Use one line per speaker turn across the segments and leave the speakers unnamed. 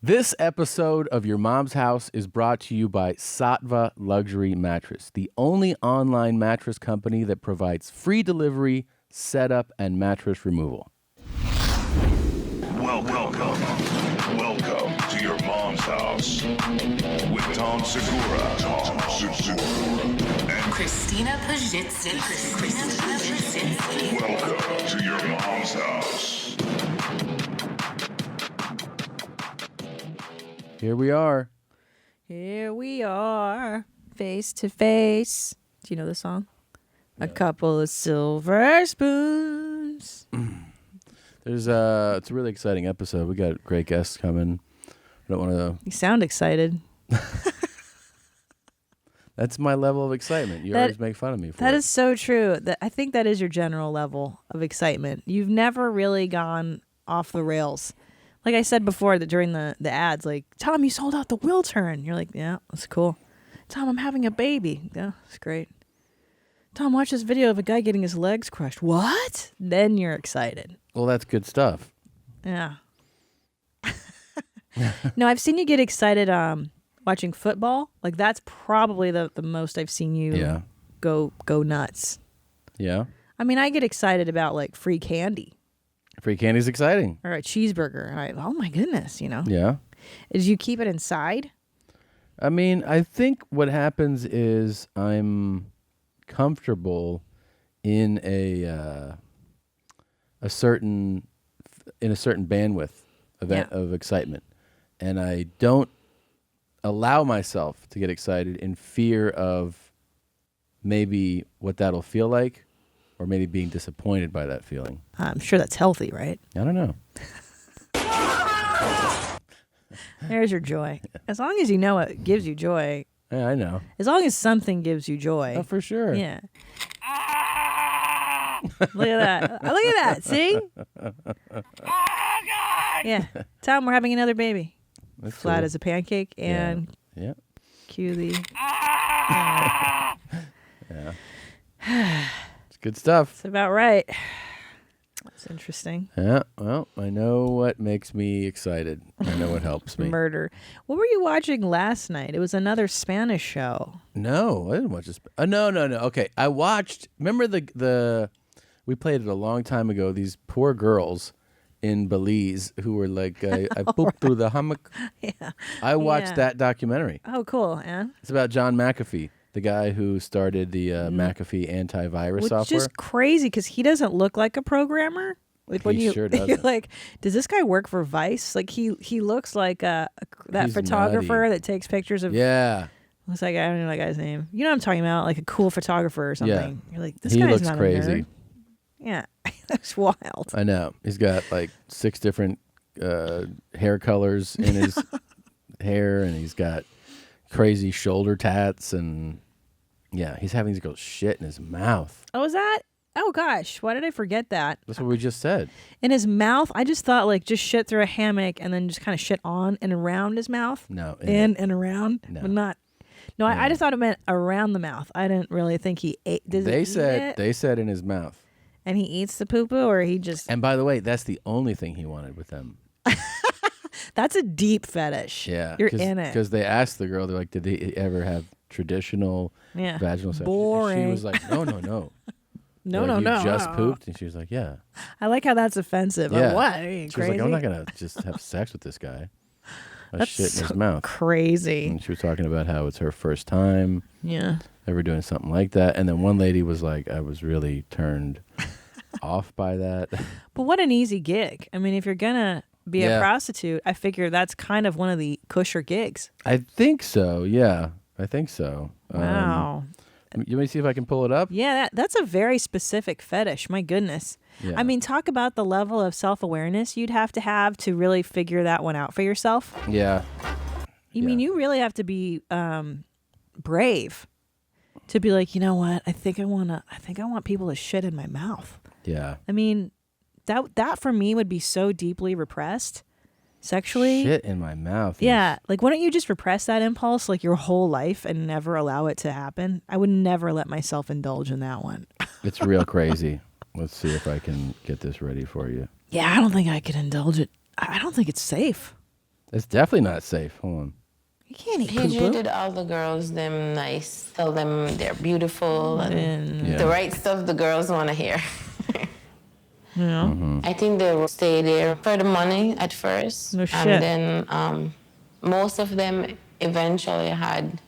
This episode of Your Mom's House is brought to you by Sattva Luxury Mattress, the only online mattress company that provides free delivery, setup, and mattress removal.
Welcome to Your Mom's House with Tom Segura, and
Christina Pajitsin.
welcome to Your Mom's House.
Here we are.
Here we are, face to face. Do you know the song? Yeah. A couple of silver spoons.
It's a really exciting episode. We got great guests coming. I don't want to.
You sound excited.
That's my level of excitement. You always make fun of me for
that.
it.
Is so true. I think that is your general level of excitement. You've never really gone off the rails. Like I said before, during the ads, like, Tom, you sold out the wheel turn. You're like, yeah, that's cool. Tom, I'm having a baby. Yeah, that's great. Tom, watch this video of a guy getting his legs crushed. What? Then you're excited.
Well, that's good stuff.
Yeah. No, I've seen you get excited watching football. Like, that's probably the most I've seen you go nuts.
Yeah.
I mean, I get excited about, like, free candy.
Free candy's exciting.
Or a cheeseburger. Oh, my goodness, you know?
Yeah.
Did you keep it inside?
I mean, I think what happens is I'm comfortable in a certain bandwidth of excitement, and I don't allow myself to get excited in fear of maybe what that'll feel like, or maybe being disappointed by that feeling.
I'm sure that's healthy, right?
I don't know.
There's your joy. As long as you know it gives you joy.
Yeah, I know.
As long as something gives you joy.
Oh, for sure.
Yeah. Look at that. Look at that. See? Yeah. Tom, we're having another baby.
That's
Flat
cool.
as a pancake and cue the...
Yeah. It's good stuff.
It's about right. That's interesting.
Yeah, well, I know what makes me excited. I know what helps me.
Murder. What were you watching last night? It was another Spanish show.
No, I didn't watch this. No. Okay, I watched. Remember the we played it a long time ago. These poor girls in Belize who were like, I pooped through the hammock.
Yeah.
I watched that documentary.
Oh, cool. And
it's about John McAfee, the guy who started the McAfee antivirus software.
Which is crazy because he doesn't look like a programmer. Like when
He sure doesn't.
You're like, does this guy work for Vice? Like he looks like that
He's
photographer
nutty.
that takes pictures of.
Yeah.
Looks like, I don't know that guy's name. You know what I'm talking about? Like a cool photographer or something.
Yeah.
You're like, this
He
guy's
looks
not
crazy.
a nerd. Yeah, that's wild.
I know. He's got like 6 different hair colors in his hair, and he's got crazy shoulder tats, and he's having to go shit in his mouth.
Oh, is that? Oh gosh, why did I forget that?
That's what we just said.
In his mouth, I just thought like just shit through a hammock and then just kind of shit on and around his mouth.
No,
in and around,
no.
but not. No, I just thought it meant around the mouth. I didn't really think he ate.
They said in his mouth.
And he eats the poo-poo, or he just...
And by the way, that's the only thing he wanted with them.
That's a deep fetish.
Yeah.
You're in it.
Because they asked the girl, they're like, did they ever have traditional vaginal sex?
Boring.
She was like, no.
No.
You just pooped? And she was like, yeah.
I like how that's offensive.
Yeah.
Like, what? Are you
she
crazy?
was like, I'm not going to just have sex with this guy.
That's
shit in his
so
mouth.
Crazy.
And she was talking about how it's her first time ever doing something like that. And then one lady was like, I was really turned off by that.
But what an easy gig. I mean, if you're going to be a prostitute, I figure that's kind of one of the kosher gigs.
I think so. Yeah, I think so.
Wow.
You may see if I can pull it up.
Yeah, that's a very specific fetish. My goodness.
Yeah.
I mean, talk about the level of self-awareness you'd have to really figure that one out for yourself.
Yeah.
I mean, you really have to be brave to be like, you know what? I think I want people to shit in my mouth.
Yeah.
I mean, that for me would be so deeply repressed sexually.
Shit in my mouth.
Yeah. Like, why don't you just repress that impulse like your whole life and never allow it to happen? I would never let myself indulge in that one.
It's real crazy. Let's see if I can get this ready for you.
Yeah, I don't think I could indulge it. I don't think it's safe.
It's definitely not safe. Hold on.
You can't eat
He
poo-poo.
treated all the girls them nice, tell them they're beautiful and
Yeah.
the right stuff the girls want to hear.
Yeah.
I think they will stay there for the money at first.
No shit.
And then most of them eventually had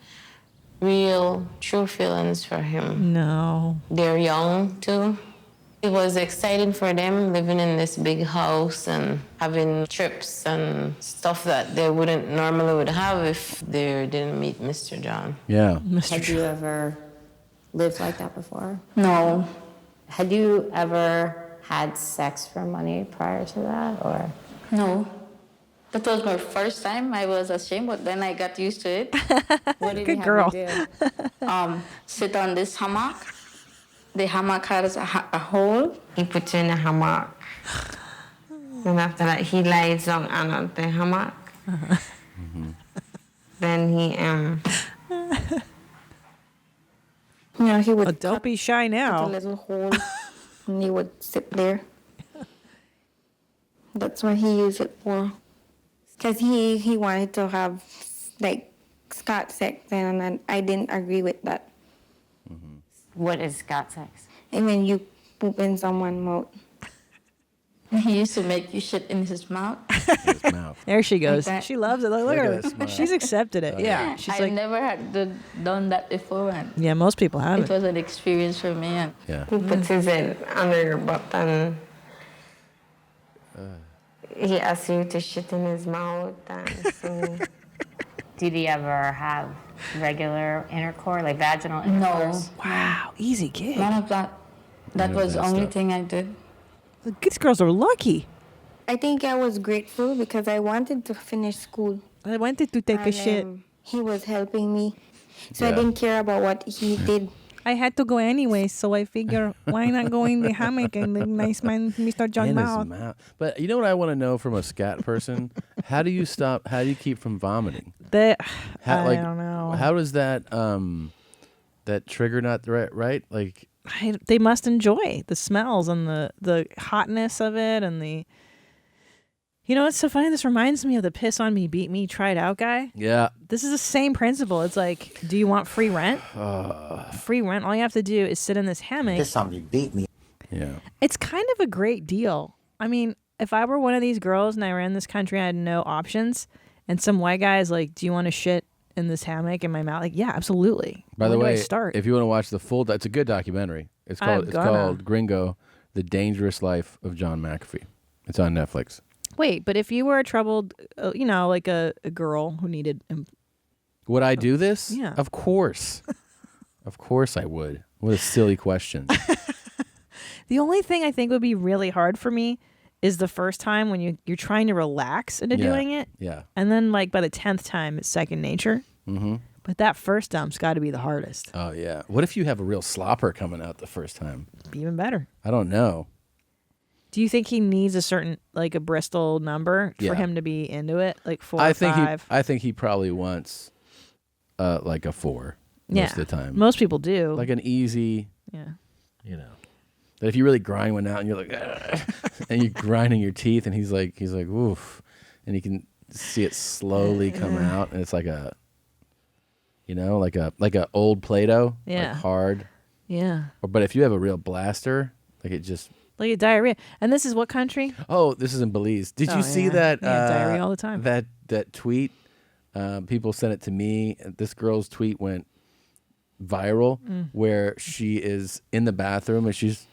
real, true feelings for him.
No.
They're young too. It was exciting for them living in this big house and having trips and stuff that they wouldn't normally would have if they didn't meet Mr. John.
Yeah.
Had you ever lived like that before? No. Had you ever had sex for money prior to that, or?
No. That was my first time. I was ashamed, but then I got used to it.
What did
Good
you
girl.
have me do?
Sit on this hammock. The hammock has a hole.
He puts you in a hammock. And after that, he lies down on the hammock. Then he
You know, he would
Oh, don't be shy
put a
now.
little hole, and he would sit there. That's what he used it for. Because he wanted to have, like, Scott sex, and I didn't agree with that.
What is Scott sex?
And when you poop in someone's mouth.
He used to make you shit in his mouth.
His mouth.
There she goes.
that.
She loves it. Look at
at that
her.
smile.
She's accepted it. Yeah. She's
I
like,
never had done that before, and
yeah, most people
it
haven't.
was an experience for me. And
Yeah.
He puts his head under your butt and he asks you to shit in his mouth. And so
Did he ever have regular intercourse, like vaginal intercourse?
Wow. Easy gig.
none of that. That
None of
was
that
the only
stuff.
thing I did.
These girls are lucky.
I think I was grateful because I wanted to finish school.
I wanted to take a
And,
shit.
He was helping me. So
Yeah.
I didn't care about what he did.
I had to go anyway, so I figure why not go in the hammock and the nice man, Mr. John
In his
Mouth.
mouth. But you know what I want to know from a scat person? How do you stop? How do you keep from vomiting?
That
How,
I don't know.
How does that that trigger not right? Like
They must enjoy the smells and the hotness of it and the. You know what's so funny? This reminds me of the piss on me, beat me, try it out guy.
yeah.
This is the same principle. It's like, do you want free rent? Free rent. All you have to do is sit in this hammock.
This somebody beat me.
Yeah.
It's kind of a great deal. I mean, if I were one of these girls and I were in this country, I had no options, and some white guy is like, "Do you want to shit in this hammock in my mouth?" Like, yeah, absolutely.
By the
Where do
way,
I start?
if you want to watch the full, it's a good documentary. It's
I'm gonna.
called Gringo: The Dangerous Life of John McAfee. It's on Netflix.
Wait, but if you were a troubled, like a girl who needed,
Would I do this?
Yeah.
Of course. Of course I would. What a silly question.
the only thing I think would be really hard for me is the first time when you're trying to relax into
Yeah.
doing it,
Yeah.
and then like by the 10th time it's second nature.
Mm-hmm.
But that first dump's got to be the hardest.
Oh yeah. What if you have a real slopper coming out the first time?
Even better.
I don't know.
Do you think he needs a certain like a Bristol number
Yeah.
for him to be into it, like 4
I
or
think
5?
I think he probably wants like a 4
Yeah.
most of the time.
Most people do.
Like an easy,
yeah.
you know. That if you really grind one out and you're like "Ugh," and you're grinding your teeth and he's like oof, and you can see it slowly come out and it's like a like a old Play-Doh,
Yeah.
like hard.
Yeah.
But if you have a real blaster, like it just
Like a diarrhea. And this is what country?
Oh, this is in Belize. Did
Oh,
you see
yeah.
that?
Yeah, diarrhea all the time.
That tweet. People sent it to me. This girl's tweet went viral, where she is in the bathroom and she's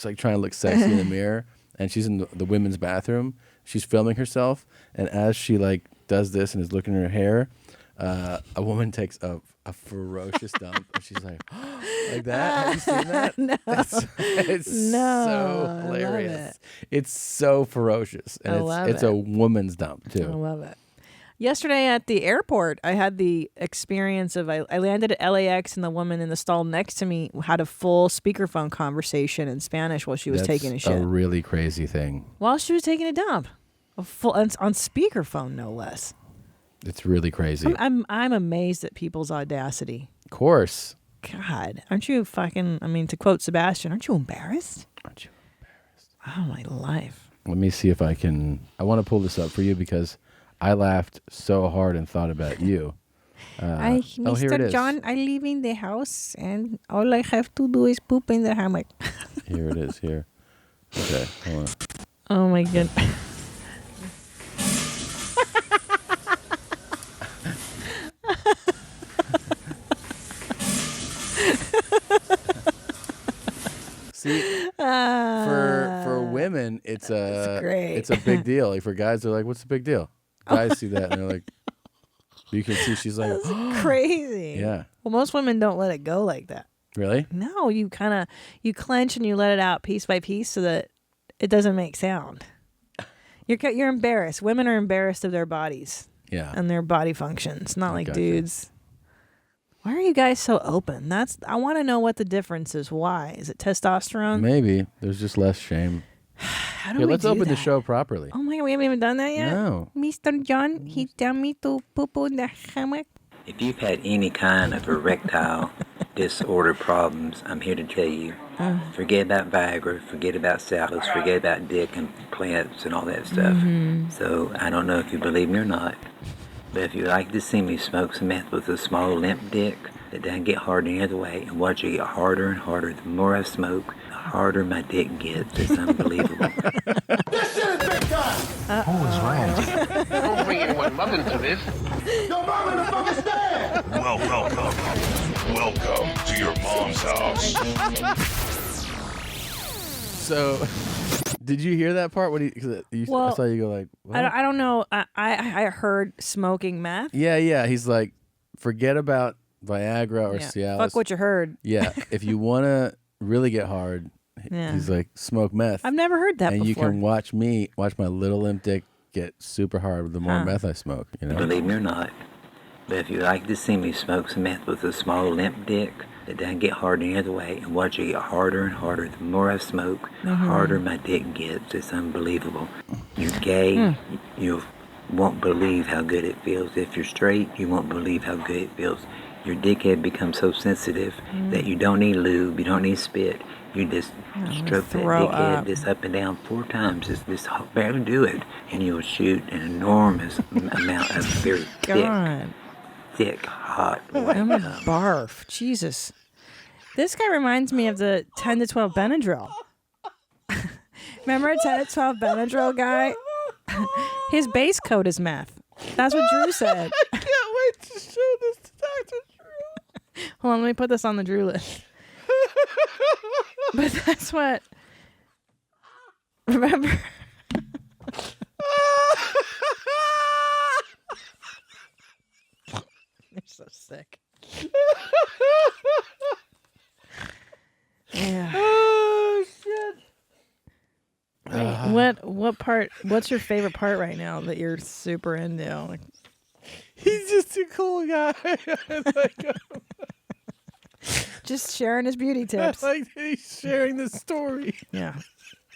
like trying to look sexy in the mirror, and she's in the women's bathroom. She's filming herself, and as she like does this and is looking at her hair, a woman takes a ferocious dump, and she's like that. Have you seen that?
No.
It's
No,
so
I love
hilarious.
it.
It's so ferocious, and
I love
it's
it.
a woman's dump
I
too.
love it. Yesterday at the airport, I had the experience of I landed at LAX and the woman in the stall next to me had a full speakerphone conversation in Spanish while she was
That's
taking a shit.
a really crazy thing.
While she was taking a dump. A full on speakerphone, no less.
It's really crazy.
I'm amazed at people's audacity.
Of course.
God, aren't you fucking? I mean, to quote Sebastian, aren't you embarrassed?
Aren't you?
Oh my life.
Let me see if I can. I want to pull this up for you because I laughed so hard and thought about you. Here it
Mr.
is.
John, I live in the house, and all I have to do is poop in the hammock.
Here it is. Here. Okay. Hold on.
Oh my goodness.
See, for women, it's
great.
it's a big deal. Like for guys, they're like, "What's the big deal?" Guys see that and they're like, you can see she's like,
Crazy.
Yeah.
Well, most women don't let it go like that.
Really?
No, you clench and you let it out piece by piece so that it doesn't make sound. You're embarrassed. Women are embarrassed of their bodies.
Yeah.
And their body functions, not like
gotcha.
dudes. Why are you guys so open? I want to know what the difference is. Why? Is it testosterone?
Maybe there's just less shame.
How do
Here,
we
let's
do
open the
that?
show properly.
Oh my God, we haven't even done that yet?
No.
Mr. John, he tell me to poop in the hammock.
If you've had any kind of erectile disorder problems, I'm here to tell you, forget about Viagra, forget about salads, forget about dick implants and all that stuff. So I don't know if you believe me or not, but if you'd like to see me smoke some meth with a small limp dick that doesn't get hard any other way and watch it get harder and harder, the more I smoke, the harder my dick gets. It's unbelievable.
This shit is big time!
Who is Randy?
Don't bring anyone mother into this.
Your mom in the fucking stand! Welcome to your mom's house.
So, did you hear that part? What I
Well,
saw you go like, what?
I don't know. I heard smoking meth.
Yeah. He's like, forget about Viagra or Cialis.
Fuck what you heard.
Yeah. If you want to really get hard,
Yeah.
he's like, smoke meth.
I've never heard that
and
before.
you can watch my little limp dick get super hard the more meth I smoke. You know.
Believe me or not, but if you'd like to see me smoke some meth with a small limp dick that doesn't get hard any other way and watch it get harder and harder, the more I smoke, the harder my dick gets. It's unbelievable. You're gay, you won't believe how good it feels. If you're straight, you won't believe how good it feels. Your dickhead becomes so sensitive that you don't need lube, you don't need spit. You just stroke that
throw
dickhead
up.
just up and down 4 times. Just barely do it, and you'll shoot an enormous amount of very thick, hot white
I'm a
cum.
barf. Jesus. This guy reminds me of the 10 to 12 Benadryl. Remember 10 to 12 Benadryl guy? His base coat is meth. That's what Drew said.
I can't wait to show this to Dr. Drew.
Hold on, let me put this on the Drew list. But that's what. Remember? They're so sick. Yeah.
Oh shit.
What part? What's your favorite part right now that you're super into? Like,
He's just a cool guy.
just sharing his beauty
I
tips.
like that he's sharing the story.
Yeah,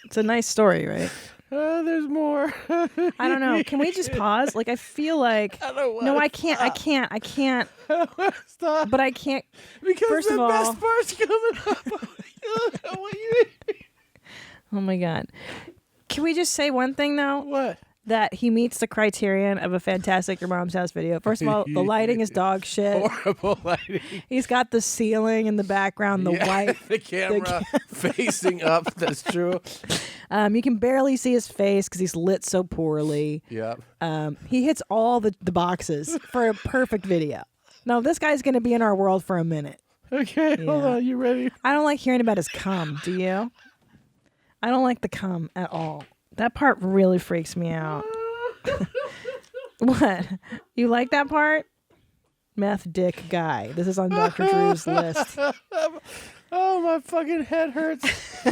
it's a nice story, right?
There's more.
I don't know. Can we just pause? Like, I feel like
I don't want
no,
to
I can't. I can't. I can't.
Stop.
But I can't.
Because
First
the
of all,
best part's coming up. What you
oh my God. Can we just say one thing though?
What?
That he meets the criterion of a fantastic Your Mom's House video. First of all, the lighting is dog shit.
Horrible lighting.
He's got the ceiling in the background, the white.
The camera facing up. That's true.
You can barely see his face because he's lit so poorly.
Yep.
He hits all the boxes for a perfect video. No, this guy's going to be in our world for a minute.
Okay, hold on. You ready?
I don't like hearing about his cum. Do you? I don't like the cum at all. That part really freaks me out. What? You like that part? Meth dick guy. This is on Dr. Drew's list.
Oh, my fucking head hurts.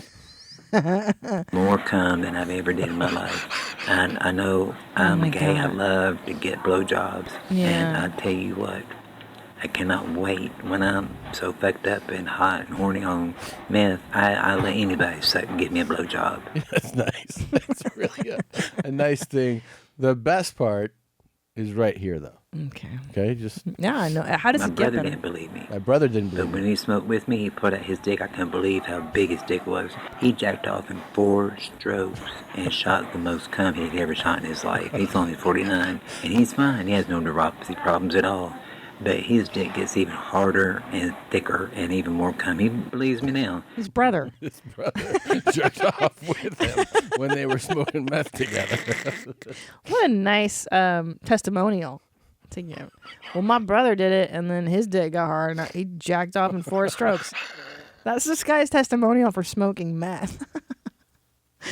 More cum than I've ever did in my life. And I know I'm
my
gay. I
God.
love to get blowjobs.
Yeah.
And I tell you what, I cannot wait when I'm so fucked up and hot and horny on meth. I let anybody suck and get me a blowjob.
That's nice. That's really a nice thing. The best part is right here, though. Okay, just...
Yeah, I know. How does
My
it get
brother
better?
didn't believe me.
My brother didn't believe
But when he smoked with me, he put out his dick. I couldn't believe how big his dick was. He jacked off in 4 strokes and shot the most cum he'd ever shot in his life. He's only 49, and he's fine. He has no neuropathy problems at all. But his dick gets even harder and thicker and even more cum. He believes me now.
His brother.
His brother jerked off with him when they were smoking meth together.
What a nice testimonial. Well, my brother did it, and then his dick got hard, and he jacked off in 4 strokes. That's this guy's testimonial for smoking meth.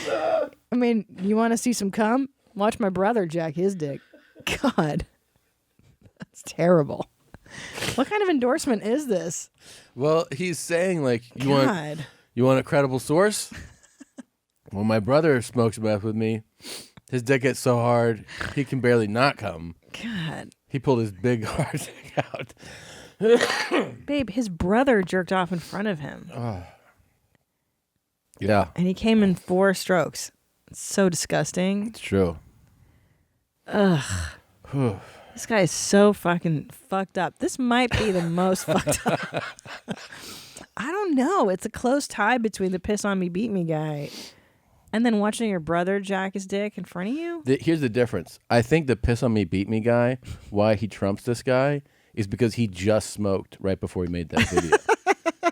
I mean, you want to see some cum? Watch my brother jack his dick. God. That's terrible. What kind of endorsement is this?
Well, he's saying, like, you
God.
want a credible source? Well, my brother smokes meth with me. His dick gets so hard, he can barely not come.
God.
He pulled his big hard dick out.
Babe, his brother jerked off in front of him.
Yeah.
And he came in 4 strokes. It's so disgusting.
It's true.
Ugh. This guy is so fucking fucked up. This might be the most fucked up. I don't know. It's a close tie between the piss on me, beat me guy and then watching your brother jack his dick in front of you.
Here's the difference. I think the piss on me, beat me guy, why he trumps this guy, is because he just smoked right before he made that video.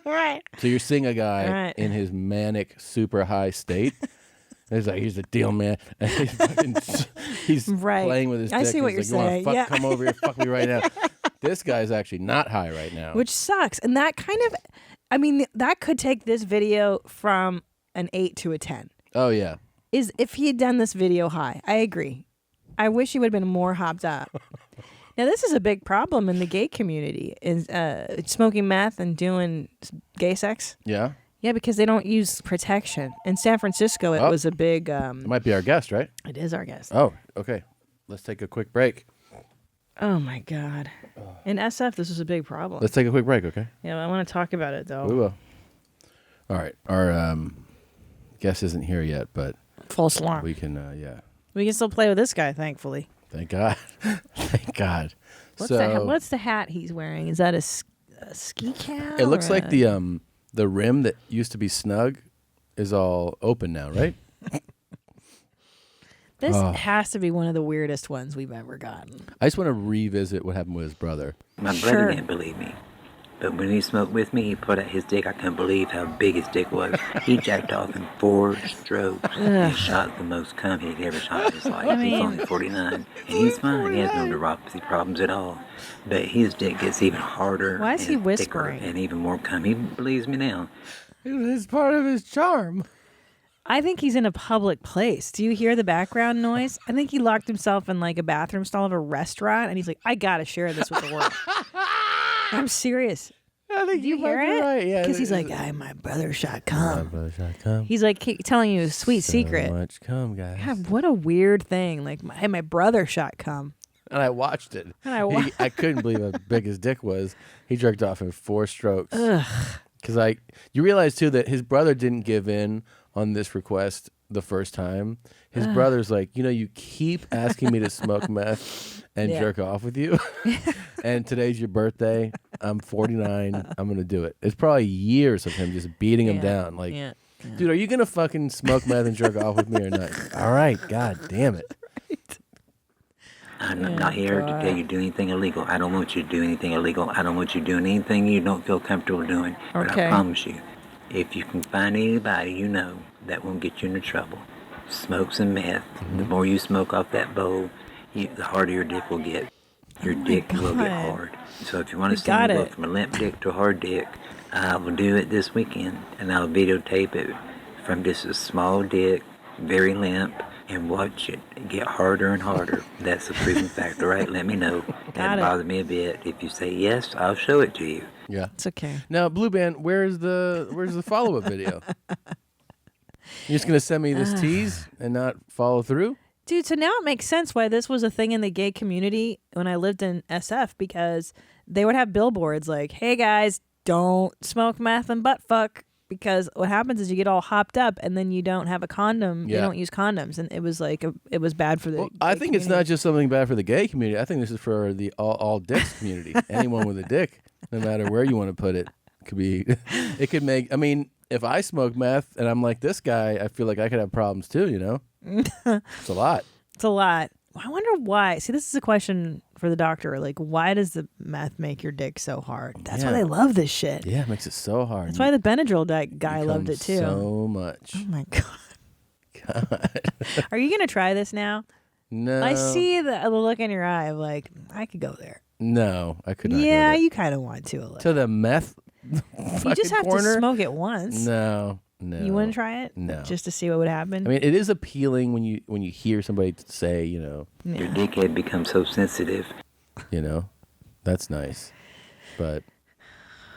Right.
So you're seeing a guy in his manic, super high state. He's like, here's the deal, man. And he's playing with his dick.
I see what
He's
you're
like,
saying.
You wanna
Yeah.
come over here, fuck me right now. This guy's actually not high right now.
Which sucks. And that kind of, I mean, that could take this video from an 8 to a 10.
Oh, yeah.
Is if he had done this video high. I agree. I wish he would have been more hopped up. Now, this is a big problem in the gay community, is smoking meth and doing gay sex.
Yeah?
Yeah, because they don't use protection. In San Francisco, it was a big...
It might be our guest, right?
It is our guest.
Oh, okay. Let's take a quick break.
Oh, my God. In SF, this is a big problem.
Let's take a quick break, okay?
Yeah, I want to talk about it, though.
We will. All right. Our guest isn't here yet, but...
False alarm.
We can, yeah.
We can still play with this guy, thankfully.
Thank God. Thank God.
What's the hat he's wearing? Is that a ski cap?
It looks like the rim that used to be snug is all open now, right?
This has to be one of the weirdest ones we've ever gotten.
I just want to revisit what happened with his brother.
My brother didn't believe me. But when he smoked with me, he put out his dick. I couldn't believe how big his dick was. He jacked off in 4 strokes and shot the most cum he'd ever shot in his life. He's only 49, and he's fine. He has no neuropathy problems at all. But his dick gets even harder.
Why is he whispering?
And even more cum. He believes me now.
It's part of his charm.
I think he's in a public place. Do you hear the background noise? I think he locked himself in like a bathroom stall of a restaurant, and he's like, I gotta share this with the world. I'm serious.
I think
Do you hear it?
Right. Yeah,
because he's like, my brother shot cum.
My brother shot cum.
He's like telling you a sweet secret.
So much cum, guys.
God, what a weird thing. Like, my brother shot cum.
And I watched it.
And
I couldn't believe how big his dick was. He jerked off in 4 strokes. Because you realize too that his brother didn't give in on this request the first time. His brother's like, you keep asking me to smoke meth and jerk off with you. And today's your birthday. I'm 49. I'm going to do it. It's probably years of him just beating him down. Like, dude, are you going to fucking smoke meth and jerk off with me or not? All right. God damn it.
I'm not here to tell you to do anything illegal. I don't want you to do anything illegal. I don't want you doing anything you don't feel comfortable doing. But I promise you, if you can find anybody you know that won't get you into trouble, smoke some meth. The more you smoke off that bowl, the harder your dick will get. Your dick will get hard. So if you want to see me go from a limp dick to a hard dick, I will do it this weekend, and I'll videotape it from just a small dick, very limp, and watch it get harder and harder. That's a proven fact, all right? Let me know. That bothers me a bit. If you say yes, I'll show it to you.
Yeah.
It's okay.
Now, Blue Band, where's the follow-up video? You're just going to send me this tease and not follow through?
Dude, so now it makes sense why this was a thing in the gay community when I lived in SF, because they would have billboards like, hey guys, don't smoke meth and butt fuck. because what happens is you get all hopped up and then you don't have a condom.
Yeah.
You don't use condoms, and it was like it was bad for the.
Well, I think it's not just something bad for the gay community. I think this is for the all dicks community. Anyone with a dick, no matter where you want to put it, could be. It could make. I mean, if I smoke meth and I'm like this guy, I feel like I could have problems too. You know, it's a lot.
It's a lot. I wonder why. See, this is a question for the doctor. Like, why does the meth make your dick so hard? That's why they love this shit.
Yeah, it makes it so hard.
That's why the Benadryl guy loved it too.
So much.
Oh my god. Are you gonna try this now?
No.
I see the look in your eye of like, I could go there.
No, I could not.
Yeah,
go there.
you kind of want to a little.
To the meth.
You just have to smoke it once.
No.
You wouldn't try it?
No.
Just to see what would happen?
I mean, it is appealing when you hear somebody say, you know,
Your dickhead becomes so sensitive.
You know, that's nice, but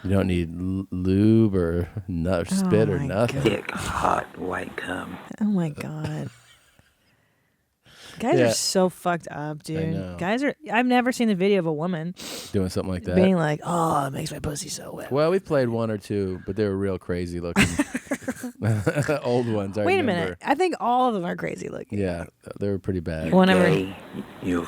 you don't need lube or spit or nothing.
Thick, hot, white cum.
Oh my god. Guys
Yeah.
are so fucked up, dude.
I know.
Guys are. I've never seen a video of a woman
Doing something like that.
being like, "Oh, it makes my pussy so wet."
Well, we've played one or two, but they were real crazy looking. Old ones. I
Wait a
remember.
minute. I think all of them are crazy looking.
Yeah, they were pretty bad.
Whenever
Gay, you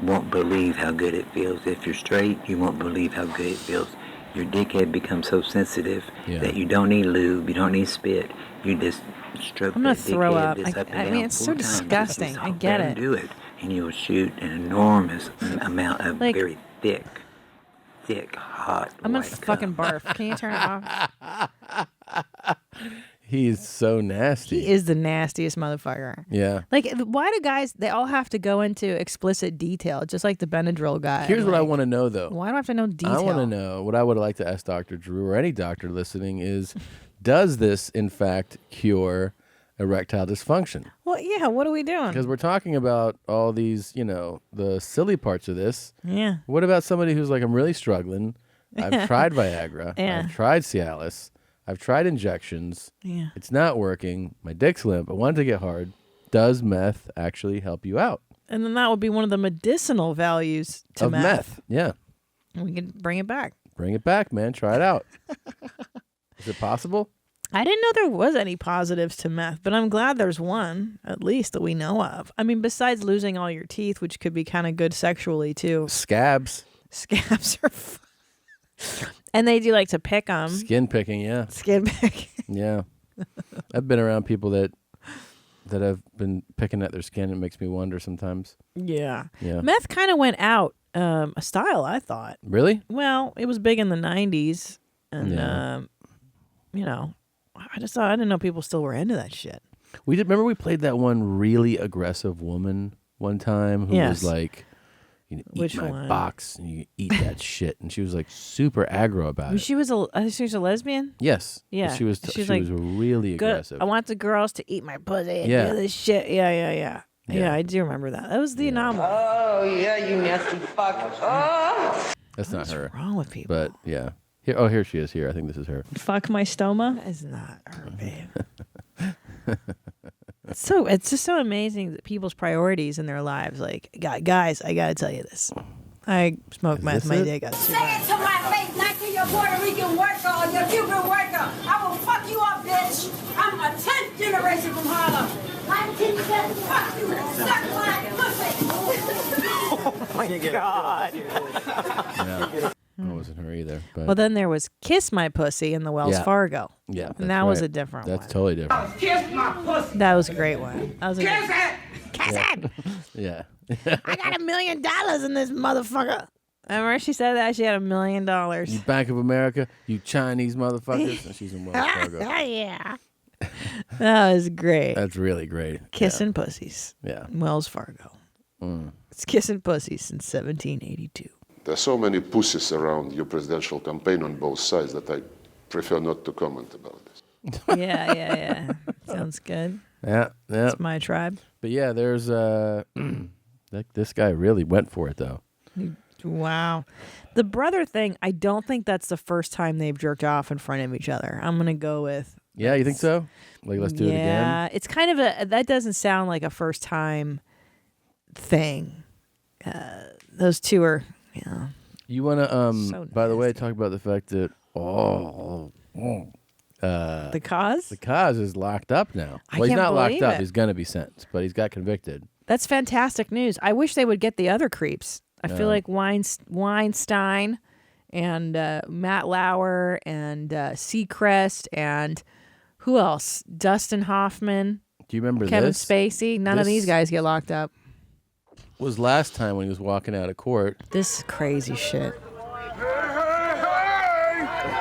won't believe how good it feels. If you're straight, you won't believe how good it feels. Your dickhead becomes so sensitive that you don't need lube, you don't need spit. You just stroke
I'm gonna
that
throw
dickhead
up.
just up and
I
down
mean, it's so
4 times.
disgusting.
Just
I
hop
get
there
it.
and do it, and you'll shoot an enormous amount of
Like-
very thick, hot.
I'm gonna
white
fucking barf. Can you turn it off?
He's so nasty.
He is the nastiest motherfucker.
Yeah.
Like, why do guys? They all have to go into explicit detail, just like the Benadryl guy.
Here's what I
Like,
want to know, though.
Why do I have to know detail?
I want to know what I would like to ask Dr. Drew or any doctor listening is, does this in fact cure erectile dysfunction?
Well, yeah. What are we doing?
Because we're talking about all these, you know, the silly parts of this.
Yeah.
What about somebody who's like, I'm really struggling. I've tried Viagra.
Yeah.
I've tried Cialis. I've tried injections.
Yeah.
It's not working. My dick's limp. I want it to get hard. Does meth actually help you out?
And then that would be one of the medicinal values to
Of meth. Yeah.
We can bring it back.
Bring it back, man. Try it out. Is it possible?
I didn't know there was any positives to meth, but I'm glad there's one, at least that we know of. I mean, besides losing all your teeth, which could be kind of good sexually too.
Scabs.
Scabs are and they do like to pick them.
Skin picking, yeah.
Skin picking.
Yeah. I've been around people that have been picking at their skin. It makes me wonder sometimes.
Yeah.
Yeah.
Meth kind of went out a style, I thought.
Really?
Well, it was big in the 90s. And,
Yeah.
you know, I just thought, I didn't know people still were into that shit.
We did. Remember we played that one really aggressive woman one time who
Yes.
was like, you know, eat
Which
my
one?
box and you eat that shit. And she was like super aggro about it.
She was a lesbian?
Yes.
Yeah.
She was
She's
she was
like,
really
Good.
aggressive.
I want the girls to eat my pussy and
Yeah.
do this shit. Yeah.
Yeah.
Yeah, I do remember that. That was the anomaly.
Oh, yeah, you nasty fuck. Oh!
That's not her.
Wrong with people.
But yeah. Here she is here. I think this is her.
Fuck my stoma is not her, babe. It's just so amazing that people's priorities in their lives. Like, guys, I gotta tell you this. I smoke meth.
this
My
it?
day got
Say it to my face, not to your Puerto Rican worker or your Cuban worker. I will fuck you up, bitch. I'm a 10th generation from Harlem. 1970, fuck you. Suck my pussy.
Oh my God.
Yeah. That wasn't her either. But
Well, then there was Kiss My Pussy in the Wells
Yeah.
Fargo.
yeah,
And that
that's
was
right.
a different
That's
one.
totally different.
Kiss my pussy.
That was a great one. That was a
Kiss it.
Kiss it.
Yeah.
I got $1 million in this motherfucker. Remember she said that? She had $1 million.
You Bank of America, you Chinese motherfuckers. And she's in Wells Fargo.
Yeah. That was great.
That's really great.
Kissing pussies.
Yeah.
Wells Fargo.
Mm.
It's kissing pussies since 1782.
There are so many pussies around your presidential campaign on both sides that I prefer not to comment about this.
Yeah. Sounds good.
Yeah. Yeah.
It's my tribe.
But yeah, there's like this guy really went for it though.
Wow. The brother thing, I don't think that's the first time they've jerked off in front of each other. I'm going to go with.
Yeah, you think so? Like, let's do it again.
Yeah, it's kind of that doesn't sound like a first time thing. Those two are, yeah.
You want to,
So
by the way, talk about the fact that,
The cause?
The cause is locked up now.
I
Well, he's
can't
not locked
believe
up.
it.
He's going to be sentenced, but he's got convicted.
That's fantastic news. I wish they would get the other creeps. I feel like Weinstein and Matt Lauer and Seacrest and who else? Dustin Hoffman.
Do you remember
Kevin
this?
Spacey. None of
This
these guys get locked up.
was last time when he was walking out of court.
This is crazy shit.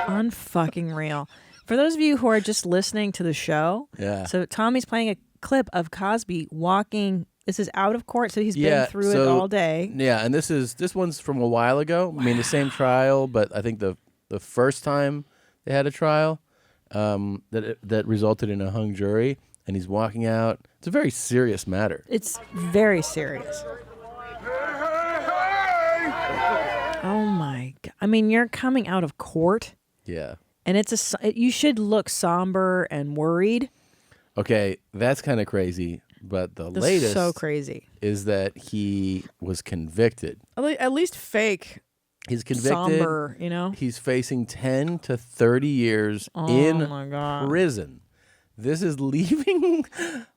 Unfucking real. For those of you who are just listening to the show, so Tommy's playing a clip of Cosby walking. This is out of court, so he's been through it all day.
Yeah, and this one's from a while ago. I mean, the same trial, but I think the first time they had a trial that resulted in a hung jury, and he's walking out. It's a very serious matter.
It's very serious. Oh my God! I mean, you're coming out of court.
Yeah.
And you should look somber and worried.
Okay, that's kind of crazy, but the
This
latest
is so crazy
is that he was convicted.
At least fake.
He's convicted.
Somber, you know?
He's facing 10 to 30 years in
my God.
prison. This is leaving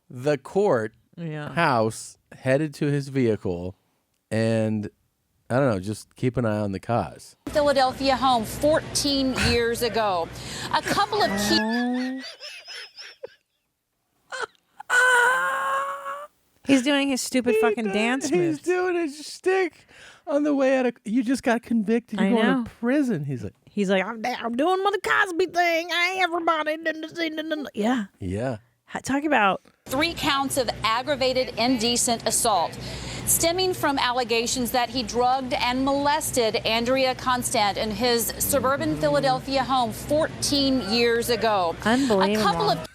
the court house, headed to his vehicle, and I don't know, just keep an eye on the cause.
Philadelphia home 14 years ago. A couple of key...
He's doing his stupid fucking dance moves.
He's doing his shtick on the way out of... You just got convicted. You're going to prison. He's like,
I'm doing the Cosby thing. I ain't everybody. Yeah.
Yeah.
Talk about...
3 counts of aggravated indecent assault, stemming from allegations that he drugged and molested Andrea Constant in his suburban Philadelphia home 14 years ago.
Unbelievable.
A couple of...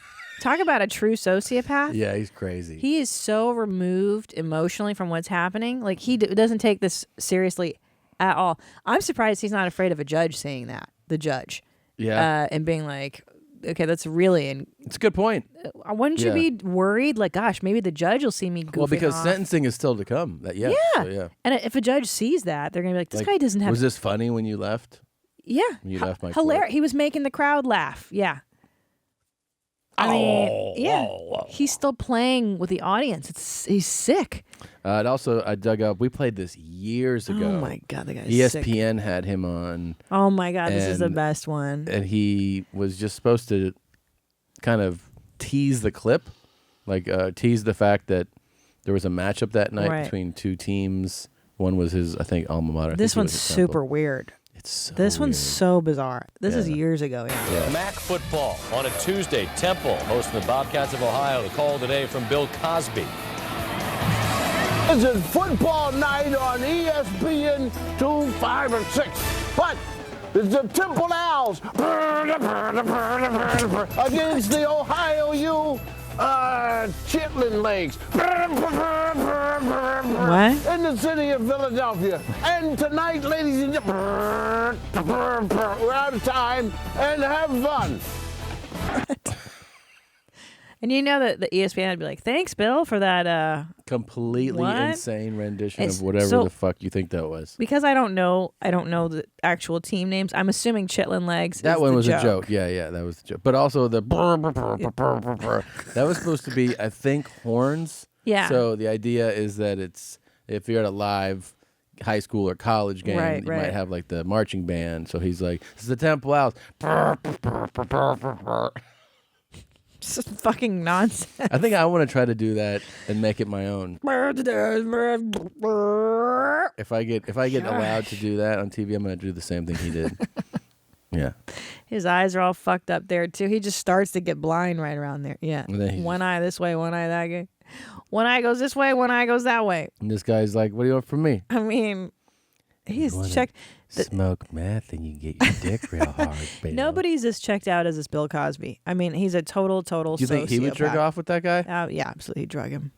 Talk about a true sociopath.
Yeah, he's crazy.
He is so removed emotionally from what's happening. Like, he doesn't take this seriously at all. I'm surprised he's not afraid of a judge saying that, the judge.
Yeah.
And being like, okay, that's really...
It's a good point.
Wouldn't you be worried? Like, gosh, maybe the judge will see me goofing
Well, because
off.
sentencing is still to come.
Yeah.
So, yeah.
And if a judge sees that, they're going to be like, this guy doesn't have...
Was this funny when you left?
Yeah.
When you left my
hilarious. He was making the crowd laugh. Yeah. I mean, yeah. He's still playing with the audience. He's sick.
And also, I dug up. We played this years ago.
Oh my God, the guy's
ESPN had him on.
Oh my God, this is the best one.
And he was just supposed to kind of tease the clip, like tease the fact that there was a matchup that night between two teams. One was his, I think, alma mater.
This one's super weird. This one's so bizarre. This is years ago. Yeah.
MAC football on a Tuesday. Temple hosting the Bobcats of Ohio. The call today from Bill Cosby.
This is football night on ESPN 2, 5, and 6. But it's the Temple Owls against the Ohio U chitlin legs.
What?
In the city of Philadelphia. And tonight, ladies and gentlemen, we're out of time and have fun.
And you know that the ESPN would be like, thanks, Bill, for that.
Completely
what?
insane rendition
It's-
of whatever
so-
the fuck you think that was.
Because I don't know the actual team names. I'm assuming Chitlin Legs.
That
is
one
the
was
joke.
a joke. Yeah, that was the joke. But also the that was supposed to be, I think, horns.
Yeah.
So the idea is that it's if you're at a live high school or college game,
Right,
you
right.
might have like the marching band. So he's like, "This is the Temple Owls."
It's just fucking nonsense.
I think I want to try to do that and make it my own. If I get allowed to do that on TV, I'm going to do the same thing he did. Yeah.
His eyes are all fucked up there too. He just starts to get blind right around there. Yeah.
And then he
One eye this way, one eye that way. One eye goes this way, one eye goes that way.
And this guy's like, "What do you want from me?"
I mean, he's
wanna
checked.
Smoke meth and you get your dick real hard, baby.
Nobody's as checked out as this Bill Cosby. I mean, he's a total
Do you think he would jerk
sociopath.
off with that guy?
Yeah, absolutely. He'd drug him.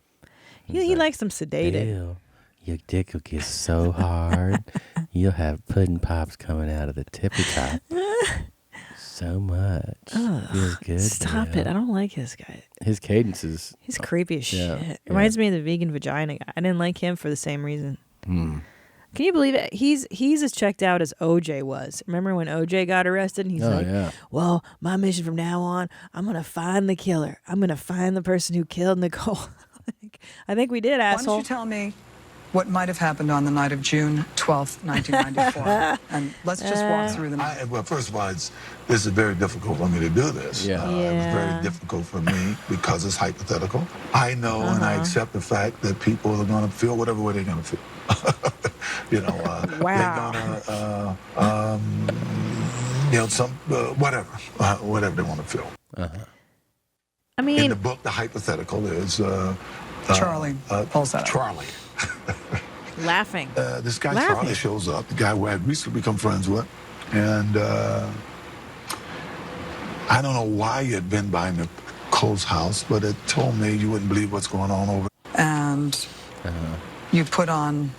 He likes them sedated.
Bill, your dick will get so hard, you'll have pudding pops coming out of the tippy top. So much. Feels good.
Stop
Bill.
it. I don't like his guy.
His cadence is...
He's creepy as
Yeah,
shit.
yeah.
Reminds me of the vegan vagina guy. I didn't like him for the same reason. Can you believe it? He's as checked out as OJ was. Remember when OJ got arrested? And he's like, well, my mission from now on, I'm going to find the killer. I'm going to find the person who killed Nicole. I think we did, asshole.
Why don't you tell me what might have happened on the night of June 12th, 1994? And let's just walk through the night.
Well, first of all, this is very difficult for me to do this. It was very difficult for me because it's hypothetical. I know and I accept the fact that people are going to feel whatever way they're going to feel. They're going to, whatever they want to feel.
I mean,
in the book, the hypothetical is
Charlie pulls that up.
Charlie.
Laughing.
This guy Charlie shows up, the guy who I had recently become friends with, and I don't know why he had been by Nicole's house, but it told me you wouldn't believe what's going on over.
And you put on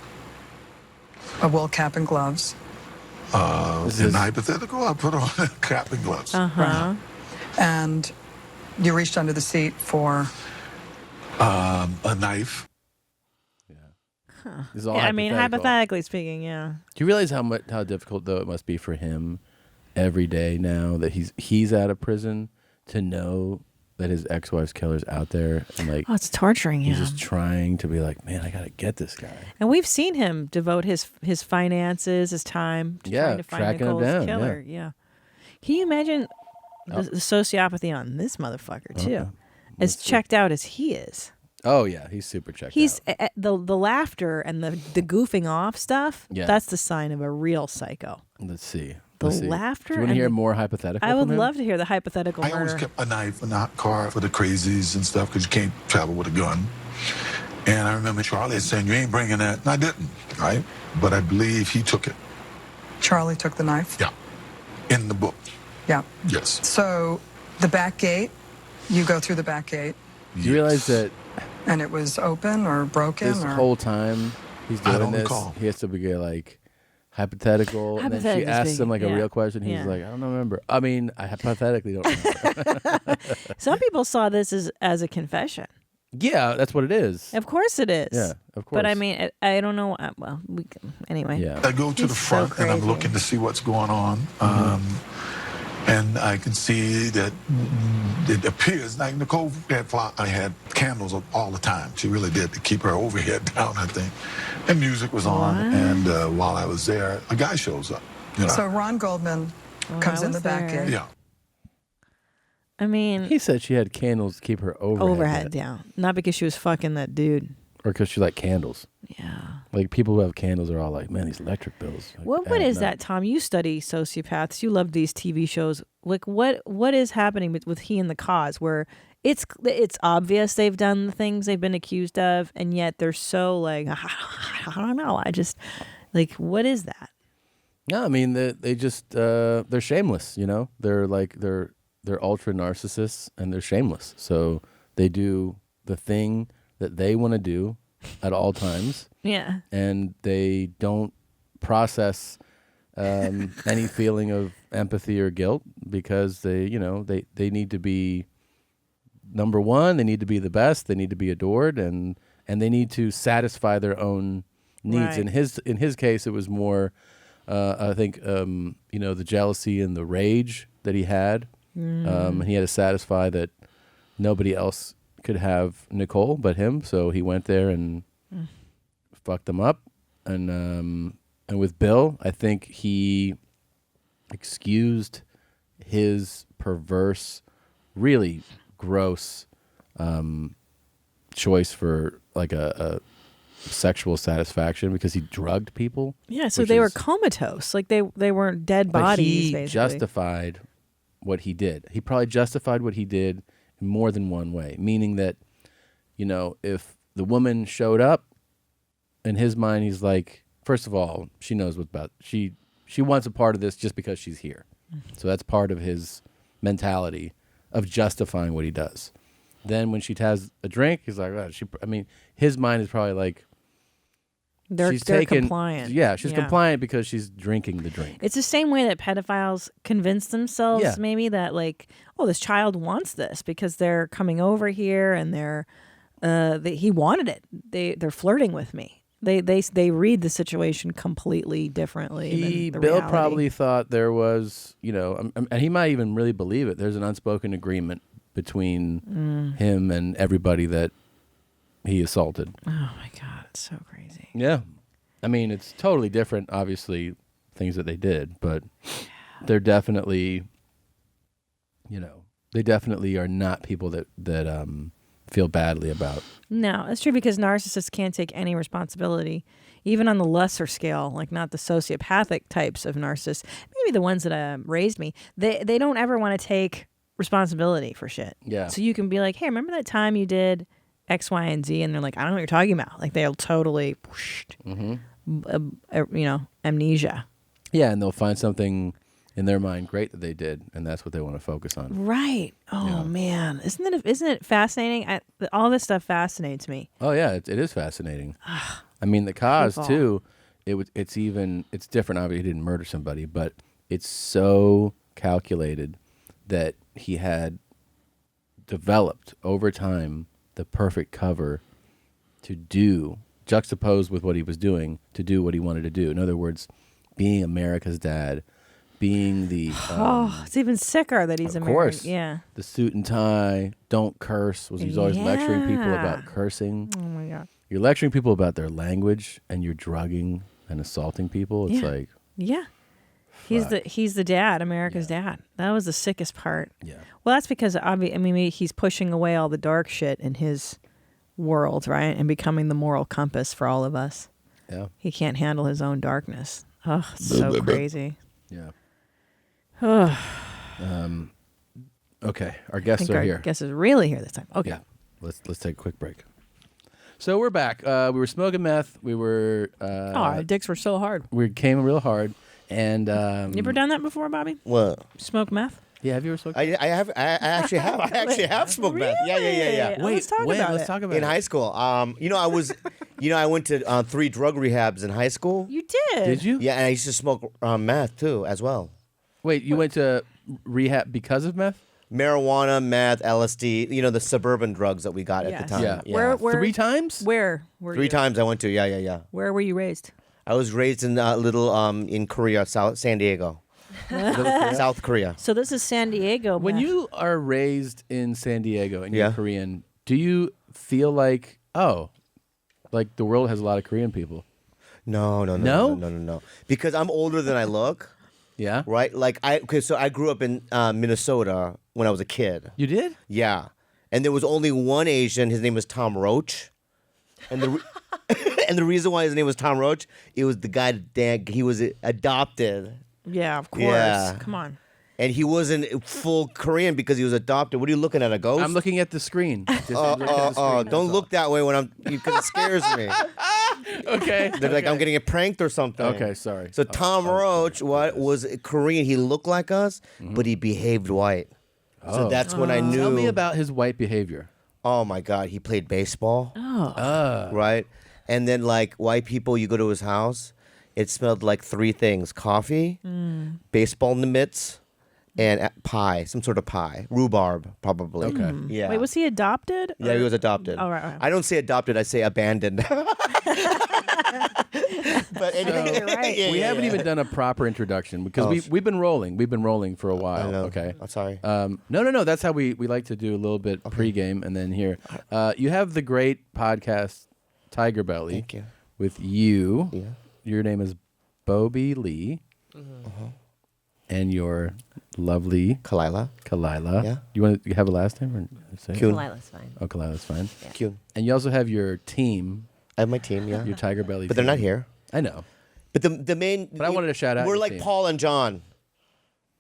a wool cap and gloves.
In hypothetical, I put on a cap and gloves.
Right. And you reached under the seat for
a knife.
This is all
I mean,
hypothetical.
hypothetically speaking, yeah.
Do you realize how difficult though it must be for him every day now that he's out of prison to know that his ex-wife's killer's out there and like
it's torturing him.
He's just trying to be like, man, I gotta get this guy.
And we've seen him devote his finances, his time to trying to find
tracking him
Nicole's
down,
killer. Yeah. Can you imagine the sociopathy on this motherfucker too? As checked out as he is.
Oh yeah, he's super checked out.
He's the laughter and the goofing off stuff.
Yeah.
That's the sign of a real psycho.
Let's see.
The laughter.
Do you want to hear more hypothetical?
I would
from him?
love to hear the hypothetical
I
murder.
always kept a knife in the car for the crazies and stuff because you can't travel with a gun. And I remember Charlie saying, "You ain't bringing that." And I didn't, right? But I believe he took it.
Charlie took the knife?
Yeah. In the book.
Yeah.
Yes.
So the back gate, you go through the back gate.
Do you realize that?
And it was open or broken?
This whole time he's
I
doing
don't
this,
recall.
he has to be like hypothetical, and then she asks him like a real question. He's like, I don't remember. I mean, I hypothetically don't remember.
Some people saw this as a confession.
Yeah, that's what it is.
Of course it is.
Yeah, of course.
But I mean, I don't know. Well, anyway.
Yeah.
I go to the front and I'm looking to see what's going on. And I can see that it appears like Nicole had candles all the time. She really did, to keep her overhead down, I think. And music was on. And while I was there, a guy shows up. You know?
So Ron Goldman comes in the back gate.
Yeah.
I mean,
he said she had candles to keep her overhead
down, not because she was fucking that dude,
or because she liked candles.
Yeah.
Like people who have candles are all like, man, these electric bills. Like,
What is that, Tom? You study sociopaths. You love these TV shows. Like, what is happening with he and the cause, where it's obvious they've done the things they've been accused of, and yet they're so like, I don't know. I just like, what is that?
No, I mean they just they're shameless. You know, they're ultra narcissists and they're shameless. So they do the thing that they want to do at all times.
Yeah.
And they don't process any feeling of empathy or guilt because they need to be number one. They need to be the best. They need to be adored, and they need to satisfy their own needs.
Right.
In his case, it was more, I think, the jealousy and the rage that he had. He had to satisfy that nobody else could have Nicole but him, so he went there and fucked them up. And with Bill, I think he excused his perverse, really gross choice for like a sexual satisfaction because he drugged people.
Yeah, so they were comatose, like they weren't dead bodies.
He
basically
justified what he did. He probably justified what he did in more than one way, meaning that, if the woman showed up, in his mind, he's like, first of all, she knows what's about. She wants a part of this just because she's here. So that's part of his mentality of justifying what he does. Then when she has a drink, he's like, his mind is probably like,
they're compliant.
Yeah, she's compliant because she's drinking the drink.
It's the same way that pedophiles convince themselves maybe that like, oh, this child wants this because they're coming over here and he wanted it. They're flirting with me. They read the situation completely differently. than the
Bill
reality.
probably thought there was, and he might even really believe it. There's an unspoken agreement between him and everybody that he assaulted.
Oh my God, it's so crazy.
Yeah. I mean, it's totally different, obviously, things that they did, but they're definitely, they definitely are not people that feel badly about.
No, that's true because narcissists can't take any responsibility, even on the lesser scale, like not the sociopathic types of narcissists. Maybe the ones that raised me. They don't ever want to take responsibility for shit.
Yeah.
So you can be like, hey, remember that time you did X, Y, and Z? And they're like, I don't know what you're talking about. Like they'll totally, amnesia.
Yeah, and they'll find something in their mind great that they did, and that's what they want to focus on.
Right. Oh man, isn't it fascinating? All this stuff fascinates me.
Oh yeah, it is fascinating. I mean, the cause
People.
too. It's different. Obviously, he didn't murder somebody, but it's so calculated that he had developed over time the perfect cover to do, juxtaposed with what he was doing, to do what he wanted to do. In other words, being America's dad, being the
it's even sicker that he's
of
American.
course,
Yeah.
the suit and tie, don't curse. He was always lecturing people about cursing.
Oh my God.
You're lecturing people about their language, and you're drugging and assaulting people. It's like,
yeah. He's the dad, America's dad. That was the sickest part.
Yeah.
Well, that's because he's pushing away all the dark shit in his world, right, and becoming the moral compass for all of us.
Yeah.
He can't handle his own darkness. Oh, it's so crazy.
Yeah.
Oh.
Okay, our guests are
our
here.
guest is really here this time. Okay.
Yeah. Let's take a quick break. So we're back. We were smoking meth. We were.
Our dicks were so hard.
We came real hard, and
You ever done that before, Bobby?
What?
Smoke meth?
Yeah, have you ever smoked?
I actually have. I actually have smoked meth. Yeah.
Wait, let's talk about
let's
it.
talk about
In
it.
high school, I went to 3 drug rehabs in high school.
You did?
Did you?
Yeah, and I used to smoke meth too, as well.
Wait, you went to rehab because of meth?
Marijuana, meth, LSD. The suburban drugs that we got at the time.
Yeah.
Where
3 times?
Where were you?
3 times I went to. Yeah.
Where were you raised?
I was raised in in Korea, San Diego, South Korea.
So this is San Diego.
When
meth.
you are raised in San Diego and you're Korean, do you feel like, like the world has a lot of Korean people?
No. Because I'm older than I look.
Yeah.
Right? Like so I grew up in Minnesota when I was a kid.
You did?
Yeah. And there was only one Asian. His name was Tom Roach. And the reason why his name was Tom Roach, it was the guy that he was adopted.
Yeah, of course.
Yeah.
Come on.
And he wasn't full Korean because he was adopted. What are you looking at, a ghost?
I'm looking at the screen.
Don't look that way because it scares me.
Okay.
They're like, I'm getting a pranked or something.
Okay, sorry.
So Tom Roach was Korean. He looked like us, but he behaved white. So that's when I knew.
Tell me about his white behavior.
Oh my God, he played baseball.
Oh.
Right? And then like white people, you go to his house, it smelled like 3 things: coffee, baseball mitts, and pie, some sort of pie. Rhubarb, probably.
Okay.
Yeah.
Wait, was he adopted?
Yeah, he was adopted.
Oh, right.
I don't say adopted, I say abandoned. But anyway,
You're right.
We haven't even done a proper introduction because we've been rolling. We've been rolling for a while. Okay.
I'm sorry.
No. That's how we like to do a little bit pregame and then here. You have the great podcast Tiger Belly.
Thank you.
With you.
Yeah.
Your name is Bobby Lee. And your lovely
Khalyla.
Yeah. You want to have a last name or say it?
Khalyla's fine.
Oh, Khalyla's fine.
Yeah.
Kyun.
And you also have your team.
I have my team, yeah.
Your Tiger Belly
But they're
team.
not here.
I know.
But the main.
But I wanted to shout out
We're
your
like
team.
Paul and John.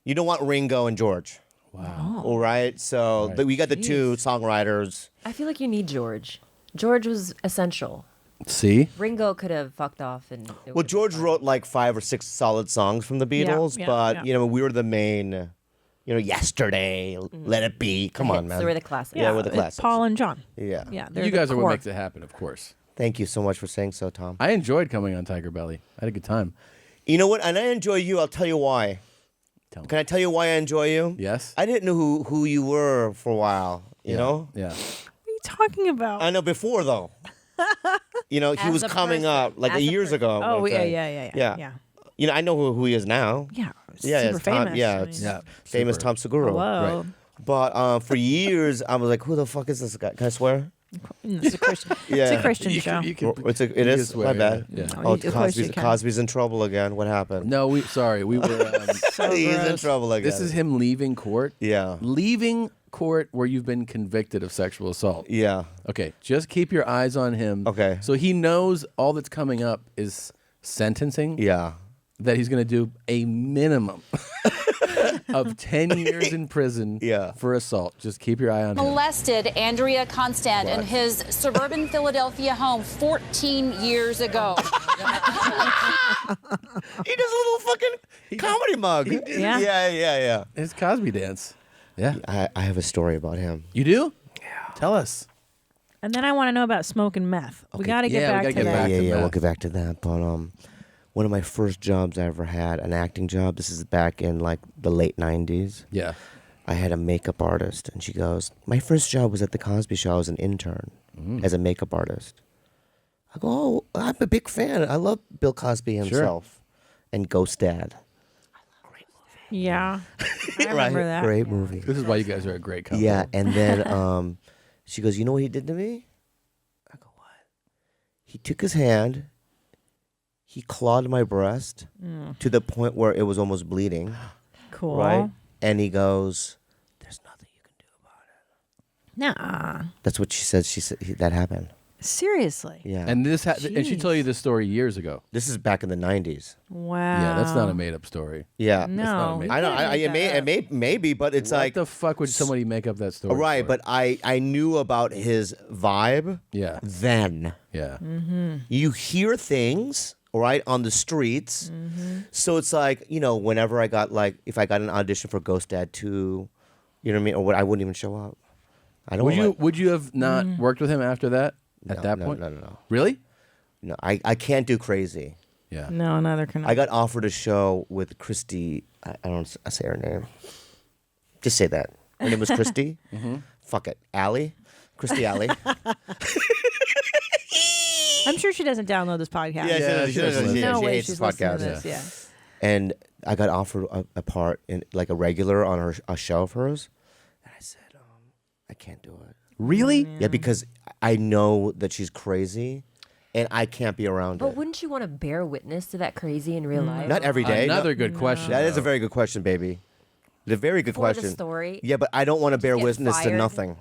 You don't want Ringo and George.
Wow.
All right. So
Right.
we got the 2 songwriters.
I feel like you need George. George was essential.
See?
Ringo could have fucked off and.
Well, George wrote like 5 or 6 solid songs from the Beatles, but we were the main. Yesterday, Let It Be. Come on, man.
So we're the classics.
Yeah, we're the classics.
Paul and John.
Yeah.
Yeah.
You guys are what makes it happen, of course.
Thank you so much for saying so, Tom.
I enjoyed coming on Tiger Belly. I had a good time.
You know what? And I enjoy you. I'll tell you why. Can I tell you why I enjoy you?
Yes.
I didn't know who you were for a while. You know?
Yeah.
What are you talking about?
I know before though. You know, he
As
was
a
coming
person.
up like
As a
years ago.
Oh,
I'm
yeah,
saying.
yeah.
You know, I know who he is now.
Yeah,
yeah,
super
it's Tom,
famous.
yeah,
I
it's
mean-
famous
super.
Tom Segura.
Hello.
Right. But for years, I was like, who the fuck is this guy? Can I swear?
It's a Christian, it's a Christian show.
It is.
swear,
My bad.
yeah.
Oh,
Of course you can.
Cosby's in trouble again. What happened?
No, we were.
He's in trouble again.
This is him leaving court.
Yeah.
Leaving court where you've been convicted of sexual assault.
Yeah.
Okay, just keep your eyes on him.
Okay.
So he knows all that's coming up is sentencing.
Yeah.
That he's going to do a minimum of 10 years in prison for assault. Just keep your eye on him.
Molested Andrea Constant in his suburban Philadelphia home 14 years ago.
He does a little fucking comedy mug.
Yeah.
Yeah.
His Cosby dance. Yeah.
I have a story about him.
You do? Yeah. Tell us.
And then I want to know about smoking meth. We got to get back to that.
Yeah, we'll get back to that. But one of my first jobs I ever had, an acting job. This is back in like the late 90s.
Yeah.
I had a makeup artist, and she goes, my first job was at the Cosby Show. I was an intern as a makeup artist. I go, oh, I'm a big fan. I love Bill Cosby himself and Ghost Dad.
Yeah, I remember that.
Great movie.
This is why you guys are a great couple.
Yeah, and then she goes, you know what he did to me? I go, what? He took his hand, he clawed my breast to the point where it was almost bleeding.
Cool.
Right? And he goes,
Nah.
that's what she said. She said that happened.
Seriously.
Yeah.
And and she told you this story years ago.
This is back in the 90s.
Wow.
Yeah, that's not a made up story.
Yeah.
No.
I know. It may maybe, but it's
What
like
the fuck would somebody make up that story?
right.
for?
But I knew about his vibe.
Yeah.
Then.
Yeah.
You hear things right on the streets, so it's like whenever I got if I got an audition for Ghost Dad 2, you know what I mean, or what, I wouldn't even show up. I don't.
Would you have not worked with him after that? At that point?
No.
Really?
No, I can't do crazy.
Yeah.
No, neither can I.
I got offered a show with Christy. I don't say her name. Just say that. Her name was Christy. Fuck it. Allie. Christy Alley.
I'm sure she doesn't download this podcast.
Yeah, she doesn't.
No
She
way
hates
she's
this
listening
podcast.
to this. Yeah.
And I got offered a part in like a regular on a show of hers, and I said, I can't do it.
Really?
Yeah, because I know that she's crazy, and I can't be around
But
it.
wouldn't you want to bear witness to that crazy in real life?
Not every day.
Another good question.
That is
though.
a very good question, baby. It's a very good
For the
question.
story?
Yeah, but I don't want to bear
get
witness to
fired?
nothing.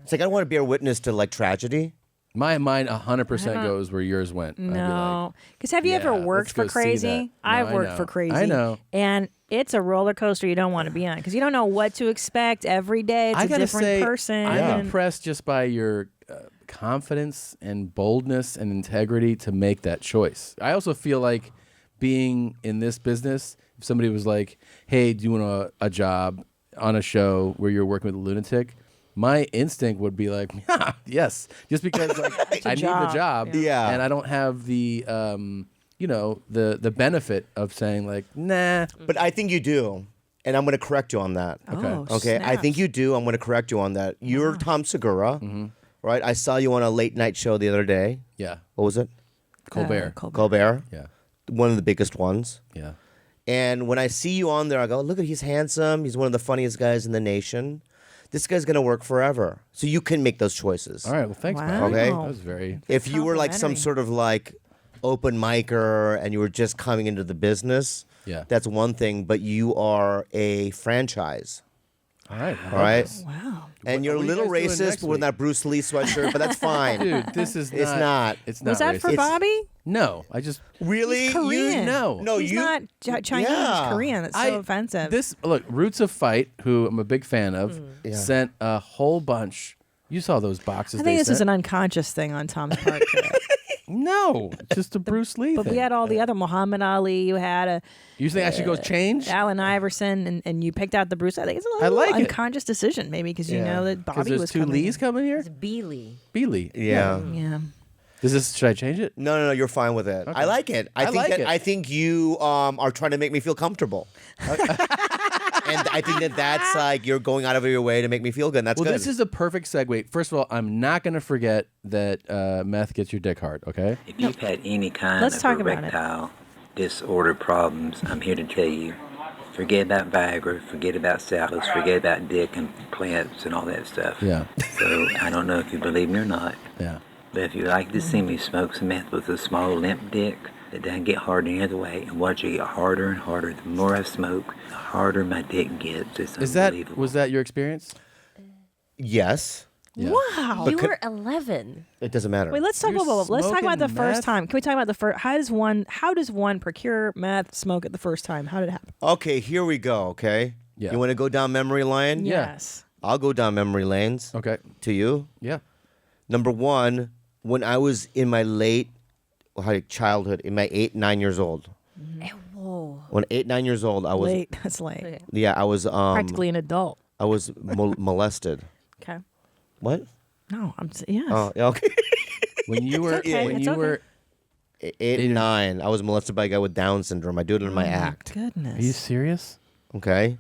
It's like I don't want to bear witness to like tragedy.
My mind 100%
I don't-
goes where yours went. I'd be
No, because have you ever
yeah,
worked
let's
for
go see
crazy?
that. No,
I've
I
worked
know.
for crazy.
I know.
and it's a roller coaster you don't want to be on because you don't know what to expect every day. It's
I
a
gotta
different
say,
person.
I'm
and-
impressed just by your confidence and boldness and integrity to make that choice. I also feel like being in this business, if somebody was like, hey, do you want a job on a show where you're working with a lunatic? My instinct would be like, yes, just because like, I need the job,
Yeah.
and I don't have the, the benefit of saying like, nah.
But I think you do. And I'm going to correct you on that.
Okay.
Okay. I think you do. I'm going to correct you on that. You're Tom Segura, right? I saw you on a late night show the other day.
Yeah.
What was it?
Colbert.
Colbert.
Yeah.
One of the biggest ones.
Yeah.
And when I see you on there, I go, look at he's handsome. He's one of the funniest guys in the nation. This guy's going to work forever. So you can make those choices.
All right. Well, thanks, man.
Okay.
That was very.
If you were like some
complimentary.
sort of like open micer and you were just coming into the business,
Yeah.
that's one thing. But you are a franchise.
All right.
All right.
Wow.
And you're a
what are you
little
guys doing
racist
next
with
week?
that Bruce Lee sweatshirt, but that's fine.
Dude, this is not.
It's not.
It's not
Was that for
racist.
Bobby?
No, I just
Really?
He's Korean.
No,
He's
you.
not Chinese.
Yeah.
He's Korean. It's so offensive.
This look, Roots of Fight, who I'm a big fan of,
Yeah.
sent a whole bunch. You saw those boxes.
I think
they
this is
sent?
an unconscious thing on Tom's part. today.
No, just a Bruce Lee
But
thing.
we had all the other Muhammad Ali. You had a
You think I should go change?
Allen Iverson, and you picked out the Bruce. I think it's a
I
little
like it.
unconscious decision, maybe because you
Yeah.
know that
Because
Bobby
there's
was
two
coming.
Lees coming here.
It's B-Lee.
B-Lee.
Yeah.
Yeah.
Should I change it?
No, you're fine with it.
Okay.
I like it.
I like it.
I think you are trying to make me feel comfortable. and I think that's like you're going out of your way to make me feel good. And that's good.
This is a perfect segue. First of all, I'm not going to forget that meth gets your dick hard. Okay.
If you've had any kind
Let's
of
talk about it.
erectile disorder problems, I'm here to tell you, forget about Viagra, forget about salads, forget about dick and plants and all that stuff.
Yeah.
So I don't know if you believe me or not.
Yeah.
But if you like to see me smoke some meth with a small limp dick that doesn't get harder any other way, and watch it get harder and harder, the more I smoke, the harder my dick gets. It's unbelievable.
Was that your experience?
Yes.
Yeah.
Wow.
You were 11.
It doesn't matter.
Wait, let's talk about let's talk about the
smoking
first
meth?
time. Can we talk about the first? How does one procure meth, smoke it the first time? How did it happen?
Okay, here we go. Okay.
Yeah.
You want to go down memory lane?
Yes.
I'll go down memory lanes.
Okay.
To you.
Yeah.
Number one, when I was in my late childhood, in my 8-9 years old.
Whoa.
When 8-9 years old, I was
Late. That's late.
Yeah, I was
Practically an adult.
I was molested.
Okay.
What?
No, yes.
Oh, yeah, okay.
When you were
okay,
when
it's
you
okay.
were
8 and 9, I was molested by a guy with Down syndrome. I do it in my act.
Goodness.
Are you serious?
Okay.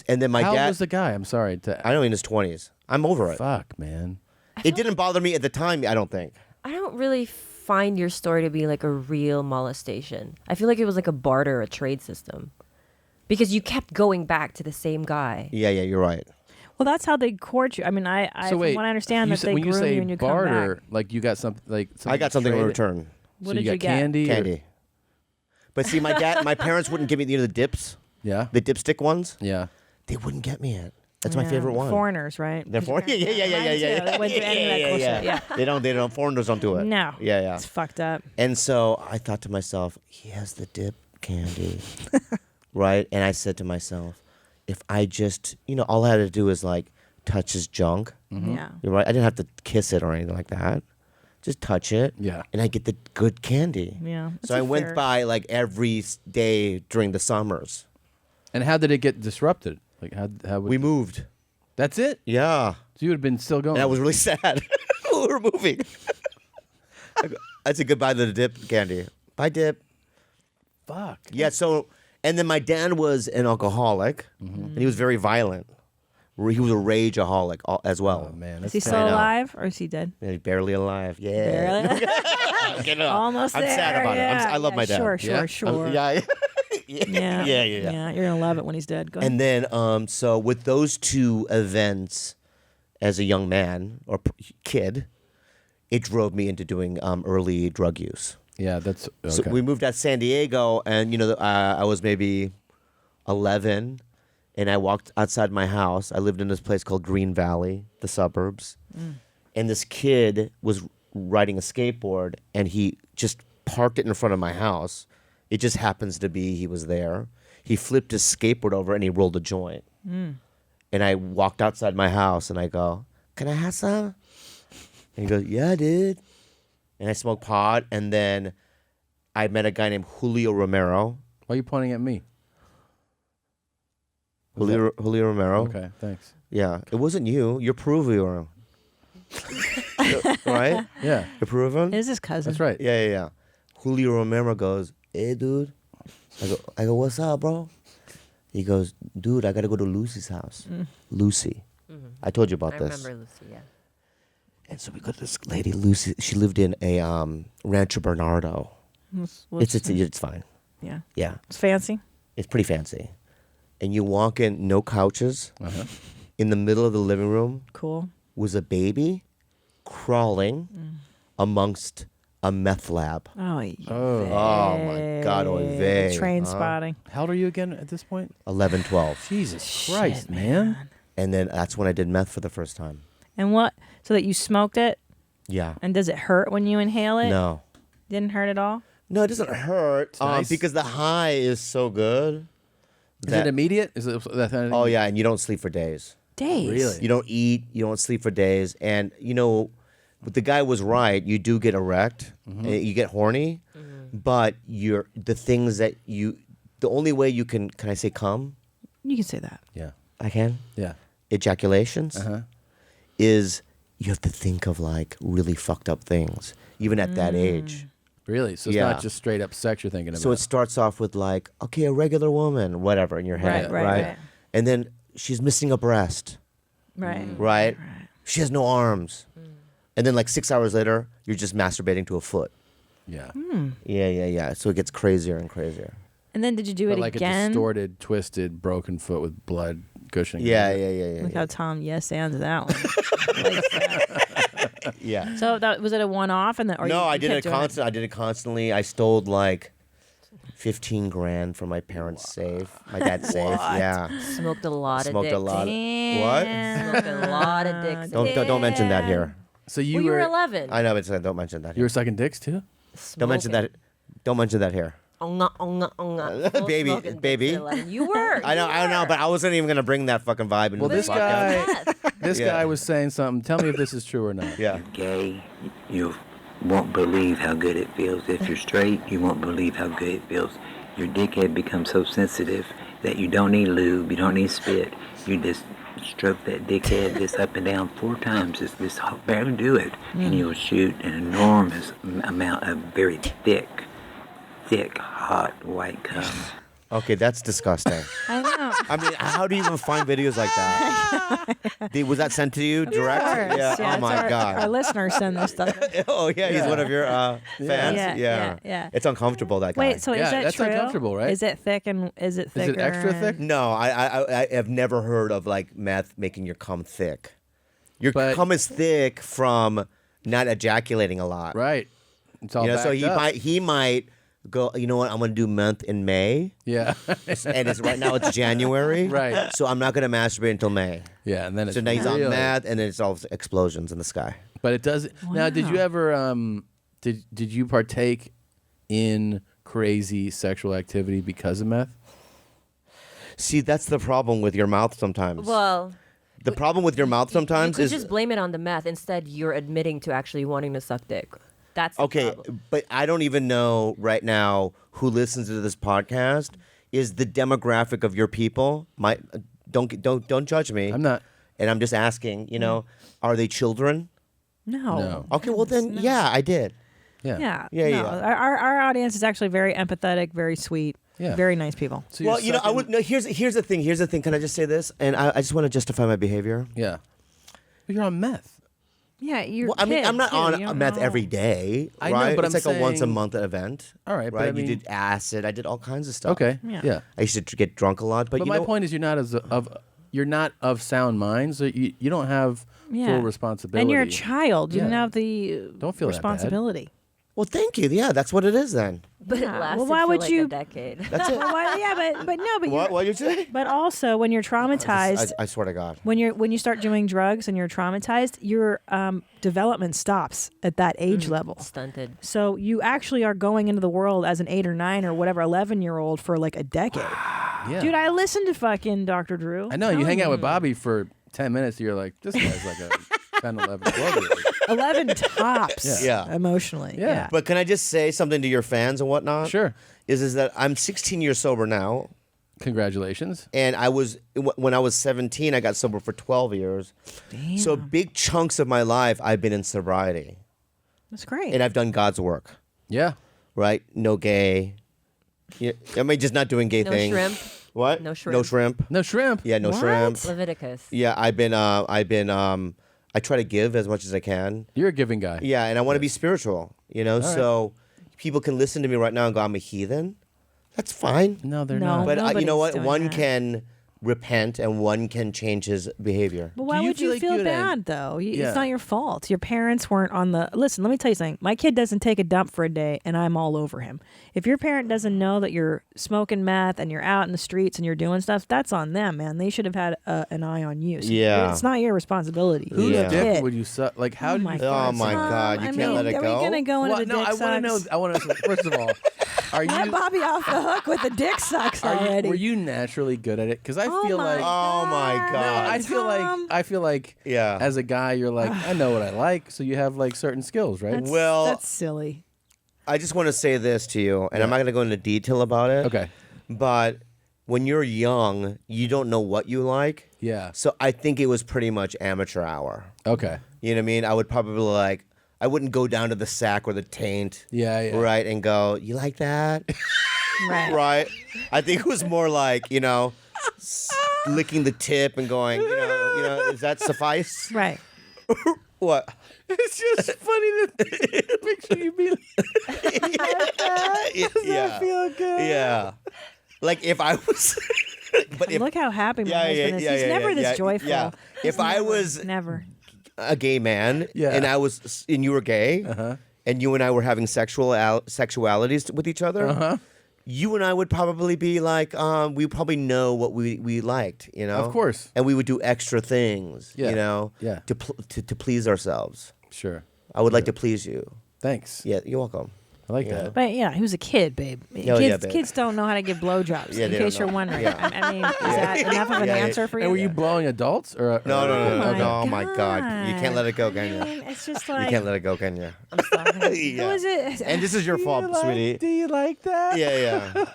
And then my
How
dad.
old was the guy? I'm sorry.
I know in his 20s. I'm over it.
Fuck, man.
It didn't bother me at the time. I don't think.
I don't really find your story to be like a real molestation. I feel like it was like a barter, a trade system. Because you kept going back to the same guy.
Yeah, you're right.
Well, that's how they court you. I mean,
So wait,
from what I understand,
you
that
say-
they
when you
groom
say
you and you
barter,
come back.
like you got something like
I got something in
traded?
return.
What
So
did
you got
you get?
candy? or-
Candy. But see, my parents wouldn't give me the dips.
Yeah.
The dipstick ones.
Yeah.
They wouldn't get me it. That's my
Yeah,
favorite one.
Foreigners, right?
They're foreign. Yeah.
They went through any of that bullshit. Yeah.
They don't. Foreigners don't do it.
No.
Yeah.
It's fucked up.
And so I thought to myself, he has the dip candy, right? And I said to myself, if I just, all I had to do is like touch his junk.
Yeah.
You're right. I didn't have to kiss it or anything like that. Just touch it.
Yeah.
And I get the good candy.
Yeah.
So I went by like every day during the summers.
And how did it get disrupted? Like how would
We moved.
That's it?
Yeah.
So you would have been still going.
And I was really sad. We were moving. I said goodbye to the dip candy. Bye, dip.
Fuck.
Yeah, so, and then my dad was an alcoholic, and he was very violent. He was a rageaholic as well.
Oh, man.
Is he still alive or is he dead?
Yeah, he's barely alive. Yeah.
Barely? Almost
I'm
there.
sad about it. I love my dad.
Sure.
Yeah.
Yeah. You're gonna love it when he's dead. Go ahead.
And then, so with those two events, as a young man or kid, it drove me into doing early drug use.
Yeah, that's okay.
So we moved out to San Diego, and I was maybe 11, and I walked outside my house. I lived in this place called Green Valley, the suburbs, and this kid was riding a skateboard, and he just parked it in front of my house. It just happens to be he was there. He flipped his skateboard over, and he rolled a joint. And I walked outside my house, and I go, "Can I have some?" And he goes, "Yeah, dude." And I smoked pot, and then I met a guy named Julio Romero.
Why are you pointing at me?
Julio Romero.
Okay, thanks.
Yeah, it wasn't you. You're Peruvian. Right?
Yeah.
You're Peruvian?
It is his cousin.
That's right.
Yeah. Julio Romero goes, "Hey, dude." I go, "What's up, bro?" He goes, "Dude, I got to go to Lucy's house." Lucy. I told you about
I
this.
remember Lucy, yeah.
And so we go to this lady, Lucy. She lived in a Rancho Bernardo. It's fine.
Yeah.
Yeah.
It's fancy.
It's pretty fancy. And you walk in, no couches. In the middle of the living room
Cool.
was a baby crawling amongst a meth lab.
Oh,
Oh my God, oy vey.
Train spotting.
How old are you again at this point?
11, 12.
Jesus Christ, man.
And then that's when I did meth for the first time.
And what? So that you smoked it?
Yeah.
And does it hurt when you inhale it?
No.
Didn't hurt at all?
No, it doesn't hurt
nice.
because the high is so good.
Is it immediate? Is it that kind of
Oh, yeah, and you don't sleep for days.
Days?
Really?
You don't eat, you don't sleep for days. And, the guy was right. You do get erect, you get horny, but the things that the only way you can I say come?
You can say that.
Yeah.
I can?
Yeah.
Ejaculations is you have to think of like really fucked up things, even at that age.
Really? So it's
Yeah.
not just straight up sex you're thinking about.
So it starts off with like, okay, a regular woman, whatever in your head,
Right.
and then she's missing a breast. Right? She has no arms. And then like 6 hours later, you're just masturbating to a foot.
Yeah.
Yeah. So it gets crazier and crazier.
And then did you do it
like
again?
a distorted, twisted, broken foot with blood gushing.
Yeah.
Look how Tom yes-ands that one. Like that.
Yeah.
So that was it a one-off? And then,
I did it constant. I did it constantly. I stole like $15,000 from my parents' safe. My dad's safe. Yeah.
Smoked a lot
Smoked
of dicks.
a lot. What?
Smoked a lot of dicks.
Don't mention that here.
So you
Well, you
were
were 11.
I know, but don't mention that.
You were sucking dicks too?
Don't mention that. Don't mention that here.
Full
Baby.
smoking dicks at 11. You were.
I know, but I wasn't even gonna bring that fucking vibe into
Well,
this
this
podcast.
guy, guy was saying something. Tell me if this is true or not.
Yeah.
Gay, you won't believe how good it feels. If you're straight, you won't believe how good it feels. Your dickhead becomes so sensitive that you don't need lube, you don't need spit. You just stroke that dickhead just up and down 4 times. Just barely do it, and you'll shoot an enormous amount of very thick, hot white cum.
Okay, that's disgusting.
I know.
I mean, how do you even find videos like that? Was that sent to you direct?
Yeah,
Oh my god.
Our listeners send this stuff.
Oh yeah, he's one of your fans.
Yeah.
It's uncomfortable, that guy.
Wait, so is that
that's
true?
uncomfortable, right?
Is it thick and is it thicker?
Is it extra thick?
No, I have never heard of like meth making your cum thick. Your cum is thick from not ejaculating a lot.
Right. It's all
so
backed
he
up.
might go, you know what, I'm gonna do meth in May.
Yeah.
And right now it's January.
Right.
So I'm not gonna masturbate until May.
Yeah, and then it's
So now he's on
really-
meth, and then it's all explosions in the sky.
But it does. Now, did you ever did you partake in crazy sexual activity because of meth?
See, that's the problem with your mouth sometimes.
Well,
the problem with your mouth
you
sometimes
could
is
just blame it on the meth. Instead, you're admitting to actually wanting to suck dick. That's the
okay,
problem.
but I don't even know right now who listens to this podcast is the demographic of your people. Don't judge me.
I'm not.
And I'm just asking. You know, are they children?
No.
Okay, well then, yeah, I did.
Yeah.
Yeah.
Our audience is actually very empathetic, very sweet, very nice people.
So
Well, you know, I would. No, here's the thing. Here's the thing. Can I just say this? And I just want to justify my behavior.
Yeah. But you're on meth.
Yeah, you're.
Well, I mean, I'm not on meth every day,
I know,
right?
but
it's
I'm
like a once a
saying-
month event.
All right, but
right?
I mean-
You did acid. I did all kinds of stuff.
Okay. Yeah.
I used to get drunk a lot, but
But
you
my
know,
point is, you're not of sound mind, so you don't have full responsibility.
And you're a child. You
Yeah.
don't have the
Don't feel that bad.
responsibility.
Well, thank you. Yeah, that's what it is then.
But it
Yeah.
lasted
Well, why
for
would
like
you-
a decade.
That's it.
Well, but no, but
What? What you say?
But also, when you're traumatized,
I swear to God.
when you start doing drugs and you're traumatized, your development stops at that age level.
Stunted.
So you actually are going into the world as an 8 or 9 or whatever 11-year-old for like a decade.
Yeah.
Dude, I listened to fucking Dr. Drew.
I know. You hang out with Bobby for 10 minutes, you're like, this guy's like a 10, 11, 12-year-old.
11 tops.
Yeah.
Emotionally. Yeah.
But can I just say something to your fans and whatnot?
Sure.
Is that I'm 16 years sober now.
Congratulations.
And when I was 17, I got sober for 12 years.
Damn.
So big chunks of my life, I've been in sobriety.
That's great.
And I've done God's work.
Yeah.
Right? No gay. Yeah, I mean, just not doing gay
No
things.
shrimp.
What?
No shrimp.
No shrimp.
No shrimp.
Yeah, no
What?
shrimp.
Leviticus.
Yeah, I've been I try to give as much as I can.
You're a giving guy.
Yeah, and I want to be spiritual, you know?
right.
So people can listen to me right now and go, I'm a heathen. That's fine.
No, they're
No.
not.
But you know
nobody's
what?
doing
One
that.
can repent and one can change his behavior.
But why
Do you
would
feel
you
like
feel
you had a-
bad though?
Yeah.
It's not your fault. Your parents weren't on the. Listen, let me tell you something. My kid doesn't take a dump for a day, and I'm all over him. If your parent doesn't know that you're smoking meth and you're out in the streets and you're doing stuff, that's on them, man. They should have had an eye on you. So
Yeah.
it's not your responsibility.
Whose
You're a
dick
kid.
would you suck? Like, how
Oh
do
my
you?
Oh my God, you
I
can't
mean,
let it
are
go?
we gonna go into
Well,
the
no,
dick
I want to know.
sucks?
I want to. First of all, are
Let
you?
Bobby off the hook with the dick sucks already.
Were you naturally good at it? Because I
Oh
feel
my
like.
Oh my
No,
God.
I feel like.
Yeah.
As a guy, you're like, I know what I like, so you have like certain skills, right?
That's,
Well-
that's silly.
I just want to say this to you, and I'm not going to go into detail about it.
Okay.
But when you're young, you don't know what you like.
Yeah.
So I think it was pretty much amateur hour.
Okay.
You know what I mean? I would probably I wouldn't go down to the sack or the taint.
Yeah.
Right, and go, you like that?
Right.
Right? I think it was more like, licking the tip and going, does that suffice?
Right.
What?
It's just funny to picture you be like that. Does that feel good?
Yeah. Like if I was...
Look how happy my husband is. He's never this joyful.
Yeah. If I was
never
a gay man and you were gay and you and I were having sexualities with each other, you and I would probably be like, we probably know what we liked,
Of course.
And we would do extra things,
Yeah.
to please ourselves.
Sure.
I would like to please you.
Thanks.
Yeah, you're welcome.
I like that.
But yeah, he was a kid, babe. Kids don't know how to give blowjobs.
Yeah,
in
they
case
don't
you're
know.
wondering.
Yeah.
I mean, is that enough of an answer for you?
And were you blowing adults or?
No.
my
Oh my God! You can't let it go, can you?
It's just
You
like
can't let it go, can you?
Who is it?
And this is your fault, sweetie.
Do you like that?
Yeah.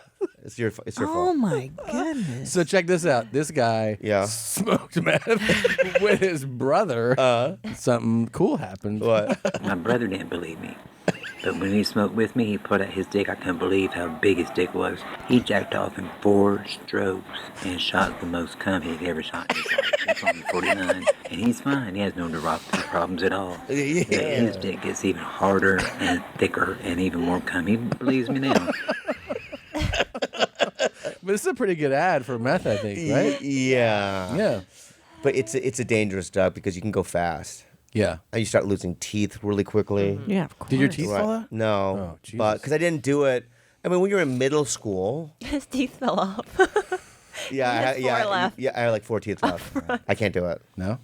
It's your fault.
Oh my goodness.
So check this out. This guy smoked meth with his brother. Something cool happened.
What?
My brother didn't believe me. But when he smoked with me, he put out his dick. I couldn't believe how big his dick was. He jacked off in 4 strokes and shot the most cum he'd ever shot in his life. He's only 49, and he's fine. He has no neuropathy problems at all.
Yeah.
But his dick gets even harder and thicker and even more cum. He believes me now.
But this is a pretty good ad for meth, I think, right?
Yeah.
Yeah.
But it's a dangerous drug because you can go fast.
Yeah.
And you start losing teeth really quickly.
Yeah, of course.
Did your teeth fall out?
No.
Oh, Jesus.
But because I didn't do it. I mean, when you're in middle school.
His teeth fell off.
Yeah,
He has 4 left.
I had like 4 teeth left. I can't do it.
No?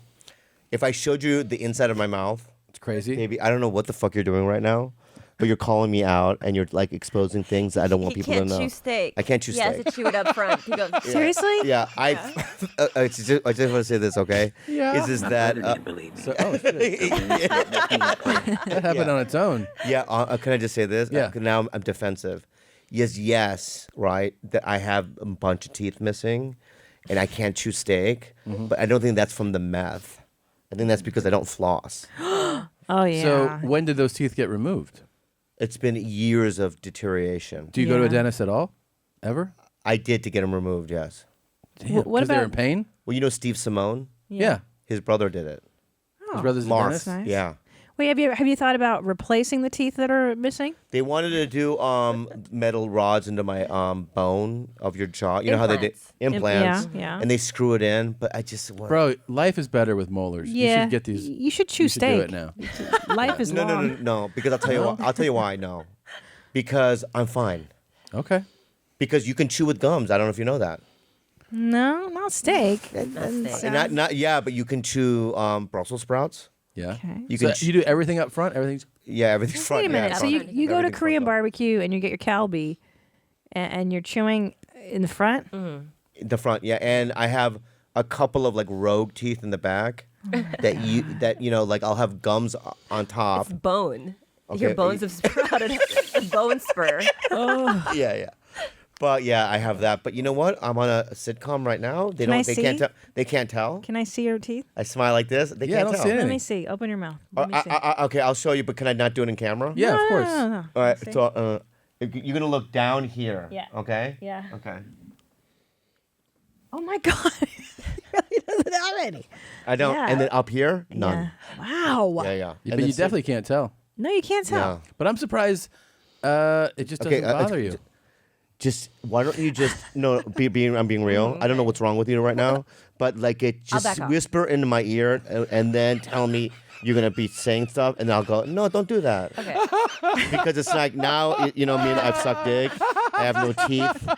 If I showed you the inside of my mouth,
it's crazy.
Baby, I don't know what the fuck you're doing right now, but you're calling me out and you're like exposing things that I don't want people to know.
He can't chew steak.
I can't chew
He
steak.
has to chew it up front. He goes,
Seriously?
Yeah, I just want to say this, okay?
Yeah.
Is
My
that
brother didn't believe me.
So, that happened on its own.
Yeah, can I just say this?
Yeah.
Now I'm defensive. Yes, right, that I have a bunch of teeth missing and I can't chew steak, but I don't think that's from the meth. I think that's because I don't floss.
Oh yeah.
So when did those teeth get removed?
It's been years of deterioration.
Do you go to a dentist at all? Ever?
I did to get them removed, yes.
Damn,
what
'cause they're in
about-
pain?
Well, you know Steve Simone?
Yeah.
His brother did it.
His brother's a
Mark.
dentist?
Nice.
Yeah.
Wait, have you thought about replacing the teeth that are missing?
They wanted to do metal rods into my bone of your jaw. You know how they did implants?
Yeah.
And they screw it in, but I just
Bro, life is better with molars.
Yeah.
You should get these.
You should chew
you should
steak.
do it now.
Life is long.
No, because I'll tell you why. I'll tell you why. No, because I'm fine.
Okay.
Because you can chew with gums. I don't know if you know that.
No, not steak.
But you can chew Brussels sprouts.
Yeah.
Okay.
You
So
can.
you do everything up front? Everything's.
Yeah, everything's front.
Wait a minute.
Yeah,
So
front.
you go to
Everything's
Korean
front.
barbecue and you get your kalbi, and you're chewing in the front.
In the front, yeah, and I have a couple of like rogue teeth in the back that you know like I'll have gums on top.
it's bone.
Okay.
Your bones have sprouted. A bone spur.
Oh.
Yeah. But yeah, I have that. But you know what? I'm on a sitcom right now. They
Can I
They can't
see?
tell. They can't tell.
Can I see your teeth?
I smile like this. They
Yeah, I
can't
don't
tell.
see
Let
anything.
me see. Open your mouth. Let me see.
Okay, I'll show you. But can I not do it in camera?
Yeah, of course.
No.
All right.
See?
So you're gonna look down here.
Yeah.
Okay.
Yeah.
Okay.
Oh my God. He really doesn't have any.
I don't.
Yeah.
And then up here, none.
Yeah. Wow.
Yeah.
Yeah,
And
but
then
you definitely can't tell.
No, you can't tell.
Yeah.
But I'm surprised it just doesn't bother you.
Just why don't you just I'm being real. I don't know what's wrong with you right now, but like
I'll back
just
off.
whisper into my ear and then tell me you're gonna be saying stuff, and I'll go, no, don't do that.
Okay.
Because it's like now, you know what I mean? I've sucked dick. I have no teeth.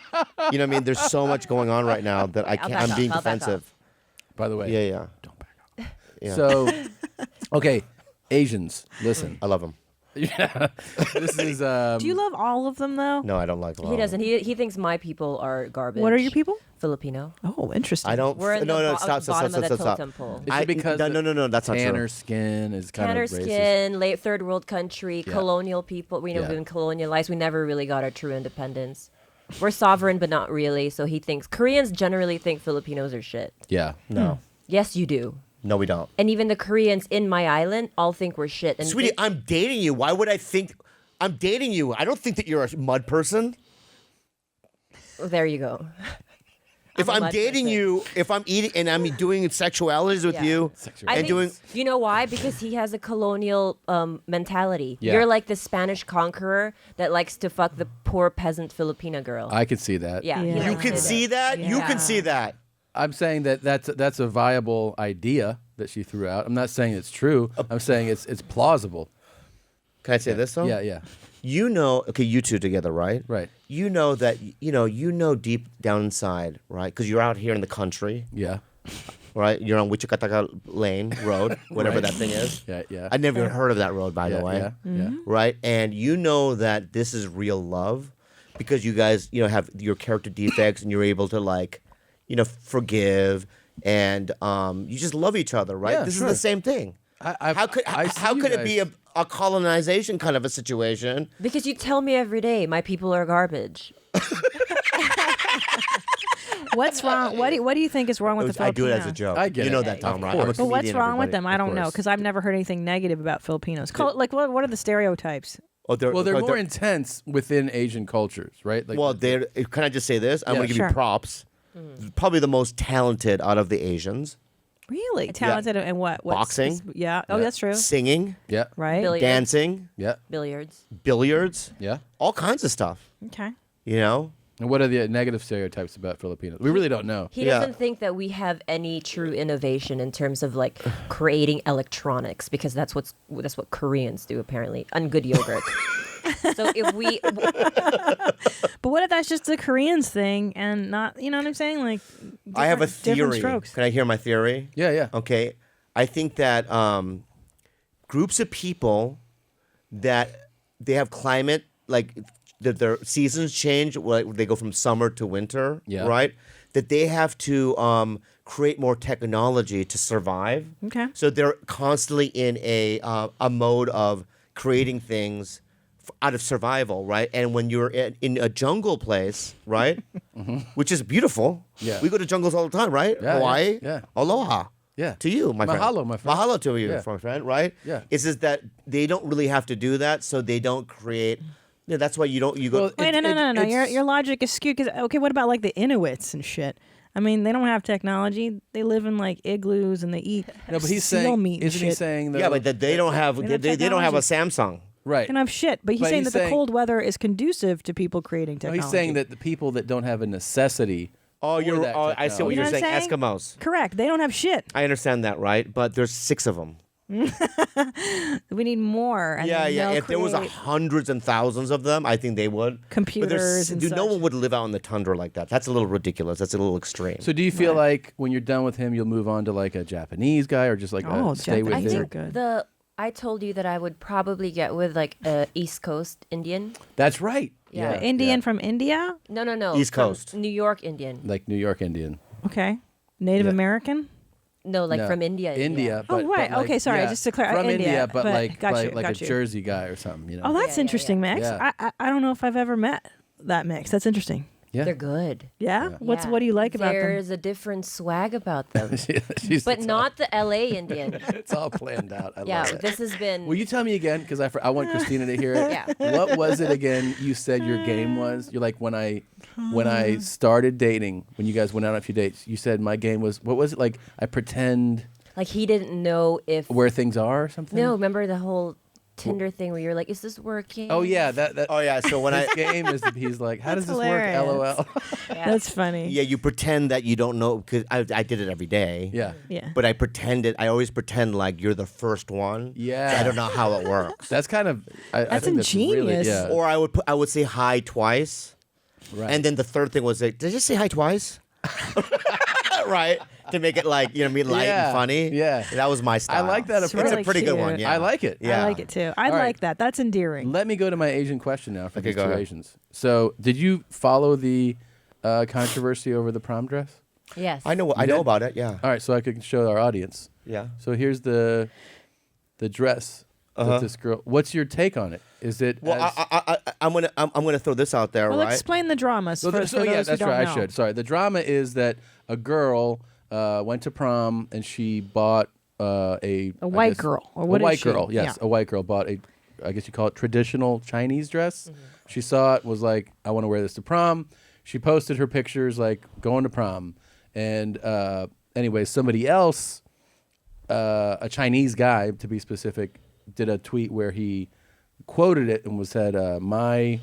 You know what I mean? There's so much going on right now that I
I'll
can't.
back
I'm
off.
being
I'll back
defensive.
By the way.
Yeah.
Don't back off.
Yeah.
So, okay, Asians, listen.
I love them.
Yeah. This is.
Do you love all of them though?
No, I don't like them.
He doesn't. He thinks my people are garbage.
What are your people?
Filipino.
Oh, interesting.
I don't.
We're in
no,
the
stop.
bottom of the totem pole.
Is it because
no, that's not
tanner
true.
skin is kind
Tanner
of racist?
skin, late third world country,
Yeah.
colonial people. We know
Yeah.
we've been colonialized. We never really got our true independence. We're sovereign, but not really. So he thinks Koreans generally think Filipinos are shit.
Yeah.
No.
Yes, you do.
No, we don't.
And even the Koreans in my island all think we're shit. And
Sweetie, I'm dating you. Why would I think I'm dating you? I don't think that you're a mud person.
there you go.
If I'm dating you, if I'm eating and I'm doing sexualities with you,
I
and
think,
doing.
you know why? Because he has a colonial mentality.
Yeah.
You're like the Spanish conqueror that likes to fuck the poor peasant Filipina girl.
I can see that.
Yeah,
You can see that. You can see that.
I'm saying that that's a viable idea that she threw out. I'm not saying it's true. I'm saying it's plausible.
Can I say this though?
Yeah.
You know, okay, you two together, right?
Right.
You know that you know deep down inside, right? Because you're out here in the country.
Yeah.
Right. You're on Wichita Lane Road, whatever
Right.
that thing is.
Yeah.
I never even heard of that road, by the
Yeah,
way.
yeah.
Right. And you know that this is real love, because you guys, have your character defects, and you're able to forgive, and you just love each other, right?
Yeah,
this
sure.
is the same thing. How could it be a colonization kind of a situation?
Because you tell me every day my people are garbage.
What's wrong? What do you think is wrong with the
I do it
Filipinos?
as a joke.
I get
you
it.
know that, Tom, right? I'm a
But what's
comedian,
wrong with
everybody.
them? I don't know,
course.
because I've never heard anything negative about Filipinos. What are the stereotypes?
They're
more intense within Asian cultures, right? Like,
Well, can I just say this? I'm
Yeah.
going to give
Sure.
you props. Probably the most talented out of the Asians.
Really talented and what?
Boxing.
Yeah. Oh, that's true.
Singing.
Yeah.
Right.
Billiards.
Dancing.
Yeah.
Billiards.
Yeah.
All kinds of stuff.
Okay.
And what are the negative stereotypes about Filipinos? We really don't know.
He doesn't think that we have any true innovation in terms of like creating electronics, because that's what Koreans do apparently, and good yogurt. So if we,
But what if that's just the Koreans thing and not? You know what I'm saying? Like,
I have a
different
theory.
strokes.
Can I hear my theory?
Yeah.
Okay. I think that groups of people that they have climate, like their seasons change, like they go from summer to winter, right? That they have to create more technology to survive.
Okay.
So they're constantly in a mode of creating things out of survival, right? And when you're in a jungle place, right, which is beautiful.
Yeah.
We go to jungles all the time, right?
Yeah,
Hawaii.
yeah.
Aloha.
Yeah.
To you, my friend.
Mahalo, my friend.
Mahalo to you,
Yeah.
my friend, right?
Yeah.
It's just that they don't really have to do that, so they don't create. That's why you go.
Wait, no. Your logic is skewed. Because what about like the Inuits and shit? I mean, they don't have technology. They live in like igloos and they eat
No, but he's
seal
saying,
meat.
isn't
and
he
shit.
saying though?
Yeah, but that they don't have.
They
They
don't
don't have a
technology.
Samsung.
Right.
They don't have shit. But he's
But
saying
he's
that the
saying-
cold weather is conducive to people creating
No,
technology.
he's saying that the people that don't have a necessity.
Oh,
for that
I see what
technology.
you're
You know
saying.
what I'm
Eskimos.
Correct. They don't have shit.
I understand that, right? But there's 6 of them.
We need more. And
Yeah.
then they'll
If there was
create
hundreds and thousands of them, I think they would. But
computers and
no
such.
one would live out in the tundra like that. That's a little ridiculous. That's a little extreme.
So do you feel like when you're done with him, you'll move on to like a Japanese guy or just like stay with
I
him?
think I told you that I would probably get with like a East Coast Indian.
That's right.
Yeah.
Indian from India?
No.
East
from
Coast.
New York Indian.
Like New York Indian.
Okay. Native American?
No, like
No.
from India.
India.
Oh,
but,
right.
but like,
Okay, sorry, just to clarify,
From
India,
but like
got you,
like a
got you.
Jersey guy or something. You know.
Oh, that's interesting, Max.
Yeah.
I don't know if I've ever met that mix. That's interesting.
Yeah.
They're good.
Yeah? What do you like about them?
There's a different swag about them.
She's-
But
it's
not the LA Indian.
It's all planned out. I
Yeah,
love it.
this has been.
Will you tell me again? Because I want Christina to hear it.
Yeah.
What was it again? You said your game was. You're like when I started dating. When you guys went out on a few dates, you said my game was. What was it like? I pretend
Like he didn't know if.
where things are or something.
No, remember the whole Tinder thing where you're like, "Is this working?"
Oh yeah, that.
Oh yeah. So when
his game is he's like, how does
That's
this
hilarious.
work? LOL.
That's funny.
Yeah, you pretend that you don't know, because I did it every day.
Yeah.
Yeah.
But I always pretend like you're the first one.
Yeah.
So I don't know how it works.
That's kind of. I
That's
think Really,
ingenious.
yeah.
Or I would say hi twice.
Right.
And then the third thing was like, did you say hi twice? Right. To make it like, light
Yeah,
and funny.
yeah.
That was my style.
I like that
It's
approach.
really
It's a pretty good
cute.
one. Yeah.
I like it.
Yeah.
I like it too. I
All right.
like that. That's endearing.
Let me go to my Asian question now for
Okay,
these
go
two
ahead.
Asians. So, did you follow the controversy over the prom dress?
Yes.
I know
did?
about it. Yeah.
All right, so I could show our audience.
Yeah.
So here's the dress that this girl. What's your take on it? Is it?
Well,
as,
I'm gonna throw this out there,
Well,
right?
explain the drama
so
for,
th- so
for
yeah,
those
that's
who don't
right.
know.
I should. Sorry. The drama is that a girl went to prom and she bought a
white girl, or what
a
is
white
she?
girl. Yes,
Yeah.
a white girl bought a. I guess you call it traditional Chinese dress. She saw it, was like, I want to wear this to prom. she posted her pictures like going to prom, and anyway, somebody else, a Chinese guy to be specific, did a tweet where he quoted it and said, "My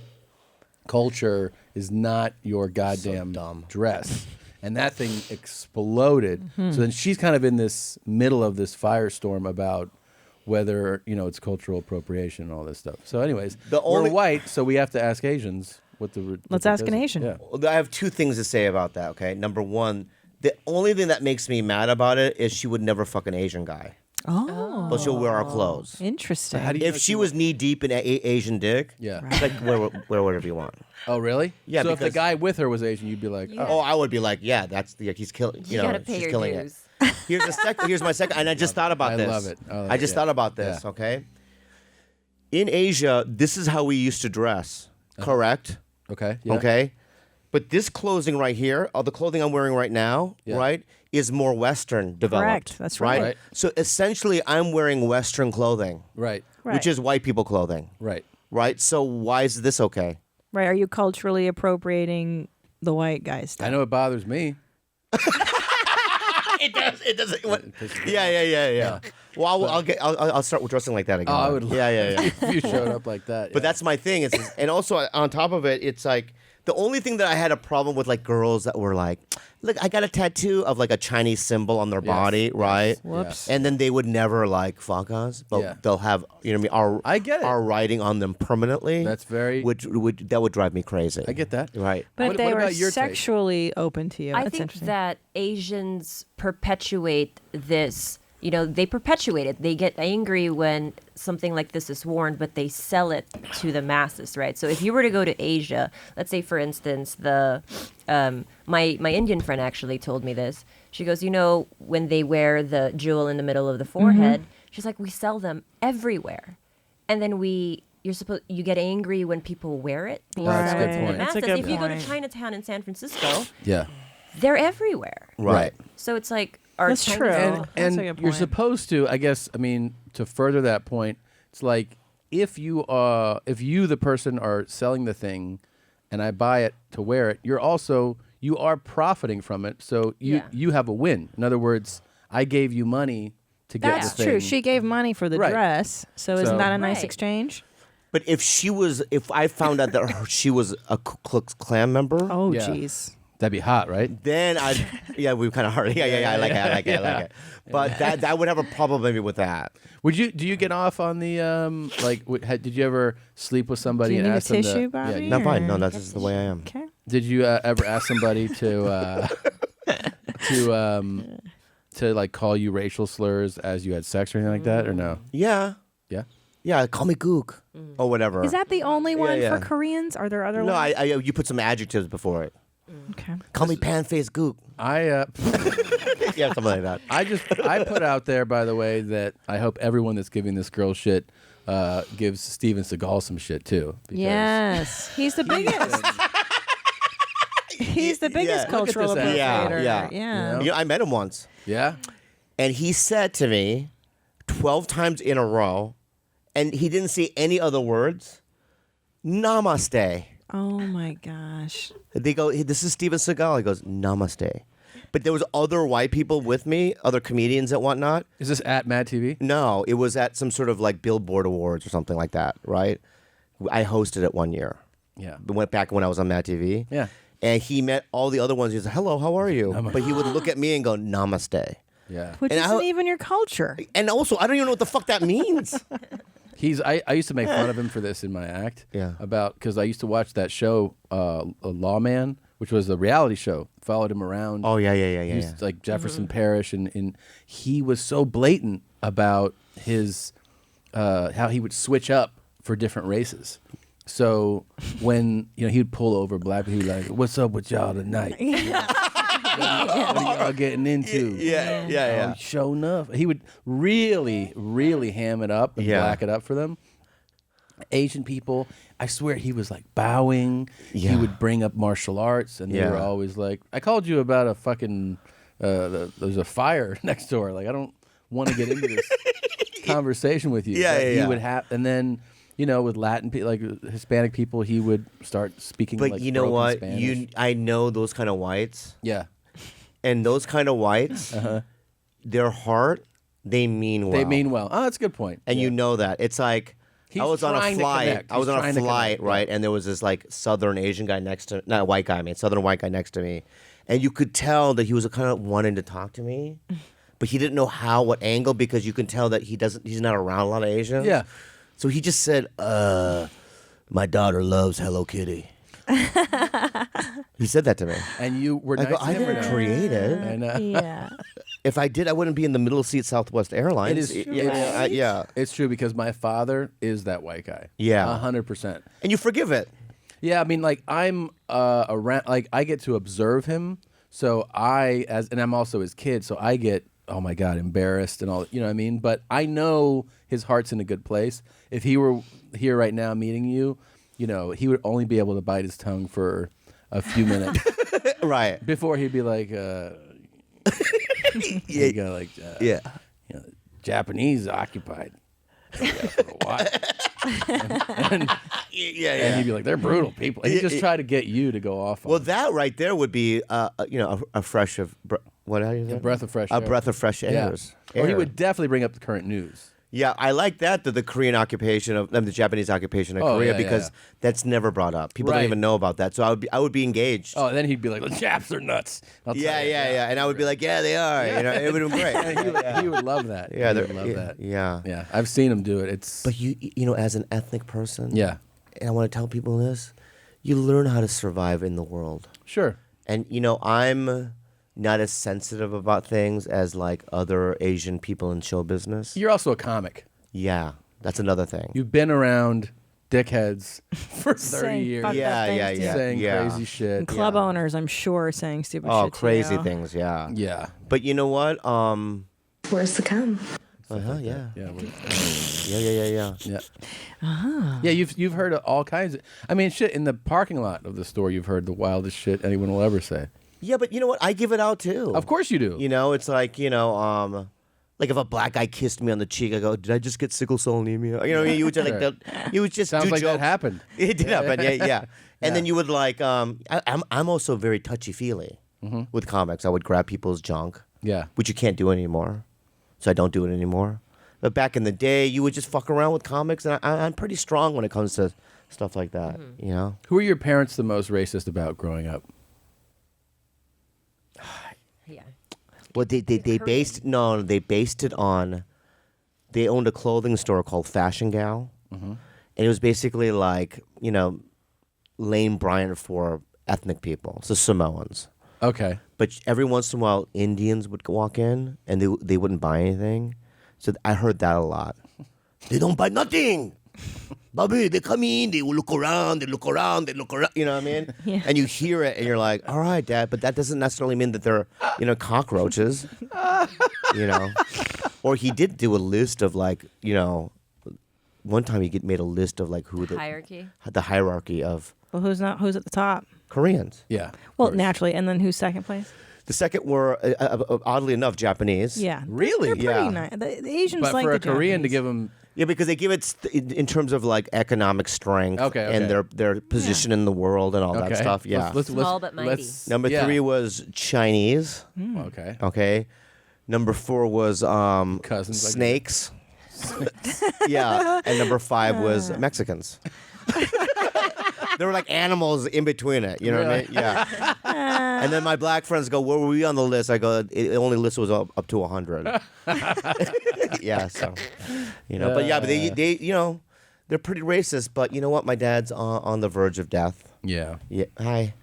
culture is not your goddamn dress." And that thing exploded.
Mhm.
So then she's kind of in this middle of this firestorm about whether, it's cultural appropriation and all this stuff. So anyways, we're white, so we have to ask Asians what the...
Let's ask an Asian.
Yeah.
Well, I have two things to say about that, okay? Number one, the only thing that makes me mad about it is she would never fuck an Asian guy.
Oh.
But she'll wear our clothes.
Interesting.
If she was knee deep in Asian dick, it's like wear whatever you want.
Oh, really?
Yeah,
So if the
because-
guy with her was Asian, you'd be like,
Oh, I would be like, yeah, that's he's killing.
You gotta pay
she's
your
killing
dues.
it. Here's my second, and I just thought about
I
this.
love it. I love
I
it,
just
yeah.
thought about this.
Yeah.
Okay. In Asia, this is how we used to dress. Correct.
Okay. Yeah.
Okay. But this clothing right here, the clothing I'm wearing right now, right, is more Western developed.
Correct. That's right.
So essentially, I'm wearing Western clothing.
Right.
Which is white people clothing.
Right.
Right. So why is this okay?
Right. Are you culturally appropriating the white guys stuff?
I know it bothers me.
It does. It doesn't. Yeah. Well, I'll start dressing like that again.
Oh, I would
Yeah.
if you showed up like that.
But that's my thing. And also on top of it, it's like the only thing that I had a problem with, like girls that were like, look, I got a tattoo of like a Chinese symbol on their body, right?
Whoops.
And then they would never like fuck us, but they'll have
I get it.
our writing on them permanently.
That's very.
That would drive me crazy.
I get that.
Right.
But
What-
if they
what
were
about your take?
sexually open to you,
I
that's
think
interesting.
that Asians perpetuate this. They perpetuate it. They get angry when something like this is worn, but they sell it to the masses, right? So if you were to go to Asia, let's say, for instance, my Indian friend actually told me this. She goes, when they wear the jewel in the middle of the forehead, she's like, we sell them everywhere, and then you get angry when people wear it. because
That's a good
it's in the
point.
That's a
masses.
good
If you go to
point.
Chinatown in San Francisco,
Yeah.
they're everywhere.
Right.
So it's like our
That's
Chinese-
true.
And,
That's
and
a good
you're
point.
supposed to, I guess, to further that point, it's like if you, the person, are selling the thing and I buy it to wear it, you are profiting from it. So you have a win. In other words, I gave you money to get
That's
the thing.
true. She gave money for the
Right.
dress, so isn't that a nice
Right.
exchange?
But if I found out that she was a Ku Klux Klan member,
Oh,
Yeah.
jeez.
That'd be hot, right?
then we kind of hard. Yeah. I like it. But that would have a problem maybe with that.
Do you get off on the did you ever sleep with somebody
Do you
and
need a
ask them
tissue,
to,
Bobby?
Not fine. No,
or-
that's just the way I am.
Okay.
Did you ever ask somebody to like call you racial slurs as you had sex or anything like that, or no?
Yeah.
Yeah.
Call me Gook or whatever.
Is that the only one
yeah.
for Koreans? Are there other
No,
ones?
you put some adjectives before it.
Okay.
Call me pan face Gook.
I
Yeah, something like that.
I put out there, by the way, that I hope everyone that's giving this girl shit gives Steven Seagal some shit too. because
Yes, he's the biggest. He's the biggest
Look at
cultural
this
appropriator.
Yeah.
Yeah.
You know, I met him once,
Yeah.
and he said to me 12 times in a row, and he didn't say any other words, namaste.
Oh my gosh.
They go, "Hey, this is Steven Seagal." He goes, namaste. But there was other white people with me, other comedians and whatnot.
Is this at Mad TV?
No, it was at some sort of like Billboard Awards or something like that, right? I hosted it one year.
Yeah.
Went back when I was on Mad TV.
Yeah.
And he met all the other ones. He was like, hello, how are you? But he would look at me and go, namaste.
Yeah.
Which
And
isn't
I-
even your culture.
And also, I don't even know what the fuck that means.
I used to make fun of him for this in my act.
Yeah.
Because I used to watch that show, Lawman, which was a reality show. Followed him around.
Oh, yeah.
He was like Jefferson Parish, and he was so blatant about his how he would switch up for different races. So when he would pull over black people, he'd be like, "What's up with y'all tonight? What are y'all getting into?"
Yeah.
Sure enough, he would really, really ham it up and black it up for them. Asian people, I swear, he was like bowing. He
Yeah.
would bring up martial arts, and they were always like, "I called you about a fucking there's a fire next door. Like, I don't want to get into this conversation with you."
Yeah,
But
yeah,
he
yeah.
would have, and then with Latin people, like Hispanic people, he would start speaking.
But
like
you know
broken
what?
Spanish.
I know those kind of whites.
Yeah.
And those kind of whites, their heart, they mean well.
They mean well. Oh, that's a good point.
And you know that. It's like
He's
I was on a
trying to
flight.
connect.
I was
He's
on a
trying to
flight,
connect,
right? And there was this like Southern Asian guy next to, not a white guy, I mean, Southern white guy next to me, and you could tell that he was kind of wanting to talk to me, but he didn't know what angle, because you can tell that he's not around a lot of Asians.
Yeah.
So he just said, "My daughter loves Hello Kitty." He said that to me.
And you were
I
nice
go,
to
I
him or
didn't
no?
create it.
I know.
Yeah.
If I did, I wouldn't be in the middle seat Southwest Airlines.
It is true.
Yeah.
It's true because my father is that white guy.
Yeah.
100%.
And you forgive it.
Yeah, I mean, like I'm around, like I get to observe him, so and I'm also his kid, so I get, oh my God, embarrassed and all, you know what I mean? But I know his heart's in a good place. If he were here right now meeting you, he would only be able to bite his tongue for a few minutes,
right?
Before he'd be like, Japanese occupied. For a while. and he'd be like, they're brutal people. And he'd just try to get you to go off on.
Well, that right there would be, a fresh of what are you?
A breath of fresh air.
A breath of fresh airs.
Or he would definitely bring up the current news.
Yeah, I like that, the Korean occupation of the Japanese occupation of Korea, because that's never brought up. People don't even know about that. So I would be engaged.
Oh, then he'd be like, the Japs are nuts.
Yeah. And I would be like, yeah, they are. It would have been great.
He would love that.
Yeah,
he would love that.
Yeah.
Yeah. I've seen him do it.
But as an ethnic person,
yeah,
and I want to tell people this, you learn how to survive in the world.
Sure.
And I'm not as sensitive about things as like other Asian people in show business.
You're also a comic.
Yeah, that's another thing.
You've been around dickheads for 30
Saying
years.
fucked up things, too.
Saying crazy shit.
And club owners, I'm sure, saying stupid shit.
Oh, crazy
too.
things, yeah.
Yeah.
But you know what?
Where's the cum?
Yeah.
Yeah.
Yeah.
Yeah, you've heard of all kinds of, I mean, shit, in the parking lot of the store, you've heard the wildest shit anyone will ever say.
Yeah, but you know what? I give it out too.
Of course you do.
It's like, like if a black guy kissed me on the cheek, I go, "Did I just get sickle cell anemia?" You know what I mean? You would just you would just
Sounds
do
like
jokes.
that happened.
It did happen, yeah. And then you would like, I'm also very touchy feely with comics. I would grab people's junk, which you can't do anymore, so I don't do it anymore. But back in the day, you would just fuck around with comics, and I'm pretty strong when it comes to stuff like that.
Who are your parents the most racist about growing up?
Well, they based it on. They owned a clothing store called Fashion Gal, and it was basically like Lane Bryant for ethnic people, so Samoans.
Okay.
But every once in a while, Indians would walk in and they wouldn't buy anything, so I heard that a lot. They don't buy nothing. Bobby, they come in, they look around, they look around. You know what I mean?
Yeah.
And you hear it, and you're like, all right, Dad, but that doesn't necessarily mean that they're, cockroaches. Or he did do a list of like, one time he made a list of like who the hierarchy of
Well, who's at the top?
Koreans.
Yeah.
Well, naturally, and then who's second place?
The second were, oddly enough, Japanese.
Yeah.
Really?
They're pretty nice. The Asians
But
like
for
the
a Korean to
Japanese.
give them...
Yeah, because they give it in terms of like economic strength and their position in the world and all that stuff. Yeah.
Small but mighty.
Number 3 was Chinese.
Okay.
Okay. Number 4 was
Cousins,
snakes. Yeah. And number 5 was Mexicans. There were like animals in between it. You know what I mean? Yeah. And then my black friends go, "Where were we on the list?" I go, "The only list was up to 100." Yeah. So, but yeah, but they they're pretty racist. But you know what? My dad's on the verge of death.
Yeah.
Yeah. Hi.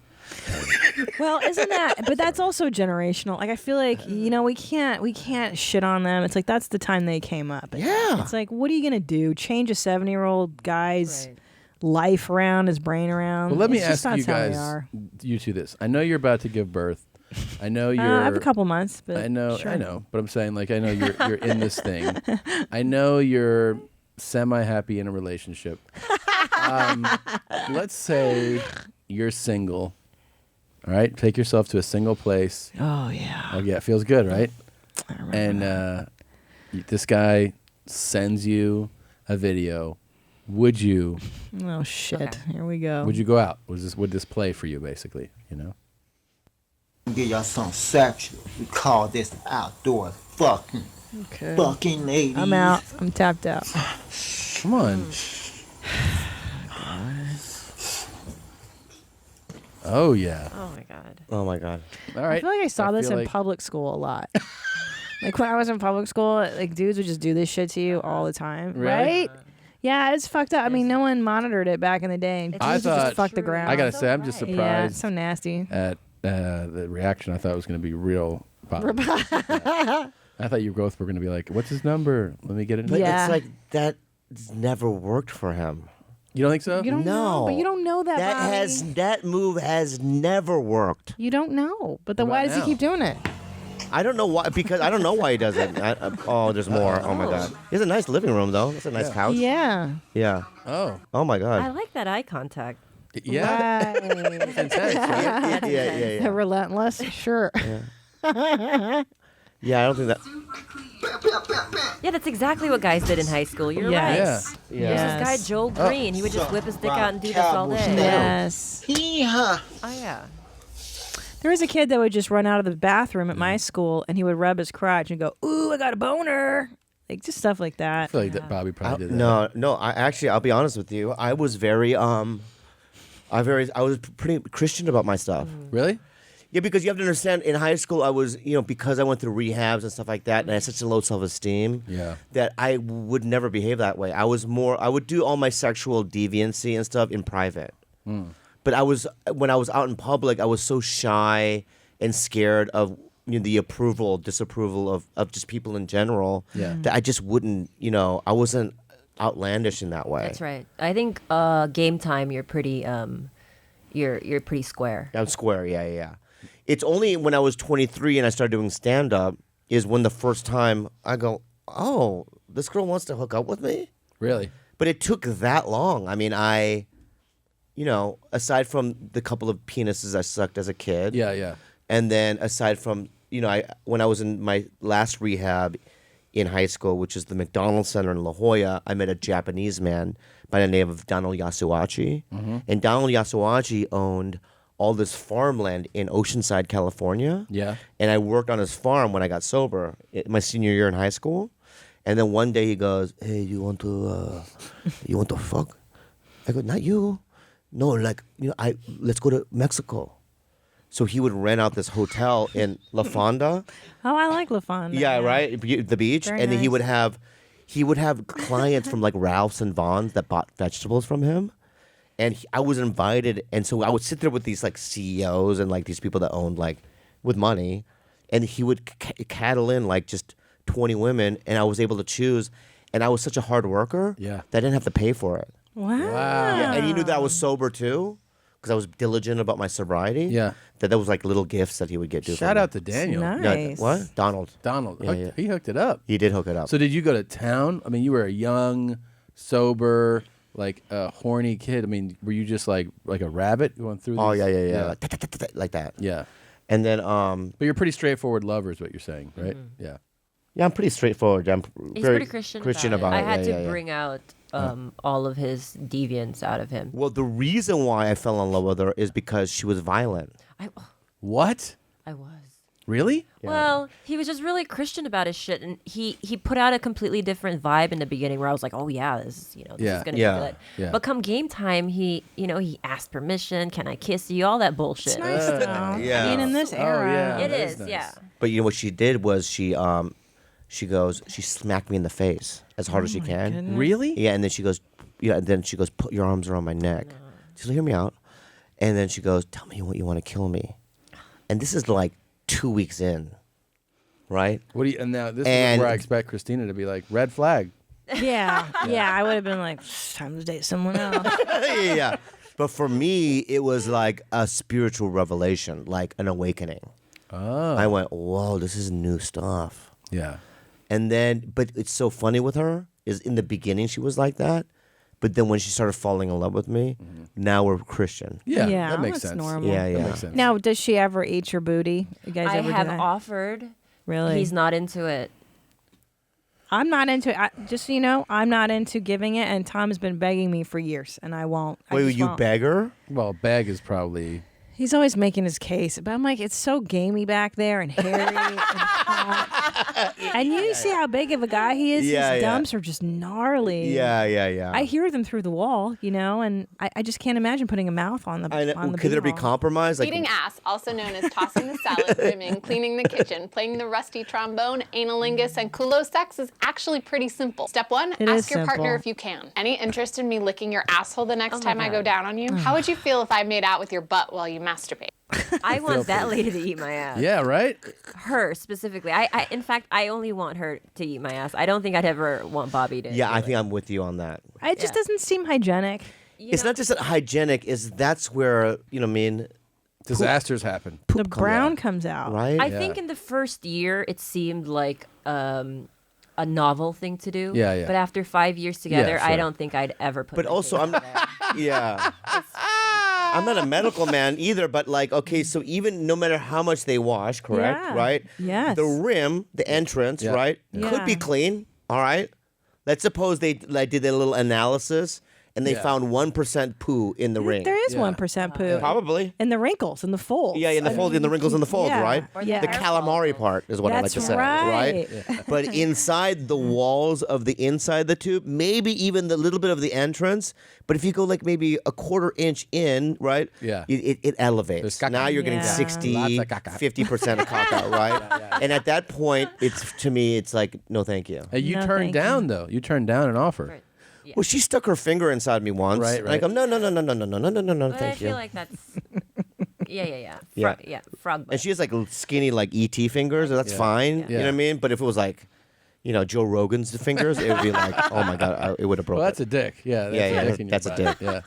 Well, isn't that? But that's also generational. Like I feel like we can't shit on them. It's like that's the time they came up.
Yeah.
It's like, what are you gonna do? Change a 70-year-old guy's life around, his brain around?
Well, let me
It's just
ask you
not how they
guys,
are.
you two this. I know you're about to give birth. I know you're...
I have a couple months, but
I know,
sure.
but I'm saying, like, I know you're in this thing. I know you're semi-happy in a relationship. Let's say you're single. All right? Take yourself to a single place.
Oh, yeah.
Oh, yeah, it feels good, right?
I remember
And this guy sends you a video would you?
Oh shit! Here we go.
Would you go out? Would this play for you, basically? You know.
Get y'all something sexual. We call this outdoor fucking.
Okay.
Fucking ladies.
I'm out. I'm tapped out.
Come on. Oh yeah.
Oh my god.
Oh my god.
All right.
I feel like I saw this in public school a lot. Like when I was in public school, like dudes would just do this shit to you all the time,
Really?
right? Yeah, it's fucked up. I mean, no one monitored it back in the day. And
I
dudes would
thought.
just fuck the ground.
I gotta say, I'm just surprised.
Yeah, it's so nasty.
At the reaction. I thought it was going to be real. I thought you both were going to be like, "What's his number? Let me get it."
But it's like that never worked for him.
You don't think so?
You don't know, but you don't know that. Bobby.
That move has never worked.
You don't know, but then why does he keep doing it?
I don't know why. Because I don't know why he does it. Oh, there's more. Oh my god. He has a nice living room though. It's a nice couch.
Yeah.
Yeah.
Oh.
Oh my god.
I like that eye contact.
Yeah.
Right.
Intense, right?
Yeah.
Relentless. Sure.
Yeah, I don't think that.
Yeah, that's exactly what guys did in high school. You're right.
Yeah.
There's this guy Joel Green. He would just whip his dick out and do this all day.
Yes.
Oh yeah.
There was a kid that would just run out of the bathroom at my school, and he would rub his crotch and go, "Ooh, I got a boner," like just stuff like that.
I feel like that Bobby probably did that.
No. I'll be honest with you. I was very I was pretty Christian about my stuff.
Really?
Yeah, because you have to understand, in high school, I was, because I went through rehabs and stuff like that, and I had such a low self-esteem that I would never behave that way. I would do all my sexual deviancy and stuff in private. But when I was out in public, I was so shy and scared of the disapproval of just people in general that I just wouldn't, I wasn't outlandish in that way.
That's right. I think game time, you're pretty you're pretty square.
I'm square, yeah. It's only when I was 23 and I started doing stand-up is when the first time I go, oh, this girl wants to hook up with me?
Really?
But it took that long. I mean, aside from the couple of penises I sucked as a kid.
Yeah.
And then aside from, when I was in my last rehab in high school, which is the McDonald's Center in La Jolla, I met a Japanese man by the name of Donald Yasuachi.
Mm-hmm.
And Donald Yasuachi owned all this farmland in Oceanside, California.
Yeah.
And I worked on his farm when I got sober, my senior year in high school. And then one day he goes, "Hey, you want to fuck?" I go, "Not you. No, let's go to Mexico." So he would rent out this hotel in La Fonda.
Oh, I like La Fonda.
Yeah, right? The beach.
Very
and then
nice.
he would have clients from like Ralph's and Vaughn's that bought vegetables from him. And I was invited, and so I would sit there with these like CEOs and like these people that owned with money, and he would cattle in like just 20 women, and I was able to choose, and I was such a hard worker that I didn't have to pay for it.
Wow.
Yeah, and he knew that I was sober too, because I was diligent about my sobriety.
Yeah.
That was like little gifts that he would get.
Shout out to Daniel.
Nice.
What? Donald.
Yeah. He hooked it up.
He did hook it up.
So did you go to town? I mean, you were a young, sober, like a horny kid. I mean, were you just like a rabbit going through?
Oh
these?
yeah. Like that.
Yeah.
And then
but you're pretty straightforward lover, is what you're saying, right?
Mm-hmm.
Yeah.
Yeah, I'm pretty straightforward.
He's
very
pretty
Christian about it.
I had
Yeah,
to
yeah.
bring out all of his deviance out of him.
Well, the reason why I fell in love with her is because she was violent.
What?
I was.
Really?
Well, he was just really Christian about his shit, and he put out a completely different vibe in the beginning where I was like, oh yeah, this is this is gonna be good.
Yeah.
But come game time, he asked permission, can I kiss you, all that bullshit.
It's nice though.
Yeah.
I mean, in this era.
yeah.
It
that
is,
is nice.
yeah.
But you know what she did was she smacked me in the face as hard as she can.
goodness.
Really?
Yeah, and then she goes, put your arms around my neck. She's like, hear me out. And then she goes, tell me what you want to kill me. And this is like 2 weeks in, right?
What do you? And now this is where I expect Christina to be like, red flag.
Yeah. I would have been like, time to date someone else.
Yeah. But for me, it was like a spiritual revelation, like an awakening.
Oh.
I went, whoa, this is new stuff.
Yeah.
And then, but it's so funny with her is in the beginning she was like that, but then when she started falling in love with me, now we're Christian.
Yeah.
Yeah,
That makes
that's
sense.
normal.
Yeah,
That
yeah.
makes sense.
Now, does she ever eat your booty? You guys
I
ever do
have
that?
offered.
Really?
He's not into it.
I'm not into it. Just so you know, I'm not into giving it, and Tom's been begging me for years, and I won't.
Wait, you beg her?
Well, beg is probably.
He's always making his case, but I'm like, it's so gamey back there and hairy and hot. And you see how big of a guy he is?
Yeah,
His
yeah.
dumps are just gnarly.
Yeah.
I hear them through the wall, and I just can't imagine putting a mouth on the.
Could there be compromise? Like,
Eating ass, also known as tossing the salad, rimming, cleaning the kitchen, playing the rusty trombone, analingus, and culo sex is actually pretty simple. Step 1,
It
ask
is
your partner
simple.
if you can. Any interest in me licking your asshole the next
Oh my
time I go
God.
down on you? How would you feel if I made out with your butt while you masturbate?
I want that lady to eat my ass.
Yeah, right?
Her specifically. In fact, I only want her to eat my ass. I don't think I'd ever want Bobby to.
yeah, I think I'm with you on that.
It just doesn't seem hygienic.
It's not just that hygienic, is that's where,
disasters happen.
The brown comes out.
Right?
I think in the first year it seemed like a novel thing to do.
Yeah, yeah.
But after 5 years together,
Yeah,
I
sure.
don't think I'd ever put.
But also, I'm not a medical man either, but okay, so even no matter how much they wash, correct,
Yeah.
right?
Yes.
The rim, the entrance, right, could be
Yeah.
clean, all right? Let's suppose they did a little analysis and they
Yeah.
found 1% poo in the ring.
There is 1% poo.
Probably.
In the wrinkles, in the folds.
Yeah, in the fold, in the wrinkles in the folds,
Yeah.
right?
Yeah.
The calamari part is what I like
That's
to say,
right.
But inside the walls of the inside the tube, maybe even the little bit of the entrance. But if you go maybe a quarter inch in, right?
Yeah.
It elevates. Now you're getting
Yeah.
60,
Lots of caca.
50% of caca, right? And at that point, to me, it's like, no, thank you.
Hey, you turned down though. You turned down an offer.
Well, she stuck her finger inside me once.
Right,
And I go, no,
But I
thank you.
feel like that's. Yeah.
Yeah.
Frog butt.
And she has skinny ET fingers, and that's
Yeah.
fine.
Yeah.
You know what I mean? But if it was Joe Rogan's fingers, it would be like, oh my God, it would have broken.
Well, that's a dick. Yeah, that's a dick in your
that's a
body.
dick.
Yeah.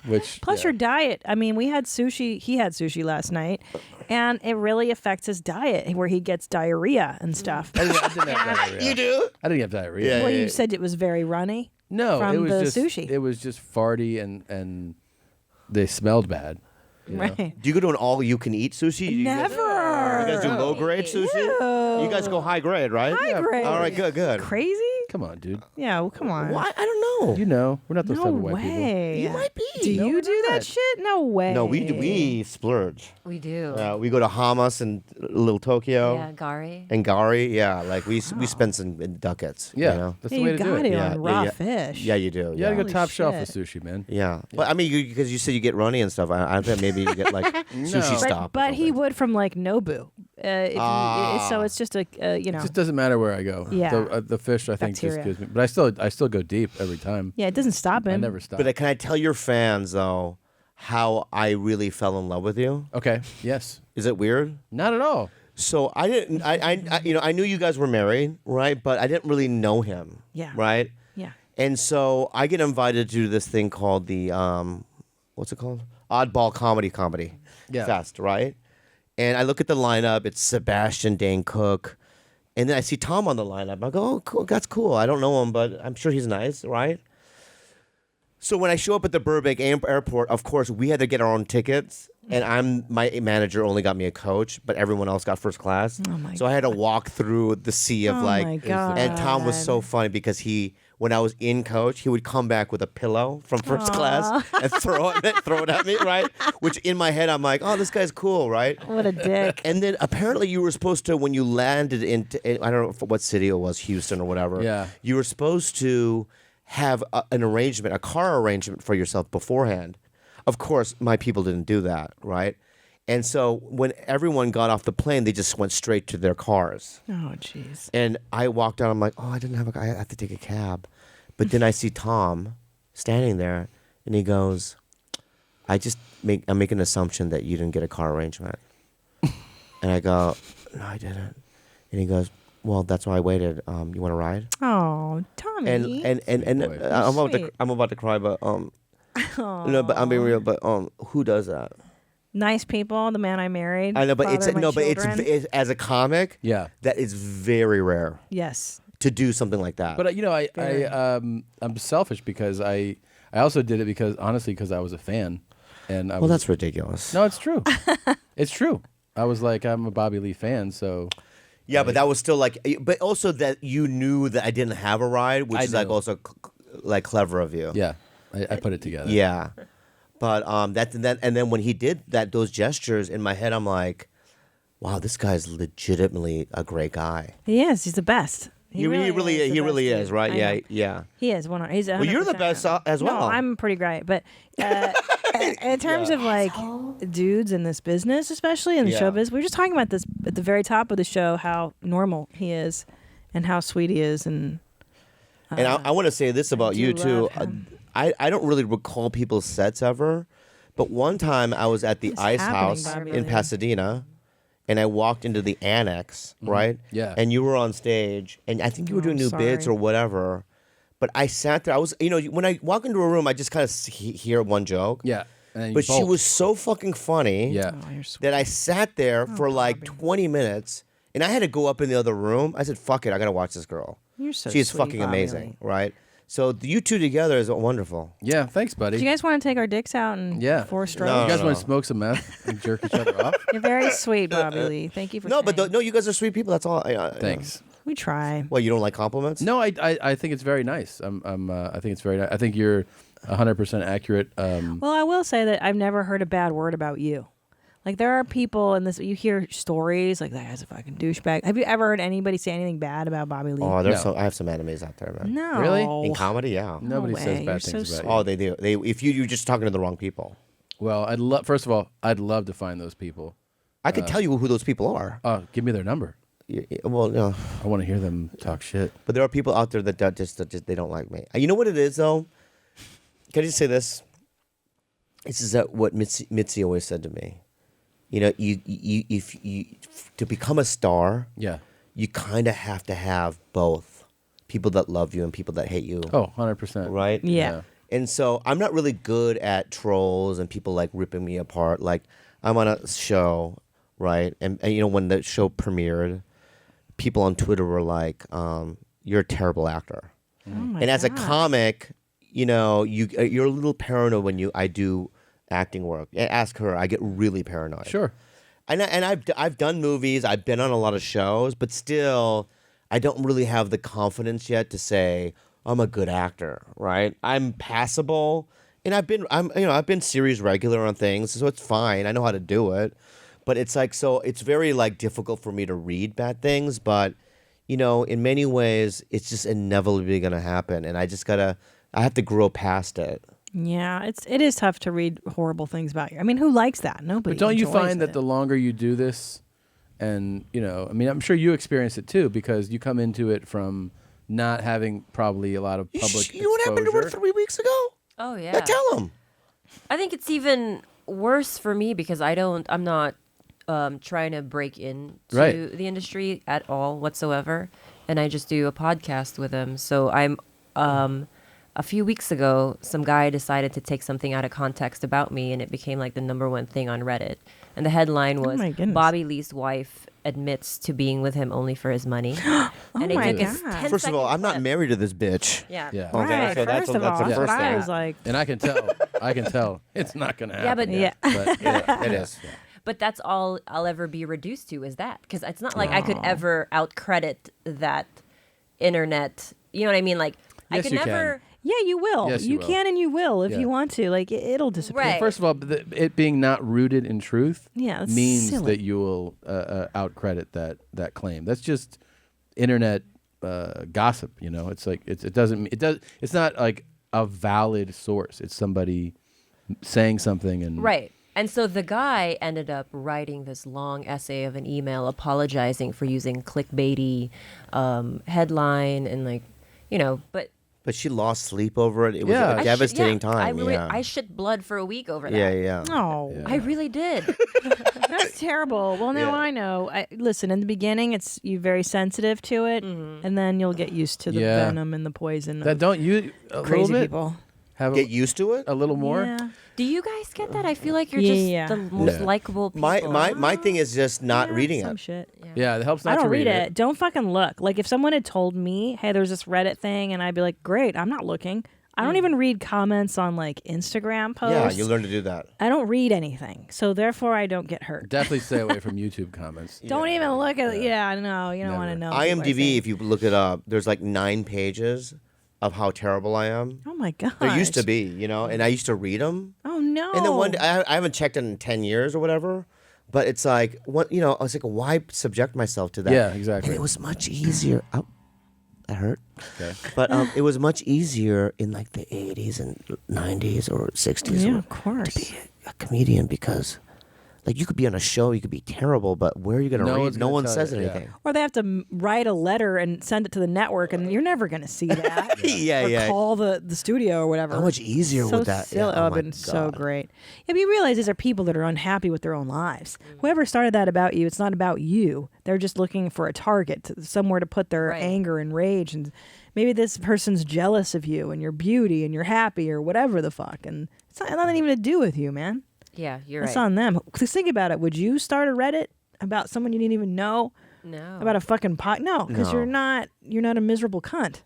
Which
Plus your diet. I mean, we had sushi. He had sushi last night, and it really affects his diet, where he gets diarrhea and stuff.
I didn't have diarrhea.
You do?
I didn't have diarrhea.
Well, you said it was very runny.
No,
from
it was
the
just
sushi.
It was just farty and they smelled bad. you know?
Right.
Do you go to an all-you-can-eat sushi? You
Never.
guys do low-grade sushi? You guys go high-grade, right?
High grade.
All right, good.
Crazy?
Come on, dude.
Yeah, well, come on.
Why? I don't know.
You know, we're not those
No
type of white
way.
You might be.
Do
No,
you
we're
do that
not.
shit? No way.
No, we splurge.
We do.
We go to Hamas and Little Tokyo.
Yeah, Gari.
And Gari, yeah, we spend some ducats.
Yeah,
you know?
that's
Yeah,
the way
you
to do
got
it.
it on raw fish.
Yeah, you do.
You gotta go
Holy
top shelf with
shit.
sushi, man.
Yeah, but I mean, because you said you get runny and stuff. I think maybe you get sushi stop.
But he would from Nobu. So it's just a
It just doesn't matter where I go.
Yeah.
The fish, I think,
Bacteria.
just gives me. But I still go deep every time.
Yeah, it doesn't stop him.
I never stop.
But can I tell your fans though how I really fell in love with you?
Okay. Yes.
Is it weird?
Not at all.
So I didn't. I knew you guys were married, right? But I didn't really know him.
Yeah.
Right.
Yeah.
And so I get invited to this thing called the what's it called? Oddball Comedy
Yeah.
Fest, right? And I look at the lineup. It's Sebastian Dane Cook, and then I see Tom on the lineup. I go, oh, cool, that's cool. I don't know him, but I'm sure he's nice, right? So when I show up at the Burbank airport, of course, we had to get our own tickets, and my manager only got me a coach, but everyone else got first class.
Oh my
so I had to walk through the sea of
Oh my God.
and Tom was so funny because when I was in coach, he would come back with a pillow from first class and throw it at me, right? Which in my head, I'm like, oh, this guy's cool, right?
What a dick.
And then apparently you were supposed to, when you landed in I don't know what city it was, Houston or whatever.
Yeah.
You were supposed to have a car arrangement for yourself beforehand. Of course, my people didn't do that, right? And so when everyone got off the plane, they just went straight to their cars.
Oh, jeez.
And I walked out. I'm like, oh, I didn't have I have to take a cab. But then I see Tom standing there, and he goes, I'm making an assumption that you didn't get a car arrangement. And I go, no, I didn't. And he goes, well, that's why I waited. You want to ride?
Oh, Tommy.
And I'm about to cry, but no, but I'm being real. But who does that?
Nice people. The man I married.
I know, but
father of my children.
it's as a comic.
Yeah,
that is very rare.
Yes.
To do something like that.
But I'm selfish because I also did it because I was a fan, and
that's ridiculous.
No, it's true. It's true. I was like, I'm a Bobby Lee fan, so
Yeah, but that was still like, but also that you knew that I didn't have a ride, which is like
knew.
also like clever of you.
Yeah, I put it together.
Yeah, but and then when he did those gestures in my head, I'm like, wow, this guy's legitimately a great guy.
He is. He's the best.
He really is, right? Yeah, yeah.
He is one. He's 100%.
Well, you're the best as well.
No, I'm pretty great, but in terms of like dudes in this business, especially in the show biz, we were just talking about this at the very top of the show, how normal he is, and how sweet he is, and
I want to say this about you too. I don't really recall people's sets ever, but one time I was at the Ice House in Pasadena. And I walked into the annex, right?
Yeah.
And you were on stage, and I think you were doing new bits or whatever. But I sat there. I was, when I walk into a room, I just kind of hear one joke.
Yeah. And
but she was so fucking funny.
Yeah.
That I sat there for like 20 minutes, and I had to go up in the other room. I said, "Fuck it, I gotta watch this girl.
You're so
She's
sweet,
fucking
Bobby
amazing, right?" So you two together is wonderful.
Yeah, thanks, buddy.
Do you guys want to take our dicks out and four strokes?
You guys want to smoke some meth and jerk each other off?
You're very sweet, Bobby Lee. Thank you for
No, you guys are sweet people. That's all.
Thanks.
We try.
Well, you don't like compliments?
No, I think it's very nice. I think it's very nice. I think you're 100% accurate.
Well, I will say that I've never heard a bad word about you. Like, there are people in this, you hear stories like, that guy's a fucking douchebag. Have you ever heard anybody say anything bad about Bobby Lee?
Oh, I have some enemies out there, man.
No.
Really?
In comedy, yeah.
Nobody says
way.
bad
You're
things
so
about you.
Oh, they do. If you're just talking to the wrong people.
Well, first of all, I'd love to find those people.
I could tell you who those people are.
Oh, give me their number.
Well, no.
I want to hear them talk shit.
But there are people out there that just they don't like me. You know what it is, though? Can I just say this? This is what Mitzi always said to me. If to become a star, you kind of have to have both people that love you and people that hate you.
Oh, 100%.
Right?
Yeah.
And so I'm not really good at trolls and people like ripping me apart. Like, I'm on a show, right? And when the show premiered, people on Twitter were like, "You're a terrible actor."
Oh my
and as a
God.
comic, you're a little paranoid when I do acting work. Ask her. I get really paranoid.
Sure.
And I've done movies. I've been on a lot of shows, but still, I don't really have the confidence yet to say I'm a good actor. Right? I'm passable, and I've been series regular on things, so it's fine. I know how to do it, but it's like it's very like difficult for me to read bad things. But in many ways, it's just inevitably gonna happen, and I have to grow past it.
Yeah, it is tough to read horrible things about you. I mean, who likes that? Nobody.
But don't you
enjoys
find that
it.
the longer you do this, and I'm sure you experience it too, because you come into it from not having probably a lot of public
You know what happened to her 3 weeks ago?
Oh yeah.
Now tell him.
I think it's even worse for me because I'm not trying to break into the industry at all whatsoever, and I just do a podcast with him. So I'm a few weeks ago, some guy decided to take something out of context about me, and it became like the #1 thing on Reddit. And the headline was,
my goodness.
Bobby Lee's wife admits to being with him only for his money. And it
my
took us
God.
10
First of all, I'm not
clip.
married to this bitch.
Yeah.
Yeah.
Okay,
Right,
so that's
first of
the
all,
first
that's what I
thing.
was like.
And I can tell it's not going to
Yeah,
happen.
but-
yet, but
It is.
But that's all I'll ever be reduced to is that. Because it's not like I could ever out-credit that internet. You know what I mean? Like, I
Yes,
could
you
never...
Yeah, you will.
Yes, you
you
will.
can and you will if
Yeah.
you want to. Like, it'll disappear.
Right.
First of all, it being not rooted in truth
Yeah, that's
means
silly.
that you will outcredit that claim. That's just internet gossip. It's like it's not like a valid source. It's somebody saying something and
Right. And so the guy ended up writing this long essay of an email apologizing for using clickbaity headline and but...
But she lost sleep over it. It was
Yeah.
a devastating time.
I shit blood for a week over that.
Yeah.
Oh,
I really did.
that's terrible. Well, now
Yeah.
I know. Listen, in the beginning, you're very sensitive to it, and then you'll get used to the
Yeah.
venom and the poison.
that
of
don't you a
crazy
little bit
people.
have
Get used to it.
a little more.
Yeah.
Do you guys get that? I feel like you're
Yeah.
just the most
No.
likable people.
My thing is just not reading
Some
it.
shit.
Yeah, it helps not
I don't
to
read it. Don't fucking look. Like, if someone had told me, hey, there's this Reddit thing, and I'd be like, great, I'm not looking. I don't even read comments on like Instagram posts.
Yeah, you learn to do that.
I don't read anything, so therefore I don't get hurt.
Definitely stay away from YouTube comments.
Don't even look at it. Yeah, I know. You don't want to know. what people are saying.
IMDb, if you look it up, there's like 9 pages of how terrible I am.
Oh my god.
There used to be, and I used to read them.
Oh no.
And then one day, I haven't checked it in 10 years or whatever, but it's like, I was like, why subject myself to that?
Yeah, exactly.
And it was much easier. Oh, that hurt.
Okay.
But it was much easier in like the 80s and 90s or 60s.
Yeah, of course.
To be a comedian because, like, you could be on a show, you could be terrible, but where are you going to read? No one says anything.
Or they have to write a letter and send it to the network, and you're never going to see that. Or call the studio or whatever.
How much easier
so
would that?
Silly.
Yeah,
oh, been so great. Yeah, but you realize these are people that are unhappy with their own lives. Whoever started that about you, it's not about you. They're just looking for a target, somewhere to put their anger and rage. And maybe this person's jealous of you and your beauty and you're happy or whatever the fuck. And it's not nothing even to do with you, man.
Yeah, you're
That's
right.
on them. Because think about it. Would you start a Reddit about someone you didn't even know?
No.
About a fucking pot? No, because
No.
you're not a miserable cunt.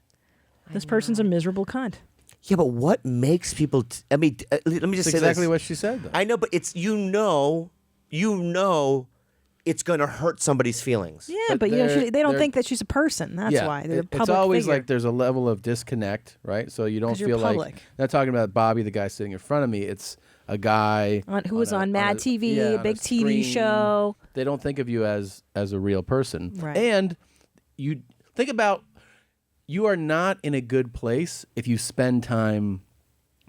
This person's a miserable cunt.
Yeah, but what makes people? Let me just
That's
say this.
exactly what she said, though.
I know, but it's it's going to hurt somebody's feelings.
Yeah, but they don't think that she's a person. That's why they're a public
it's always
figure.
like there's a level of disconnect, right? So you don't
'Cause you're
feel like
public.
not talking about Bobby, the guy sitting in front of me. It's a guy
who was on Mad TV, a
on
big TV
screen.
show.
They don't think of you as a real person,
Right.
and you think about you are not in a good place if you spend time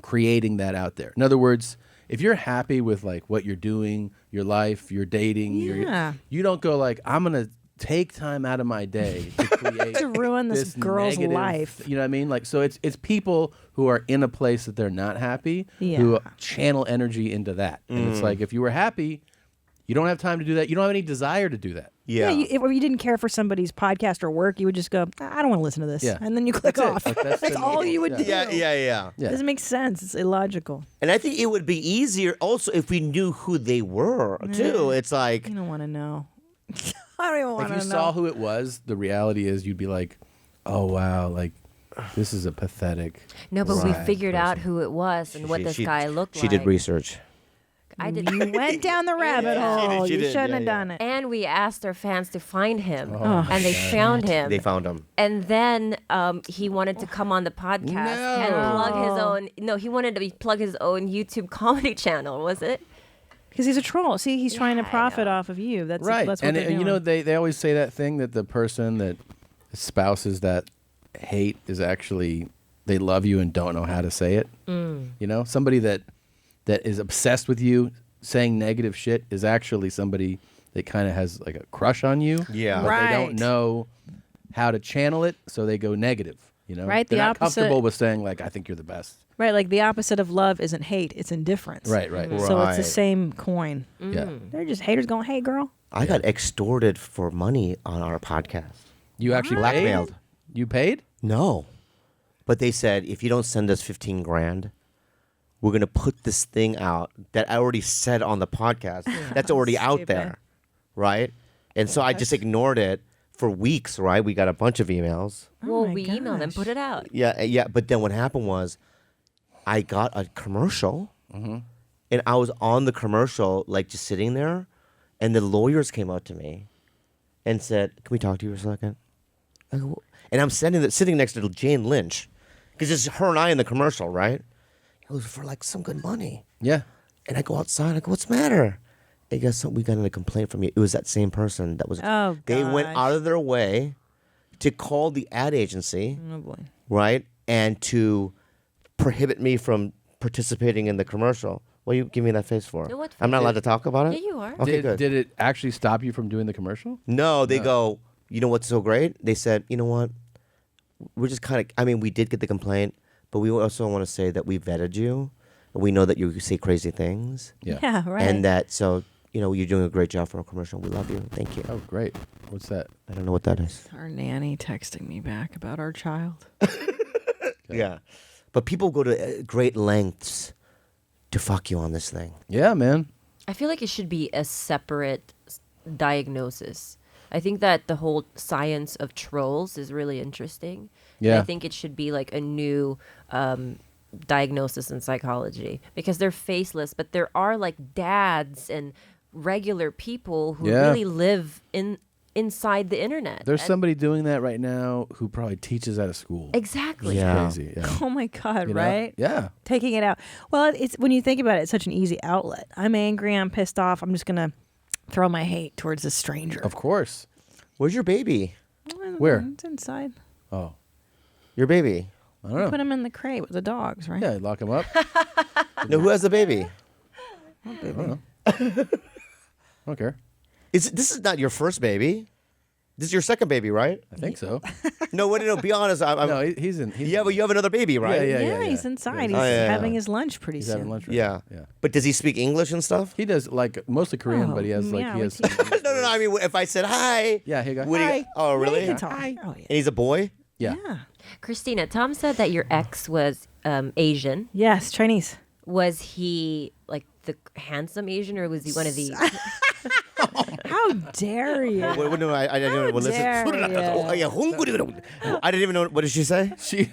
creating that out there. In other words, if you're happy with like what you're doing, your life, your dating, you don't go like, I'm gonna take time out of my day to create
To ruin this girl's
negative-
life.
You know what I mean? Like, so it's people who are in a place that they're not happy who
Yeah.
channel energy into that. And it's like, if you were happy, you don't have time to do that. You don't have any desire to do that.
If you didn't care for somebody's podcast or work, you would just go, I don't want to listen to this.
Yeah.
And then you click
That's it.
off.
Like,
That's all you would do.
Yeah.
Doesn't make sense. It's illogical.
And I think it would be easier also if we knew who they were too. It's like
You don't want to know. I don't even want
If
to
you
know.
saw who it was, the reality is you'd be like, oh, wow, like, this is a pathetic.
No, but we
sad
figured
person.
out who it was and what this guy looked like.
She did research.
I did.
You went down the rabbit hole.
she
You
did,
shouldn't
yeah,
have done it.
And we asked our fans to find him,
Oh,
and they found him.
They found him.
And then he wanted to come on the podcast and plug his own. No, he wanted to plug his own YouTube comedy channel. Was it?
Because he's a troll. See, he's trying to profit off of you. That's
Right.
That's what
and
they're doing.
you know, they always say that thing that the person that espouses that hate is actually, they love you and don't know how to say it.
Mm.
You know, somebody that is obsessed with you saying negative shit is actually somebody that kind of has like a crush on you.
Yeah.
But they don't
Right.
know how to channel it, so they go negative. You know,
Right,
They're
the
not
opposite-
comfortable with saying like, I think you're the best.
Right, like the opposite of love isn't hate, it's indifference.
Right, right.
So it's the
Right.
same coin.
Yeah.
They're just haters going, hey, girl.
I got extorted for money on our podcast.
You actually
Blackmailed.
paid? You paid?
No. But they said, if you don't send us 15 grand, we're going to put this thing out that I already said on the podcast. That's already out
Stupid.
there. Right? And so I just ignored it for weeks, right? We got a bunch of emails.
Well,
my
we emailed him,
gosh.
put it out.
Yeah. But then what happened was I got a commercial and I was on the commercial, like just sitting there. And the lawyers came up to me and said, can we talk to you for a second? I go, and I'm sitting next to Jane Lynch because it's her and I in the commercial, right? It was for like some good money.
Yeah.
And I go outside. I go, what's the matter? They go, we got a complaint from you. It was that same person that was.
Oh,
They went
gosh.
out of their way to call the ad agency,
Oh, boy.
right? And to prohibit me from participating in the commercial. What are you giving me that face for?
No, what
I'm not
face?
allowed to talk about it?
Yeah, you are.
Okay, good.
Did it actually stop you from doing the commercial?
No, they go, you know what's so great? They said, you know what? We're just kind of, I mean, we did get the complaint, but we also want to say that we vetted you. We know that you say crazy things.
Yeah, right.
And that, so, you know, you're doing a great job for a commercial. We love you. Thank you.
Oh, great. What's that?
I don't know what that is.
Our nanny texting me back about our child.
Yeah. But people go to great lengths to fuck you on this thing.
Yeah, man.
I feel like it should be a separate diagnosis. I think that the whole science of trolls is really interesting. And
Yeah.
I think it should be like a new diagnosis in psychology because they're faceless, but there are like dads and regular people who really live inside the internet.
There's somebody doing that right now who probably teaches at a school.
Exactly.
It's crazy. Yeah.
Oh my God,
You know?
right?
Yeah.
Taking it out. Well, it's when you think about it, it's such an easy outlet. I'm angry, I'm pissed off, I'm just going to throw my hate towards a stranger.
Of course.
Where's your baby?
Where?
It's inside.
Oh.
Your baby?
I don't know.
Put him in the crate with the dogs, right?
Yeah, lock him up.
No, who has the baby?
Oh,
I don't know. I don't care.
This is not your first baby. This is your second baby, right?
I think so.
No, what? No, be honest.
No, he's in.
Yeah, but you have another baby, right?
Yeah,
He's inside.
Yeah,
He's having his lunch pretty
He's
soon.
having lunch. Right
Yeah.
now. Yeah.
But does he speak English and stuff?
He does like mostly Korean,
Oh,
but he has like
yeah,
he has.
No. I mean, if I said hi,
Yeah, here you go.
would he-
Hi.
oh, really?
Yeah, he can talk. Oh, yeah.
And he's a boy.
Yeah.
Christina, Tom said that your ex was Asian.
Yes, Chinese.
Was he like the handsome Asian, or was he one of these?
How dare you?
No, I didn't know. Well, listen.
dare
I didn't even know. What did she say?
She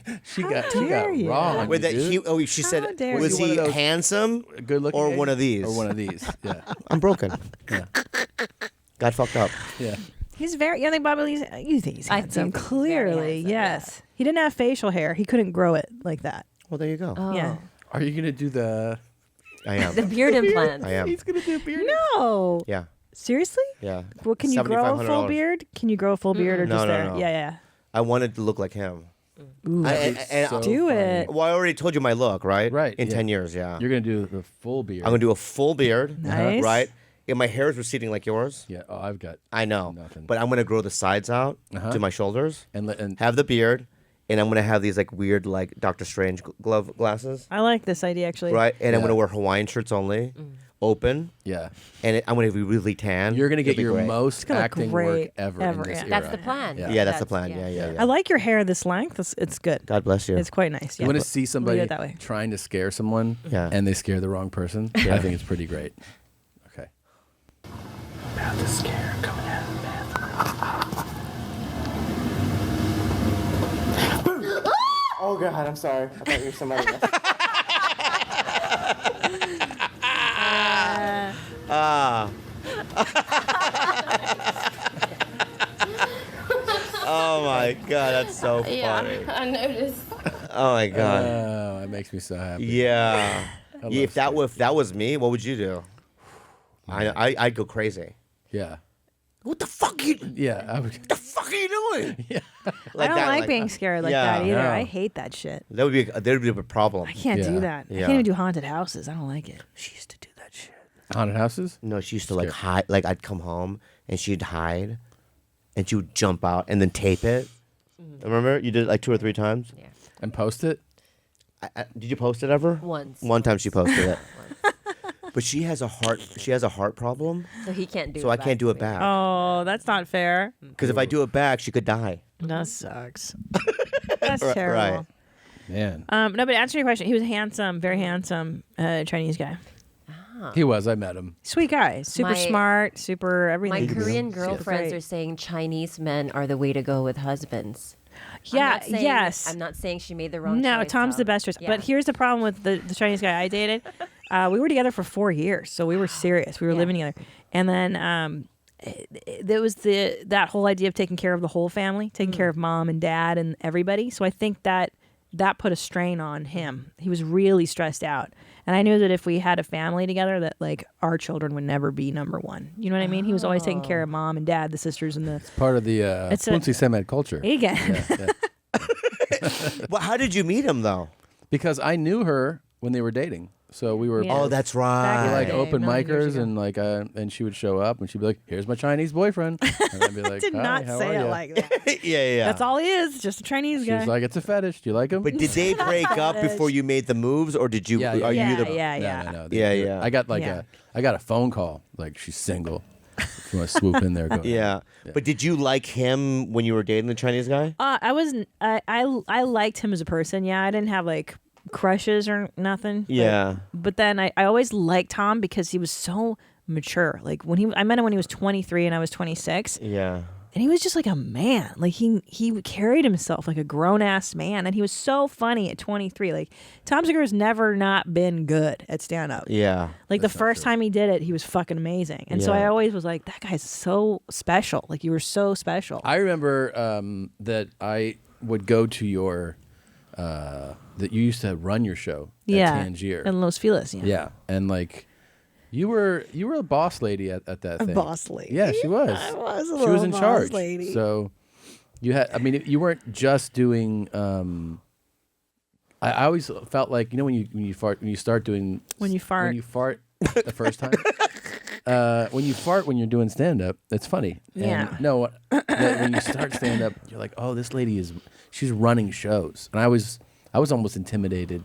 got
dare you?
wrong.
Wait, that
dude.
she said,
dare
was
you?
he
One of those
handsome,
good looking,
or one of these?
or one of these. Yeah.
I'm broken.
Yeah.
Got fucked up.
Yeah.
He's very. You think Bobby Lee's? You think he's
I
handsome?
think he's
Clearly,
very handsome,
yes. He didn't have facial hair. He couldn't grow it like that.
Well, there you go.
Oh.
Yeah.
Are you gonna do the?
I am.
The beard implant.
I am.
He's gonna do a beard.
No.
Yeah.
Seriously?
Yeah.
Well, can you grow a full
$7,500.
beard? Can you grow a full beard or
No,
just
no,
there?
no.
Yeah.
I wanted to look like him.
Ooh,
So
do
funny.
it.
Well, I already told you my look, right?
Right,
In
yeah.
10 years, yeah.
You're gonna do the full beard.
I'm gonna do a full beard.
Nice.
Right? And my hair is receding like yours.
Yeah. Oh, I've got.
I know.
Nothing.
But I'm gonna grow the sides out to my shoulders.
And
Have the beard, and I'm gonna have these like weird like Doctor Strange glove glasses.
I like this idea actually.
Right? And I'm
Yeah.
gonna wear Hawaiian shirts only, open.
yeah.
And I'm gonna be really tan.
You're gonna get
It'll be
your
great.
most
gonna look
acting
great
work ever
ever,
in this
yeah.
era.
That's the plan.
Yeah.
Yeah, that's the plan. Yeah.
I like your hair this length. It's good.
God bless you.
It's quite nice.
You
Yeah.
want to see somebody
it that way.
trying to scare someone,
Yeah.
and they scare the wrong person. I think it's pretty great. Okay.
About to scare coming out of the bathroom.
Oh God, I'm sorry. I thought you were somebody else.
Oh my God, that's so funny.
I noticed.
Oh my God.
Oh, it makes me so happy.
Yeah.
love
If that was me, what would you do? I'd go crazy.
Yeah.
What the fuck you?
Yeah. I would.
What the fuck are you doing?
Yeah.
I don't
that,
like being scared like
yeah.
that either.
No.
I hate that shit.
That would be a problem.
I can't
Yeah.
do that. I
Yeah.
can't even do haunted houses. I don't like it.
She used to do that shit.
Haunted houses?
No, she used to like hide. Like I'd come home and she'd hide, and she would jump out and then tape it. Remember, you did it like 2 or 3 times.
Yeah.
And post it?
Did you post it ever?
Once.
One time she posted it. But she has a heart problem,
So he can't do it.
so I can't do it back.
Oh, that's not fair.
Because if I do it back, she could die.
That sucks. That's
Right.
terrible.
Man.
No, but to answer your question, he was handsome, very handsome Chinese guy.
He was. I met him.
Sweet guy. Super
My-
smart, super everything.
My Korean girlfriends
Great.
are saying Chinese men are the way to go with husbands.
Yeah, yes.
I'm not saying she made the wrong choice.
No, Tom's
Tom.
the best choice.
Yeah.
But here's the problem with the Chinese guy I dated. We were together for 4 years, so we were serious. We were living together. And then there was that whole idea of taking care of the whole family, taking care of mom and dad and everybody. So I think that put a strain on him. He was really stressed out. And I knew that if we had a family together, that like our children would never be number one. You know what I mean? He was always taking care of mom and dad, the sisters and the.
Part of the
It's a-
Punsi Semed culture.
Again.
Yeah.
Well, how did you meet him though?
Because I knew her when they were dating. So we were.
Yeah.
Oh, that's
We
right.
were like
Okay,
open
9 years
micers
ago.
and like and she would show up and she'd be like, "Here's my Chinese boyfriend," and I'd be like,
Did
"Hi,
not
how
say
are
it
ya?"
like that.
yeah.
That's all he is, just a Chinese
She
guy.
was like, "It's a fetish. Do you like him?"
But did they break up before you made the moves, or did you?
Yeah,
Are
yeah,
you the?
yeah.
No.
Yeah.
I got like
Yeah.
I got a phone call like she's single. If you want to swoop in there, go. ahead.
Yeah. But did you like him when you were dating the Chinese guy?
I wasn't. I liked him as a person. Yeah, I didn't have like crushes or nothing.
Yeah.
But then I always liked Tom because he was so mature. Like I met him when he was 23 and I was 26.
Yeah.
And he was just like a man. Like he carried himself like a grown ass man, and he was so funny at 23. Like Tom Segura has never not been good at stand up.
Yeah.
Like the first time he did it, he was fucking amazing. And so
Yeah.
I always was like, that guy's so special. Like you were so special.
I remember that I would go to your that you used to run your show at Tangier
in Los Feliz. Yeah.
Yeah, and like you were a boss lady at that
A
thing.
boss lady.
Yeah, she was.
I was a
She was
little
in
boss
charge.
lady.
So you had. I mean, you weren't just doing. I always felt like when you fart the first time. When you fart when you're doing stand up, it's funny.
Yeah.
And no, when you start stand up, you're like, oh, this lady she's running shows, and I was almost intimidated.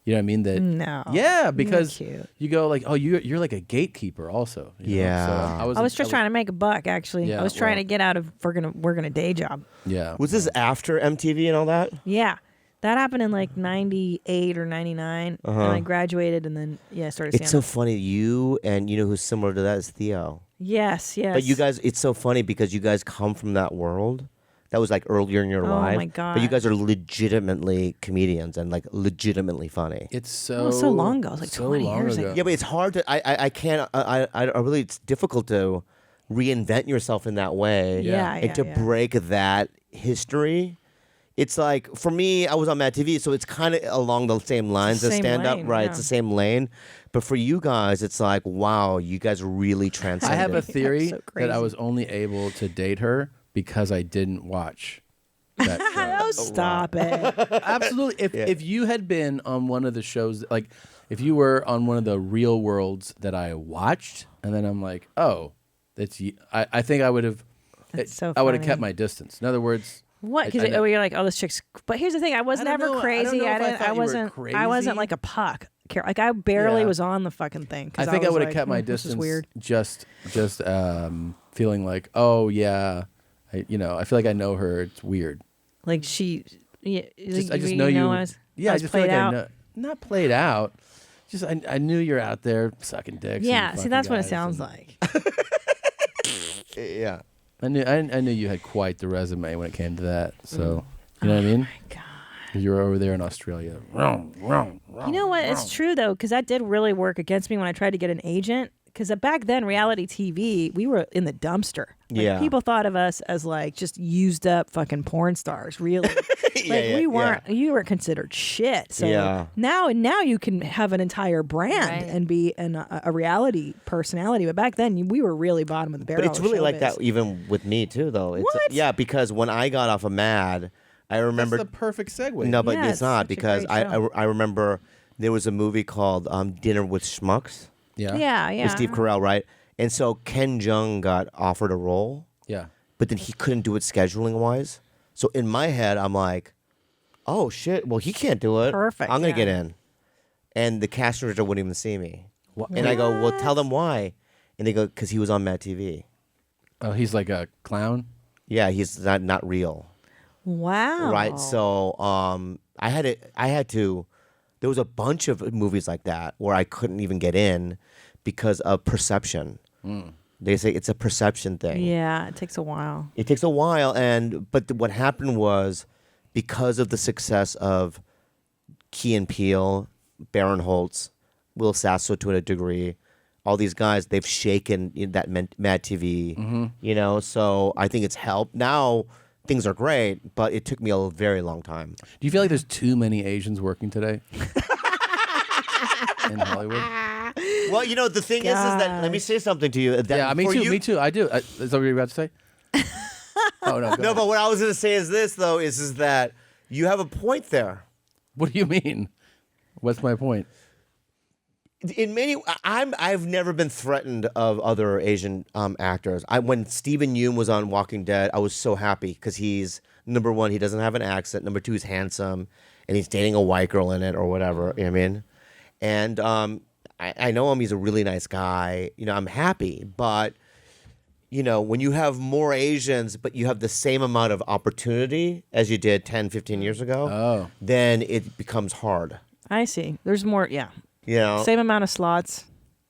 You know what I mean? That
No.
Yeah, because
You're cute.
you go like, oh, you're like a gatekeeper also. you know?
Yeah.
So
I was just trying to make a buck, actually.
Yeah,
I was trying
well-
to get out of working a day job.
Yeah.
Was this after MTV and all that?
Yeah. That happened in like 98 or 99.
Uh-huh.
And I graduated and then, I started
It's so
stand-up.
funny. You and who's similar to that is Theo.
Yes.
But you guys, it's so funny because you guys come from that world. That was like earlier in your
Oh,
life.
my
But you
God.
guys are legitimately comedians and like legitimately funny.
It's
so long ago. It was like 20 years ago.
Yeah, but it's hard to. I can't. I really. It's difficult to reinvent yourself in that way.
Yeah,
and
yeah,
to
yeah.
break that history. It's like for me, I was on Mad TV, so it's kind of along the same lines as
same
stand up,
lane,
right?
yeah.
It's the same lane. But for you guys, it's like, wow, you guys really transcended.
I have a theory
so
that I
crazy.
was only able to date her because I didn't watch that show.
Oh, stop it.
Absolutely. If you had been on one of the shows, like if you were on one of the Real Worlds that I watched, and then I'm like, oh, that's you. I think I would have.
That's so
I would have
funny.
kept my distance. In other words,
What?
I
Because
know-
you're like, oh, this chick's. But here's the thing: I was
I don't
never
know- I don't
crazy.
know if I
didn't.
thought you were
wasn't. I
crazy.
wasn't like a puck. Like I barely
Yeah.
was on the fucking thing. 'cause
I think I
was
would have
like,
kept my
This
distance.
is weird.
Just feeling like, oh yeah, I feel like I know her. It's weird.
Like she. Yeah,
I just know you.
I
I just feel like
out.
I know. Not played out. Just I knew you're out there sucking dicks.
Yeah.
and
See,
fucking
that's what it
guys
sounds
and-
like.
Yeah.
I knew you had quite the resume when it came to that. So
Mm.
you know what I mean?
my God.
You were over there in Australia.
You know what? It's true though, because that did really work against me when I tried to get an agent. Because back then, reality TV, we were in the dumpster. Like,
Yeah.
people thought of us as like just used up fucking porn stars. Really, like
yeah,
we weren't. You were considered shit. So
Yeah.
now you can have an entire brand
Right.
and be a reality personality. But back then, we were really bottom of the barrel.
But it's
of
really like
showbiz.
that even with me too, though. It's,
What?
Yeah, because when I got off of Mad, I remember.
That's the perfect segue.
No, but
Yeah,
it's
it's
not
such a
because
great show.
I remember there was a movie called Dinner with Schmucks
Yeah.
Yeah.
with Steve Carell, right? And so Ken Jeong got offered a role,
Yeah.
but then he couldn't do it scheduling wise. So in my head, I'm like, oh shit, well he can't do it.
Perfect,
I'm gonna
yeah.
get in, and the casting director wouldn't even see me. And I go, well, tell them why, and they go, because he was on Mad TV.
Oh, he's like a clown.
Yeah, he's not real.
Wow.
Right. So I had to there was a bunch of movies like that where I couldn't even get in because of perception. They say it's a perception thing.
Yeah, it takes a while.
It takes a while, but what happened was because of the success of Key and Peele, Baron Holtz, Will Sasso to a degree, all these guys, they've shaken that Mad TV, so I think it's helped. Now things are great, but it took me a very long time.
Do you feel like there's too many Asians working today in Hollywood?
Well, the thing is that, let me say something to you. That
Yeah, me
for
too.
you-
Me too. I do. Is that what you're about to say? Oh no. Go
No,
ahead.
but what I was going to say is this, though, is that you have a point there.
What do you mean? What's my point?
In many, I've never been threatened of other Asian actors. When Stephen Yeun was on Walking Dead, I was so happy because he's number one, he doesn't have an accent. Number two, he's handsome, and he's dating a white girl in it or whatever. You know what I mean? And I know him; he's a really nice guy. I'm happy, but when you have more Asians, but you have the same amount of opportunity as you did 10, 15 years ago, then it becomes hard.
I see. There's more. Yeah.
You know?
Same amount of slots.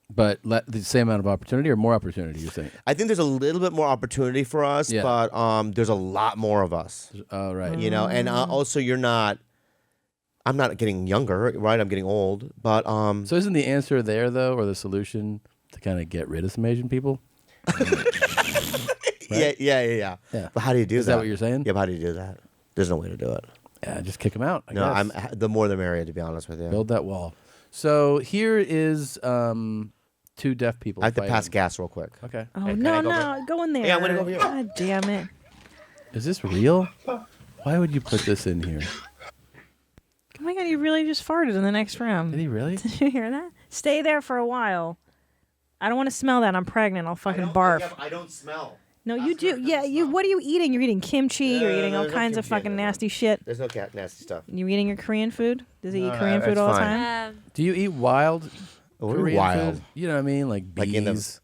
But the same amount of opportunity or more opportunity, you're saying?
I think there's a little bit more opportunity for us,
Yeah.
but there's a lot more of us.
Oh, right.
You know, and also I'm not getting younger, right? I'm getting old, but
So isn't the answer there though, or the solution to kind of get rid of some Asian people? Right?
Yeah. But how do you do that?
Is that what you're saying?
Yeah, but how do you do that? There's no way to do it.
Yeah, just kick them out. I
No,
guess.
the more the merrier, to be honest with you.
Build that wall. So here is two deaf people.
I have to
fighting.
pass gas real quick.
Okay.
Oh, no, go in there.
Yeah, I'm gonna go over here.
God damn it.
Is this real? Why would you put this in here?
Oh my God, he really just farted in the next room.
Did he really?
Did you hear that? Stay there for a while. I don't want to smell that. I'm pregnant. I'll fucking barf.
I don't smell.
No, you do. Yeah, what are you eating? You're eating kimchi. You're eating all
there's no
kinds of
kimchi in
fucking
there.
nasty shit.
There's no nasty stuff.
You eating your Korean food? Does he
No,
eat Korean food
it's
all the
fine.
time?
Do you eat wild Korean
wild?
food? You know what I mean? Like bees.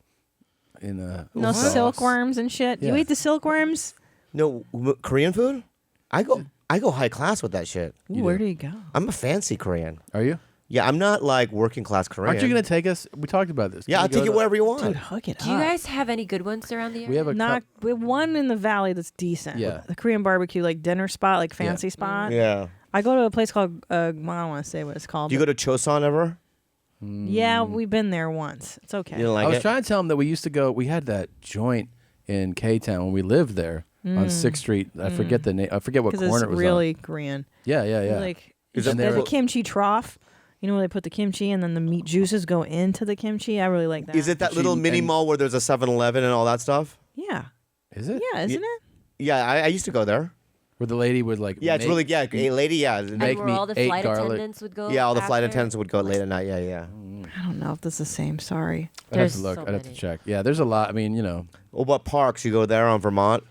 Like in the-
No
sauce.
silkworms and shit. You
Yeah.
eat the silkworms?
No, Korean food? I go high class with that shit.
Ooh, where do you go?
I'm a fancy Korean.
Are you?
Yeah, I'm not like working class Korean.
Aren't you going to take us? We talked about this.
Yeah,
Can
I'll
we go
take you
to-
wherever you want.
Dude, hook it
Do you
up.
guys have any good ones around the area?
We have a
We have one in the valley that's decent.
Yeah.
The Korean barbecue, like dinner spot, like fancy spot.
Yeah.
I go to a place called, I don't want to say what it's called.
Do you go to Chosun ever?
Yeah, we've been there once. It's okay.
You don't like
I was
it?
trying to tell him that we used to go. We had that joint in K-Town when we lived there on 6th Street. I forget the name. I forget what
Because
corner
it's
it was
really Korean.
Yeah, yeah, yeah.
Like,
Is it
they have
more-
a kimchi trough. You know where they put the kimchi and then the meat juices go into the kimchi? I really like that.
Is it that little mini mall where there's a 7-Eleven and all that stuff?
Yeah.
Is it?
Yeah, isn't it?
Yeah, I used to go there.
Where the lady would like.
Yeah, it's really a lady. Yeah,
Make
where
me
all the
8
flight
garlic.
attendants would go.
yeah. All the flight
after?
attendants would go late at night. Yeah.
I don't know if this is the same. Sorry.
I'd have to
There's
look.
so
I'd have to
many.
check. Yeah, there's a lot. I mean, you know.
Well, what parks? You go there on Vermont?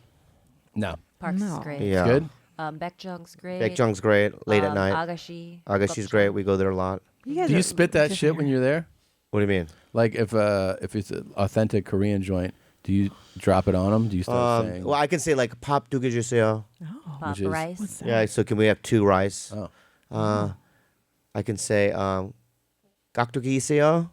No.
Parks
No.
is great.
Yeah.
Good.
Baekjung's great.
Baekjung's great. Late at night.
Agashi.
Agashi's great. We go there a lot.
You guys
Do you
are
spit that
different
shit when
here.
you're there?
What do you mean?
Like if it's an authentic Korean joint, do you drop it on them? Do you start saying?
Well, I can say like pop duge juseyo.
Pop
Which is-
rice.
What's that?
Yeah. So can we have 2 rice?
Oh.
I can say gakdugi iseo.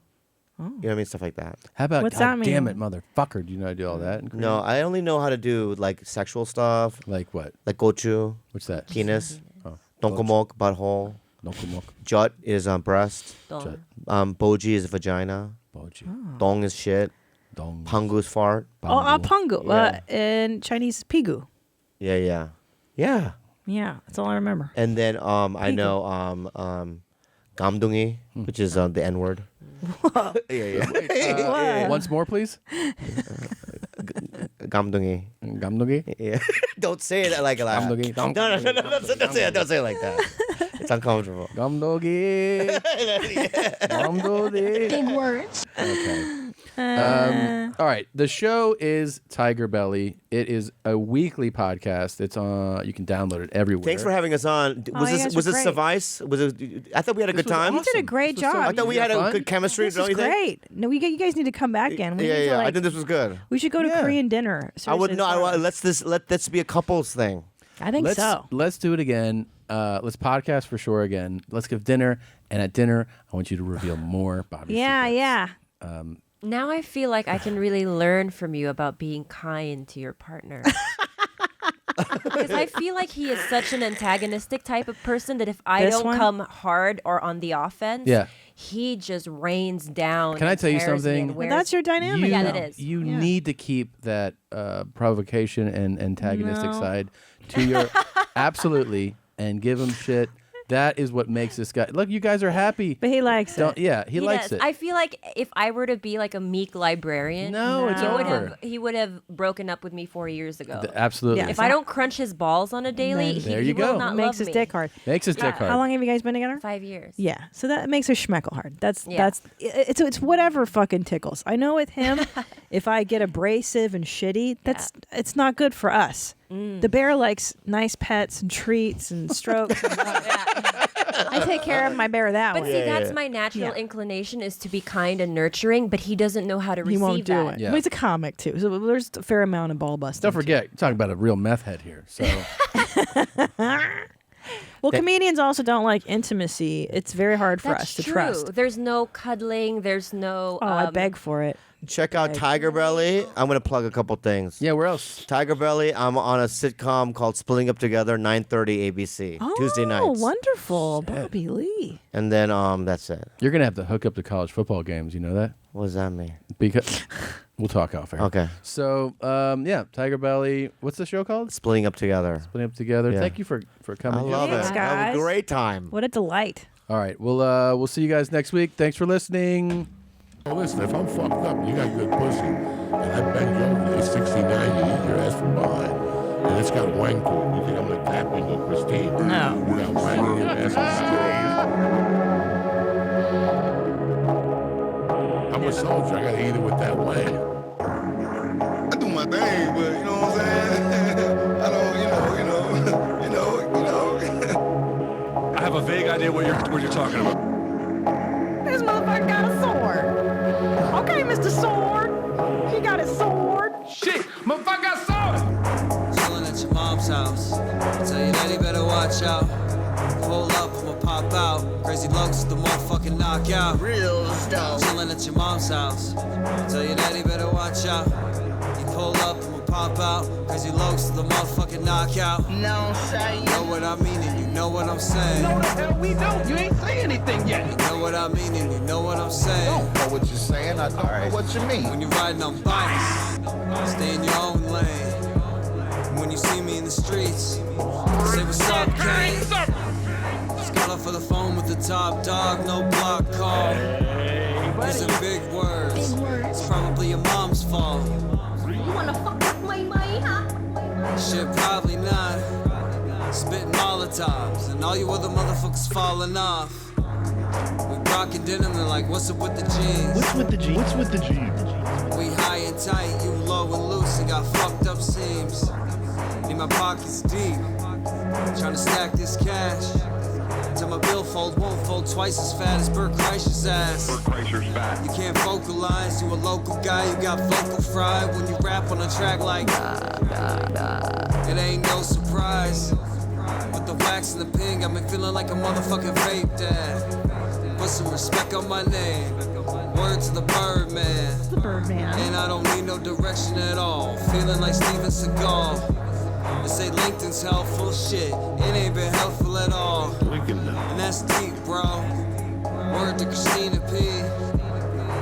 You know what I mean? Stuff like that.
How about
What's
God
that
damn
mean?
it, motherfucker? Do you know how to do all that? In Korean?
No, I only know how to do like sexual stuff,
Like what?
like gochu,
What's that?
penis,
Oh.
donkomok, butthole.
Nokumok.
Jut is breast.
Dong.
Boji is vagina.
Boji.
Dong is shit.
Dong.
Pangu's fart.
Oh, pungu.
Yeah.
In Chinese is pigu.
Yeah.
Yeah, that's all I remember.
And then I know gamdungi, which is the N word. yeah.
Once more, please.
Gamdungi.
Gamdogi.
Yeah. Don't say it like that.
Gamdogi.
No, don't say it. Don't say it like that. It's uncomfortable.
Gamdogi. Gamdogi.
Big words.
Okay. All right. The show is Tiger Belly. It is a weekly podcast. It's on. You can download it everywhere.
Thanks for having us on.
Oh, you guys
Was
were
this
great.
suffice? Was it? I thought we had a
This
good
was
time.
You did a great
This was so
job.
I thought we
Did you
had
have
a
fun?
good chemistry.
This
Don't
is
you think?
great. No, you guys need to come back again. We need to,
Yeah. I
like,
think this was good.
we should go to
Yeah.
Korean dinner.
I would
Seriously,
no.
it's fun.
Let this be a couples thing.
I think so.
Let's do it again. Let's podcast for sure again. Let's give dinner, and at dinner, I want you to reveal more Bobby.
Yeah,
secrets.
yeah.
Now I feel like I can really learn from you about being kind to your partner. Because I feel like he is such an antagonistic type of person that if I
This
don't
one?
come hard or on the offense,
Yeah.
he just rains down.
Can I
and
tell you
tears me and
something?
Well,
wears-
that's your dynamic.
Yeah,
though.
that is.
You
Yeah.
need to keep that provocation and antagonistic
No.
side to your absolutely, and give him shit. That is what makes this guy. Look, you guys are happy.
But he likes it.
Yeah, he likes
does.
it.
I feel like if I were to be like a meek librarian,
No, it's over.
he would have broken up with me 4 years ago.
Absolutely.
Yeah.
If I don't crunch his balls on a daily,
Then-
he,
There
he
you
will
go.
not
Makes
love
his
me.
dick hard.
Makes his dick hard.
How long have you guys been together?
5 years.
Yeah, so that makes her schmeckle hard. That's
Yeah.
it's whatever fucking tickles. I know with him, if I get abrasive and shitty, it's not good for us. The bear likes nice pets and treats and strokes. And I take care of my bear that
But
way.
see, that's my natural
Yeah.
inclination is to be kind and nurturing, but he doesn't know how to
He
receive
won't do
that.
it.
Yeah.
Well, he's a comic too, so there's a fair amount of ball busting.
Don't forget, you're talking about a real meth head here. So
Well, comedians also don't like intimacy. It's very hard for us to trust.
There's no cuddling. There's no.
Oh, I beg for it.
Check out Tiger Belly. I'm going to plug a couple things.
Yeah, where else?
Tiger Belly, I'm on a sitcom called Splitting Up Together, 9:30 ABC, Tuesday nights.
Oh, wonderful. Bobby Lee.
And then that's it.
You're going to have to hook up to college football games. You know that?
What does that mean?
Because we'll talk off air.
Okay.
So, yeah, Tiger Belly. What's the show called?
Splitting Up Together.
Splitting Up Together.
Yeah.
Thank you for coming.
I love
Thanks,
it.
guys.
Have a great time.
What a delight.
All right. We'll see you guys next week. Thanks for listening.
Hey, listen, if I'm fucked up, you got good pussy, and I bend you over there 69, you eat your ass from behind, and it's got wang to it. You think I'm gonna tap into Christine?
No.
You got wang in your ass and I'm a soldier. I gotta eat it with that wang.
I do my thing, but you know what I'm saying? I don't,
I have a vague idea what you're talking about.
This motherfucker got a sword. Okay, Mr. Sword. He got his sword.
Shit, motherfucker got sauce. Chillin' at your mom's house. Tell you that he better watch out. Pull up, I'ma pop out. Crazy looks, the motherfucking knockout. Real stuff. Chillin' at your mom's house. Tell you that he better watch out. He pull up, I'ma pop out. Crazy looks, the motherfucking knockout. No, say you know what I mean and you know what I'm saying. No, the hell we don't. You ain't say anything yet. You know what I mean and you know what I'm saying.
Don't know what you're saying. I don't know what you mean.
When you're riding on bikes, stay in your own lane. When you see me in the streets, say what's up, Kane. Just got off of the phone with the top dog, no block call. These are big words. It's probably your mom's fault.
You wanna fuck with my money, huh?
Shit, probably not. Spitting Molotovs, and all you other motherfuckers falling off. We rockin' denim, they're like, what's up with the jeans?
What's with the jeans? What's with the jeans?
We high and tight, you low and loose, and got fucked up seams. Need my pockets deep, trying to stack this cash. Till my billfold won't fold twice as fat as Bert Kreischer's ass. Bert Kreischer's fat. You can't vocalize, you a local guy, you got vocal fry when you rap on a track like it ain't no surprise. With the wax and the ping, got me feeling like a motherfucking vape dad. Put some respect on my name. Word to the Birdman.
The Birdman.
And I don't need no direction at all. Feeling like Steven Seagal. They say LinkedIn's helpful, shit. It ain't been helpful at all. And that's deep, bro. Word to Christina P.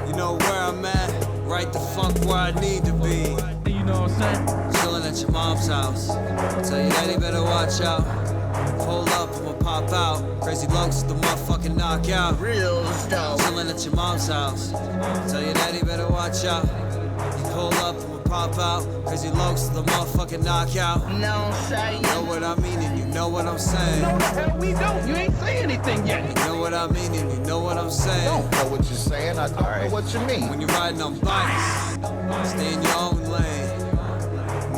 You know where I'm at. Right the fuck where I need to be. You know what I'm saying? Chillin' at your mom's house. Tell you that he better watch out. Pull up, I'ma pop out. Crazy looks, the motherfucking knockout. Real stuff. Chillin' at your mom's house. Tell you that he better watch out. You pull up, I'ma pop out. Crazy looks, the motherfucking knockout. No, say you know what I mean and you know what I'm saying. No, the hell we don't. You ain't say anything yet. You know what I mean and you know what I'm saying.
Don't know what you're saying. I don't know what you mean.
When you're riding on bikes, stay in your own lane.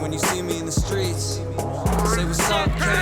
When you see me in the streets, say what's up, Kane.